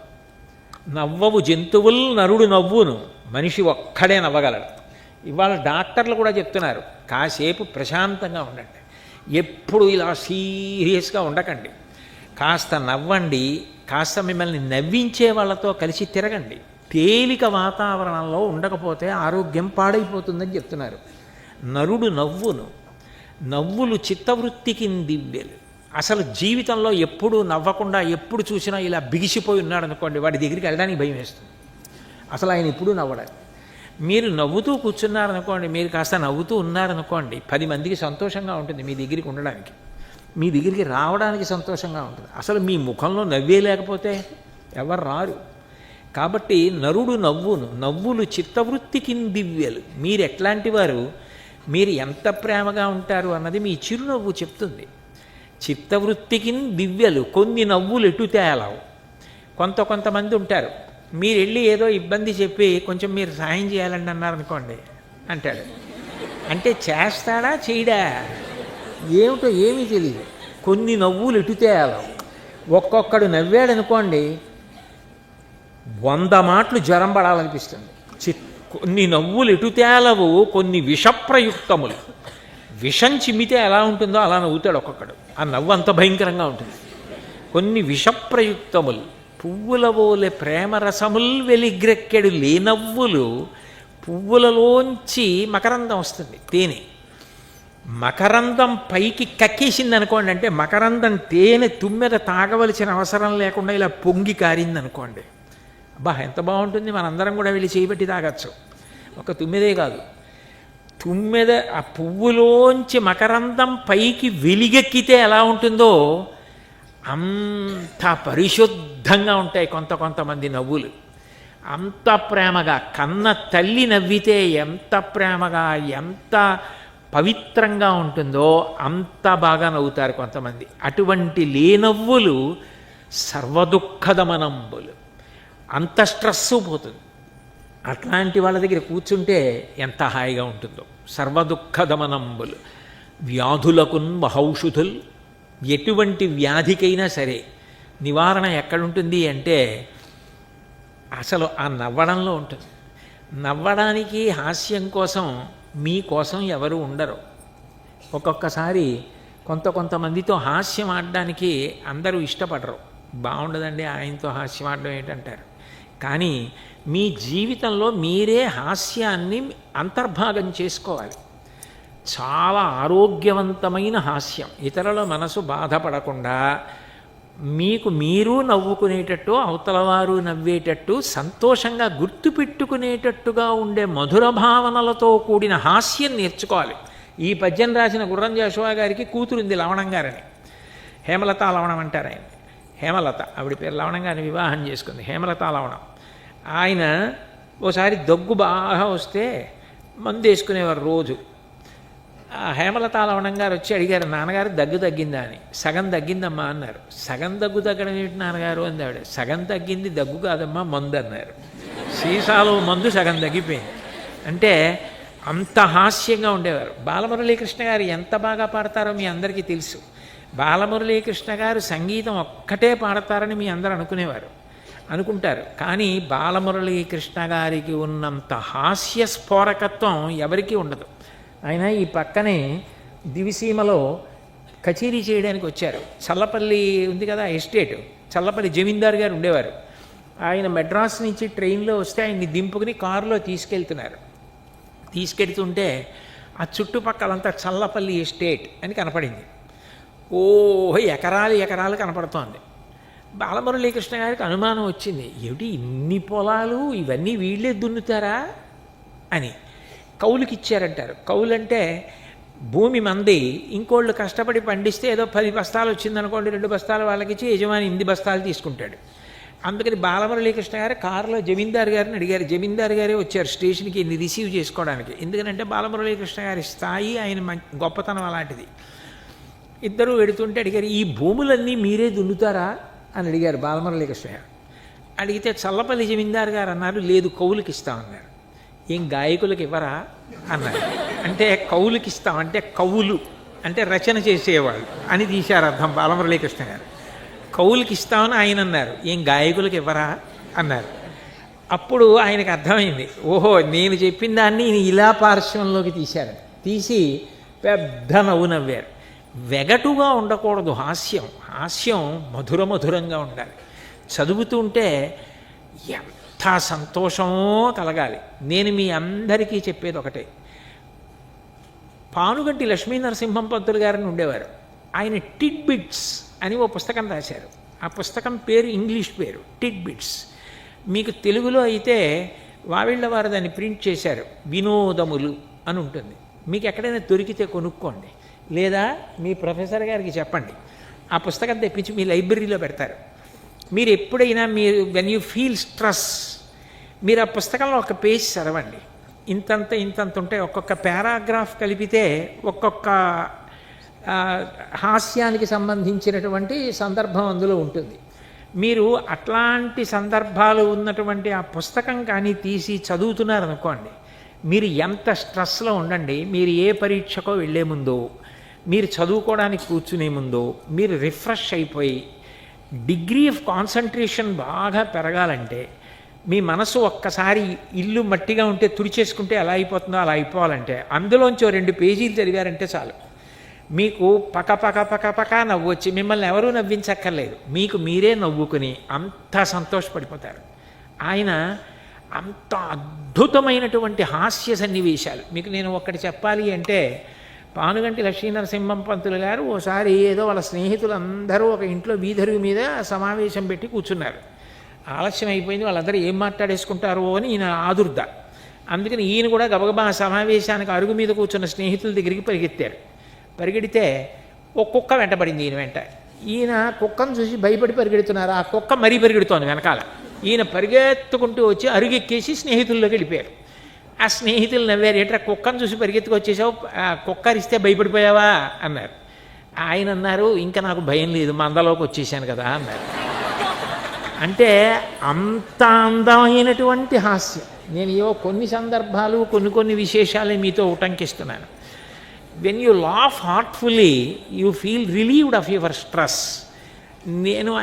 నవ్వవు జంతువులు నరుడు నవ్వును, మనిషి ఒక్కడే నవ్వగలడు. ఇవాళ డాక్టర్లు కూడా చెప్తున్నారు, కాసేపు ప్రశాంతంగా ఉండండి, ఎప్పుడు ఇలా సీరియస్గా ఉండకండి, కాస్త నవ్వండి, కాస్త మిమ్మల్ని నవ్వించే వాళ్ళతో కలిసి తిరగండి. తేలిక వాతావరణంలో ఉండకపోతే ఆరోగ్యం పాడైపోతుందని చెప్తున్నారు. నరుడు నవ్వును, నవ్వులు చిత్తవృత్తికి దివ్యలు. అసలు జీవితంలో ఎప్పుడూ నవ్వకుండా ఎప్పుడు చూసినా ఇలా బిగిసిపోయి ఉన్నాడు అనుకోండి, వాడి దగ్గరికి వెళ్ళడానికి భయం వేస్తుంది. అసలు ఆయన ఎప్పుడూ నవ్వడాలి. మీరు నవ్వుతూ కూర్చున్నారనుకోండి, మీరు కాస్త నవ్వుతూ ఉన్నారనుకోండి, 10 మందికి సంతోషంగా ఉంటుంది మీ దగ్గరికి ఉండడానికి, మీ దగ్గరికి రావడానికి సంతోషంగా ఉంటుంది. అసలు మీ ముఖంలో నవ్వే లేకపోతే ఎవరు రారు. కాబట్టి నరుడు నవ్వును, నవ్వులు చిత్తవృత్తికి దివ్యలు. మీరు ఎట్లాంటి వారు, మీరు ఎంత ప్రేమగా ఉంటారు అన్నది మీ చిరునవ్వు చెప్తుంది. చిత్తవృత్తికి దివ్యలు. కొన్ని నవ్వులు ఎటు తేలవు. కొంతమంది ఉంటారు, మీరు వెళ్ళి ఏదో ఇబ్బంది చెప్పి కొంచెం మీరు సాయం చేయాలండి అన్నారనుకోండి అంటాడు. అంటే చేస్తాడా చేయడా ఏమిటో ఏమీ తెలియదు. కొన్ని నవ్వులు ఎటు తేలవు. ఒక్కొక్కడు నవ్వాడనుకోండి 100 మాటలు జ్వరం పడాలనిపిస్తుంది. కొన్ని నవ్వులు ఎటు తేలవు, కొన్ని విషప్రయుక్తములు. విషం చిమ్మితే ఎలా ఉంటుందో అలా నవ్వుతాడు ఒక్కొక్కడు. ఆ నవ్వు అంత భయంకరంగా ఉంటుంది. కొన్ని విషప్రయుక్తములు. పువ్వులవోలే ప్రేమరసముల్ వెలిగ్రెక్కెడు లేనవ్వులు. పువ్వులలోంచి మకరందం వస్తుంది, తేనె. మకరందం పైకి కక్కేసింది అనుకోండి, అంటే మకరందం తేనె తుమ్మెద తాగవలసిన అవసరం లేకుండా ఇలా పొంగి కారింది అనుకోండి, అబ్బా ఎంత బాగుంటుంది. మనందరం కూడా వెళ్ళి చేయబెట్టి తాగచ్చు. ఒక తుమ్మెదే కాదు, తుమ్మెద ఆ పువ్వులోంచి మకరందం పైకి వెలిగెక్కితే ఎలా ఉంటుందో అంత పరిశుద్ధంగా ఉంటాయి కొంతమంది నవ్వులు. అంత ప్రేమగా, కన్న తల్లి నవ్వితే ఎంత ప్రేమగా, ఎంత పవిత్రంగా ఉంటుందో అంత బాగా నవ్వుతారు కొంతమంది. అటువంటి లేనవ్వులు సర్వదుఃఖదమనంబులు. అంత స్ట్రెస్సు పోతుంది. అట్లాంటి వాళ్ళ దగ్గర కూర్చుంటే ఎంత హాయిగా ఉంటుందో. సర్వదుఃఖదమనంబులు. వ్యాధులకున్ బహౌషుధుల్. ఎటువంటి వ్యాధికైనా సరే నివారణ ఎక్కడుంటుంది అంటే అసలు ఆ నవ్వడంలో ఉంటుంది. నవ్వడానికి, హాస్యం కోసం మీకోసం ఎవరు ఉండరు. ఒక్కొక్కసారి కొంతమందితో హాస్యం ఆడడానికి అందరూ ఇష్టపడరు. బాగుండదండి ఆయనతో హాస్యం ఆడడం ఏంటంటారు. కానీ మీ జీవితంలో మీరే హాస్యాన్ని అంతర్భాగం చేసుకోవాలి. చాలా ఆరోగ్యవంతమైన హాస్యం, ఇతరుల మనసు బాధపడకుండా మీకు మీరు నవ్వుకునేటట్టు, అవతలవారు నవ్వేటట్టు, సంతోషంగా గుర్తుపెట్టుకునేటట్టుగా ఉండే మధుర భావనలతో కూడిన హాస్యం నేర్చుకోవాలి. ఈ పద్యం రాసిన గుర్రం జాషువా గారికి కూతురుంది లవణం గారని. హేమలత లవణం అంటారు ఆయన. హేమలత ఆవిడ పేరు. లవణం గారిని వివాహం చేసుకుంది, హేమలత లవణం. ఆయన ఓసారి దగ్గు బాగా వస్తే మందు వేసుకునేవారు రోజు. హేమలత లవణం గారు వచ్చి అడిగారు, నాన్నగారు దగ్గు తగ్గిందా అని. సగం తగ్గిందమ్మా అన్నారు. సగం దగ్గు తగ్గడం ఏంటి నాన్నగారు అంది ఆవిడ. సగం తగ్గింది దగ్గు కాదమ్మా మందు అన్నారు. సీసాలో మందు సగం తగ్గిపోయింది. అంటే అంత హాస్యంగా ఉండేవారు. బాలమురళీకృష్ణ గారు ఎంత బాగా పాడతారో మీ అందరికీ తెలుసు. బాలమురళీకృష్ణ గారు సంగీతం ఒక్కటే పాడతారని మీ అందరూ అనుకుంటారు. కానీ బాలమురళీకృష్ణ గారికి ఉన్నంత హాస్య స్ఫోరకత్వం ఎవరికీ ఉండదు. ఆయన ఈ పక్కనే దివిసీమలో కచేరీ చేయడానికి వచ్చారు. చల్లపల్లి ఉంది కదా ఎస్టేట్, చల్లపల్లి జమీందారు గారు ఉండేవారు. ఆయన మెడ్రాస్ నుంచి ట్రైన్లో వస్తే ఆయన్ని దింపుకుని కారులో తీసుకెళ్తుంటే ఆ చుట్టుపక్కలంతా చల్లపల్లి ఎస్టేట్ అని కనపడింది. ఎకరాలు కనపడుతోంది. బాలమురళీకృష్ణ గారికి అనుమానం వచ్చింది, ఏమిటి ఇన్ని పొలాలు, ఇవన్నీ వీళ్ళే దున్నుతారా అని. కౌలుకి ఇచ్చారంటారు. కౌలంటే భూమి మంది, ఇంకోళ్ళు కష్టపడి పండిస్తే ఏదో 10 బస్తాలు వచ్చిందనుకోండి, 2 బస్తాలు వాళ్ళకి ఇచ్చి యజమాని 8 బస్తాలు తీసుకుంటాడు. అందుకని బాలమురళీకృష్ణ గారు కారులో జమీందారు గారిని అడిగారు. జమీందారు గారే వచ్చారు స్టేషన్కి ఇన్ని రిసీవ్ చేసుకోవడానికి. ఎందుకంటే బాలమురళీకృష్ణ గారి స్థాయి, ఆయన గొప్పతనం అలాంటిది. ఇద్దరూ వెడుతుంటే అడిగారు, ఈ భూములన్నీ మీరే దున్నుతారా అని అడిగారు బాలమురళీకృష్ణ గారు. అడిగితే చల్లపల్లి జమీందారు గారు అన్నారు, లేదు కౌలుకి ఇస్తామన్నారు. ఏం గాయకులకు ఇవ్వరా అన్నారు. అంటే కౌలుకి ఇస్తామంటే కవులు అంటే రచన చేసేవాళ్ళు అని తీశారు అర్థం బాలమురళీకృష్ణ గారు. కౌలుకి ఇస్తామని ఆయన అన్నారు. ఏం గాయకులకు ఇవ్వరా అన్నారు. అప్పుడు ఆయనకు అర్థమైంది, ఓహో నేను చెప్పిన దాన్ని ఈయన ఇలా పార్శ్వంలోకి తీశారు. తీసి పెద్ద నవ్వు నవ్వారు. వెగటుగా ఉండకూడదు హాస్యం. హాస్యం మధుర మధురంగా ఉండాలి. చదువుతుంటే ఎంత సంతోషమో కలగాలి. నేను మీ అందరికీ చెప్పేది ఒకటే. పానుగంటి లక్ష్మీనరసింహం పంతులు గారిని ఉండేవారు. ఆయన టిడ్ బిట్స్ అని ఓ పుస్తకం రాశారు. ఆ పుస్తకం పేరు ఇంగ్లీష్ పేరు టిడ్ బిట్స్. మీకు తెలుగులో అయితే వావిళ్ళ వారు దాన్ని ప్రింట్ చేశారు, వినోదములు అని ఉంటుంది. మీకు ఎక్కడైనా దొరికితే కొనుక్కోండి, లేదా మీ ప్రొఫెసర్ గారికి చెప్పండి, ఆ పుస్తకం తెప్పించి మీ లైబ్రరీలో పెడతారు. మీరు ఎప్పుడైనా మీరు వెన్ యూ ఫీల్ స్ట్రెస్, మీరు ఆ పుస్తకంలో ఒక పేజ్ చదవండి. ఇంతంత ఉంటాయి. ఒక్కొక్క పారాగ్రాఫ్ కలిపితే ఒక్కొక్క హాస్యానికి సంబంధించినటువంటి సందర్భం అందులో ఉంటుంది. మీరు అట్లాంటి సందర్భాలు ఉన్నటువంటి ఆ పుస్తకం కానీ తీసి చదువుతున్నారనుకోండి, మీరు ఎంత స్ట్రెస్లో ఉండండి, మీరు ఏ పరీక్షకో వెళ్ళే ముందో, మీరు చదువుకోవడానికి కూర్చునే ముందో మీరు రిఫ్రెష్ అయిపోయి డిగ్రీ ఆఫ్ కాన్సన్ట్రేషన్ బాగా పెరగాలంటే, మీ మనసు ఒక్కసారి ఇల్లు మట్టిగా ఉంటే తుడిచేసుకుంటే ఎలా అయిపోతుందో అలా అయిపోవాలంటే, అందులోంచి 2 పేజీలు చదివారంటే చాలు. మీకు పక నవ్వు వచ్చి మిమ్మల్ని ఎవరూ నవ్వించక్కర్లేదు, మీకు మీరే నవ్వుకుని అంత సంతోషపడిపోతారు. ఆయన అంత అద్భుతమైనటువంటి హాస్య సన్నివేశాలు. మీకు నేను ఒక్కటి చెప్పాలి అంటే, పానుగంటి లక్ష్మీనరసింహం పంతులు గారు ఓసారి ఏదో వాళ్ళ స్నేహితులందరూ ఒక ఇంట్లో వీధరుగు మీద సమావేశం పెట్టి కూర్చున్నారు. ఆలస్యం అయిపోయింది, వాళ్ళందరూ ఏం మాట్లాడేసుకుంటారో అని ఈయన ఆదుర్ద. అందుకని ఈయన కూడా గబగబా సమావేశానికి అరుగు మీద కూర్చున్న స్నేహితుల దగ్గరికి పరిగెడితే ఒక కుక్క వెంటబడింది ఈయన వెంట. ఈయన కుక్కను చూసి భయపడి పరిగెడుతున్నారు, ఆ కుక్క మరీ పరిగెడుతోంది వెనకాల. ఈయన పరిగెత్తుకుంటూ వచ్చి అరుగెక్కేసి స్నేహితుల్లోకి వెళ్ళిపోయారు. ఆ స్నేహితులు నవ్వారు, ఏంట్రా కుక్కను చూసి పరిగెత్తుకు వచ్చేసావు, కుక్క అరిస్తే భయపడిపోయావా అన్నారు. ఆయన అన్నారు, ఇంకా నాకు భయం లేదు, మందలోకి వచ్చేసాను కదా అన్నారు. అంటే అంత అందమైనటువంటి హాస్యం. నేను కొన్ని సందర్భాలు కొన్ని విశేషాలే మీతో ఉటంకిస్తున్నాను. When you laugh heartfully you feel relieved of your stress.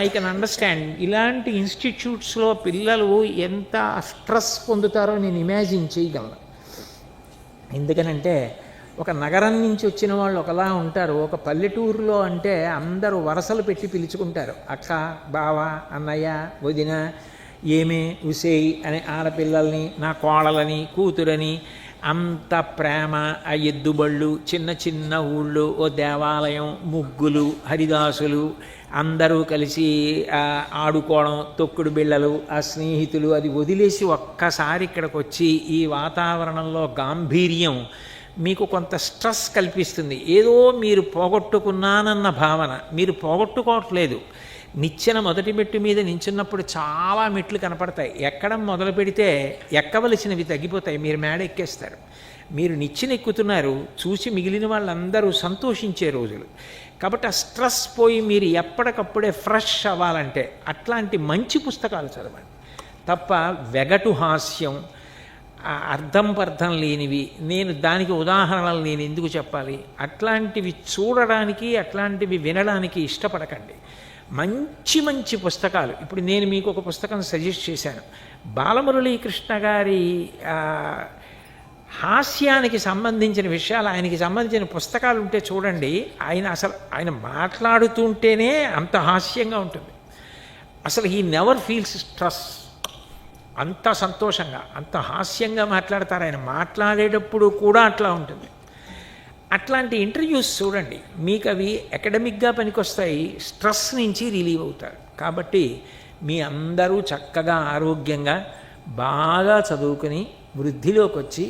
I can understand ఇలాంటి ఇన్స్టిట్యూట్స్లో పిల్లలు ఎంత స్ట్రెస్ పొందుతారో నేను ఇమాజిన్ చేయగలను. ఎందుకనంటే ఒక నగరం నుంచి వచ్చిన వాళ్ళు ఒకలా ఉంటారు, ఒక పల్లెటూరులో అంటే అందరూ వరసలు పెట్టి పిలుచుకుంటారు. అక్క, బావ, అన్నయ్య, వదిన, ఏమే, ఉసేయి అనే ఆడపిల్లల్ని, నా కోడలని, కూతురని, అంత ప్రేమ. ఆ ఎద్దుబళ్ళు, చిన్న ఊళ్ళు, ఓ దేవాలయం, ముగ్గులు, హరిదాసులు, అందరూ కలిసి ఆడుకోవడం, తొక్కుడు బిళ్ళలు, ఆ స్నేహితులు, అది వదిలేసి ఒక్కసారి ఇక్కడికి వచ్చి ఈ వాతావరణంలో గాంభీర్యం మీకు కొంత స్ట్రెస్ కల్పిస్తుంది. ఏదో మీరు పోగొట్టుకున్నానన్న భావన. మీరు పోగొట్టుకోవట్లేదు. నిచ్చెన మొదటి మెట్టు మీద నించున్నప్పుడు చాలా మెట్లు కనపడతాయి. ఎక్కడం మొదలు పెడితే ఎక్కవలసినవి తగ్గిపోతాయి, మీరు మేడ ఎక్కేస్తారు. మీరు నిచ్చెన ఎక్కుతున్నారు, చూసి మిగిలిన వాళ్ళందరూ సంతోషించే రోజులు. కాబట్టి ఆ స్ట్రెస్ పోయి మీరు ఎప్పటికప్పుడే ఫ్రెష్ అవ్వాలంటే అట్లాంటి మంచి పుస్తకాలు చదవండి తప్ప వెగటు హాస్యం, అర్థం పర్థం లేనివి, నేను దానికి ఉదాహరణలు నేను ఎందుకు చెప్పాలి, అట్లాంటివి చూడడానికి అట్లాంటివి వినడానికి ఇష్టపడకండి. మంచి పుస్తకాలు. ఇప్పుడు నేను మీకు ఒక పుస్తకం సజెస్ట్ చేశాను, బాలమురళీకృష్ణ గారి హాస్యానికి సంబంధించిన విషయాలు, ఆయనకి సంబంధించిన పుస్తకాలు ఉంటే చూడండి. ఆయన మాట్లాడుతుంటేనే అంత హాస్యంగా ఉంటుంది. అసలు హీ నెవర్ ఫీల్స్ స్ట్రెస్. అంత సంతోషంగా, అంత హాస్యంగా మాట్లాడతారు. ఆయన మాట్లాడేటప్పుడు కూడా అట్లా ఉంటుంది. అట్లాంటి ఇంటర్వ్యూస్ చూడండి, మీకు అవి అకాడమిక్గా పనికొస్తాయి, స్ట్రెస్ నుంచి రిలీవ్ అవుతారు. కాబట్టి మీ అందరూ చక్కగా ఆరోగ్యంగా బాగా చదువుకుని వృద్ధిలోకి వచ్చి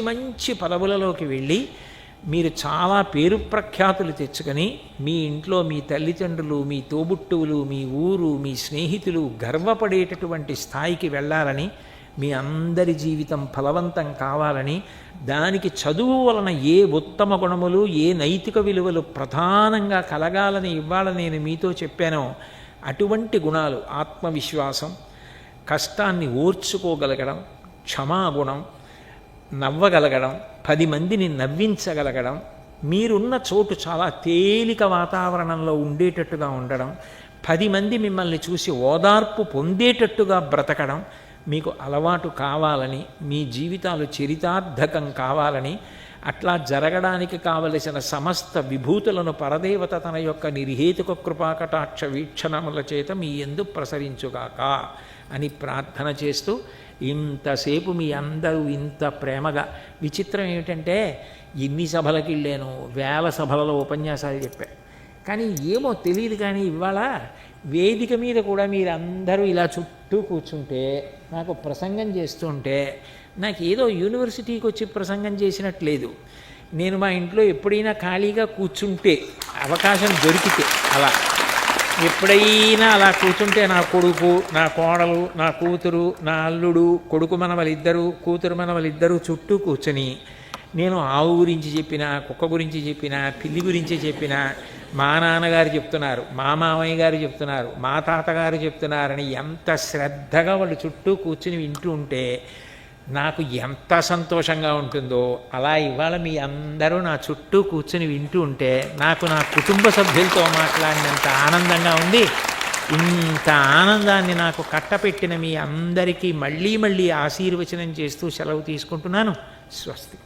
మంచి పదవులలోకి వెళ్ళి మీరు చాలా పేరు ప్రఖ్యాతులు తెచ్చుకొని మీ ఇంట్లో మీ తల్లిదండ్రులు, మీ తోబుట్టువులు, మీ ఊరు, మీ స్నేహితులు గర్వపడేటటువంటి స్థాయికి వెళ్ళాలని, మీ అందరి జీవితం ఫలవంతం కావాలని, దానికి చదువు వలన ఏ ఉత్తమ గుణములు, ఏ నైతిక విలువలు ప్రధానంగా కలగాలని ఇవాళ నేను మీతో చెప్పానో అటువంటి గుణాలు, ఆత్మవిశ్వాసం, కష్టాన్ని ఓర్చుకోగలగడం, క్షమాగుణం, నవ్వగలగడం, 10 మందిని నవ్వించగలగడం, మీరున్న చోటు చాలా తేలిక వాతావరణంలో ఉండేటట్టుగా ఉండడం, 10 మంది మిమ్మల్ని చూసి ఓదార్పు పొందేటట్టుగా బ్రతకడం మీకు అలవాటు కావాలని, మీ జీవితాలు చరితార్థకం కావాలని, అట్లా జరగడానికి కావలసిన సమస్త విభూతులను పరదేవత తన యొక్క నిర్హేతుక కృపాకటాక్ష వీక్షణముల చేత మీ యందు ప్రసరించుగాక అని ప్రార్థన చేస్తూ, ఇంతసేపు మీ అందరూ ఇంత ప్రేమగా, విచిత్రం ఏమిటంటే ఎన్ని సభలకి వెళ్ళాను, వేల సభలలో ఉపన్యాసాలు చెప్పా, కానీ ఏమో తెలియదు, కానీ ఇవాళ వేదిక మీద కూడా మీరందరూ ఇలా చుట్టూ కూర్చుంటే, నాకు ప్రసంగం చేస్తుంటే నాకు ఏదో యూనివర్సిటీకి వచ్చి ప్రసంగం చేసినట్లేదు. నేను మా ఇంట్లో ఎప్పుడైనా ఖాళీగా కూర్చుంటే, అవకాశం దొరికితే అలా ఎప్పుడైనా అలా కూర్చుంటే, నా కొడుకు, నా కోడలు, నా కూతురు, నా అల్లుడు, కొడుకు మనవలిద్దరూ, కూతురు మనవలిద్దరూ చుట్టూ కూర్చొని నేను ఆవు గురించి చెప్పినా, కుక్క గురించి చెప్పినా, పిల్లి గురించి చెప్పినా, మా నాన్నగారు చెప్తున్నారు, మా మామయ్య గారు చెప్తున్నారు, మా తాతగారు చెప్తున్నారని ఎంత శ్రద్ధగా వాళ్ళు చుట్టూ కూర్చుని వింటూ ఉంటే నాకు ఎంత సంతోషంగా ఉంటుందో, అలా ఇవాళ మీ అందరూ నా చుట్టూ కూర్చుని వింటూ ఉంటే నాకు నా కుటుంబ సభ్యులతో మాట్లాడినంత ఆనందంగా ఉంది. ఇంత ఆనందాన్ని నాకు కట్టపెట్టిన మీ అందరికీ మళ్ళీ మళ్ళీ ఆశీర్వచనం చేస్తూ సెలవు తీసుకుంటున్నాను. స్వస్తి.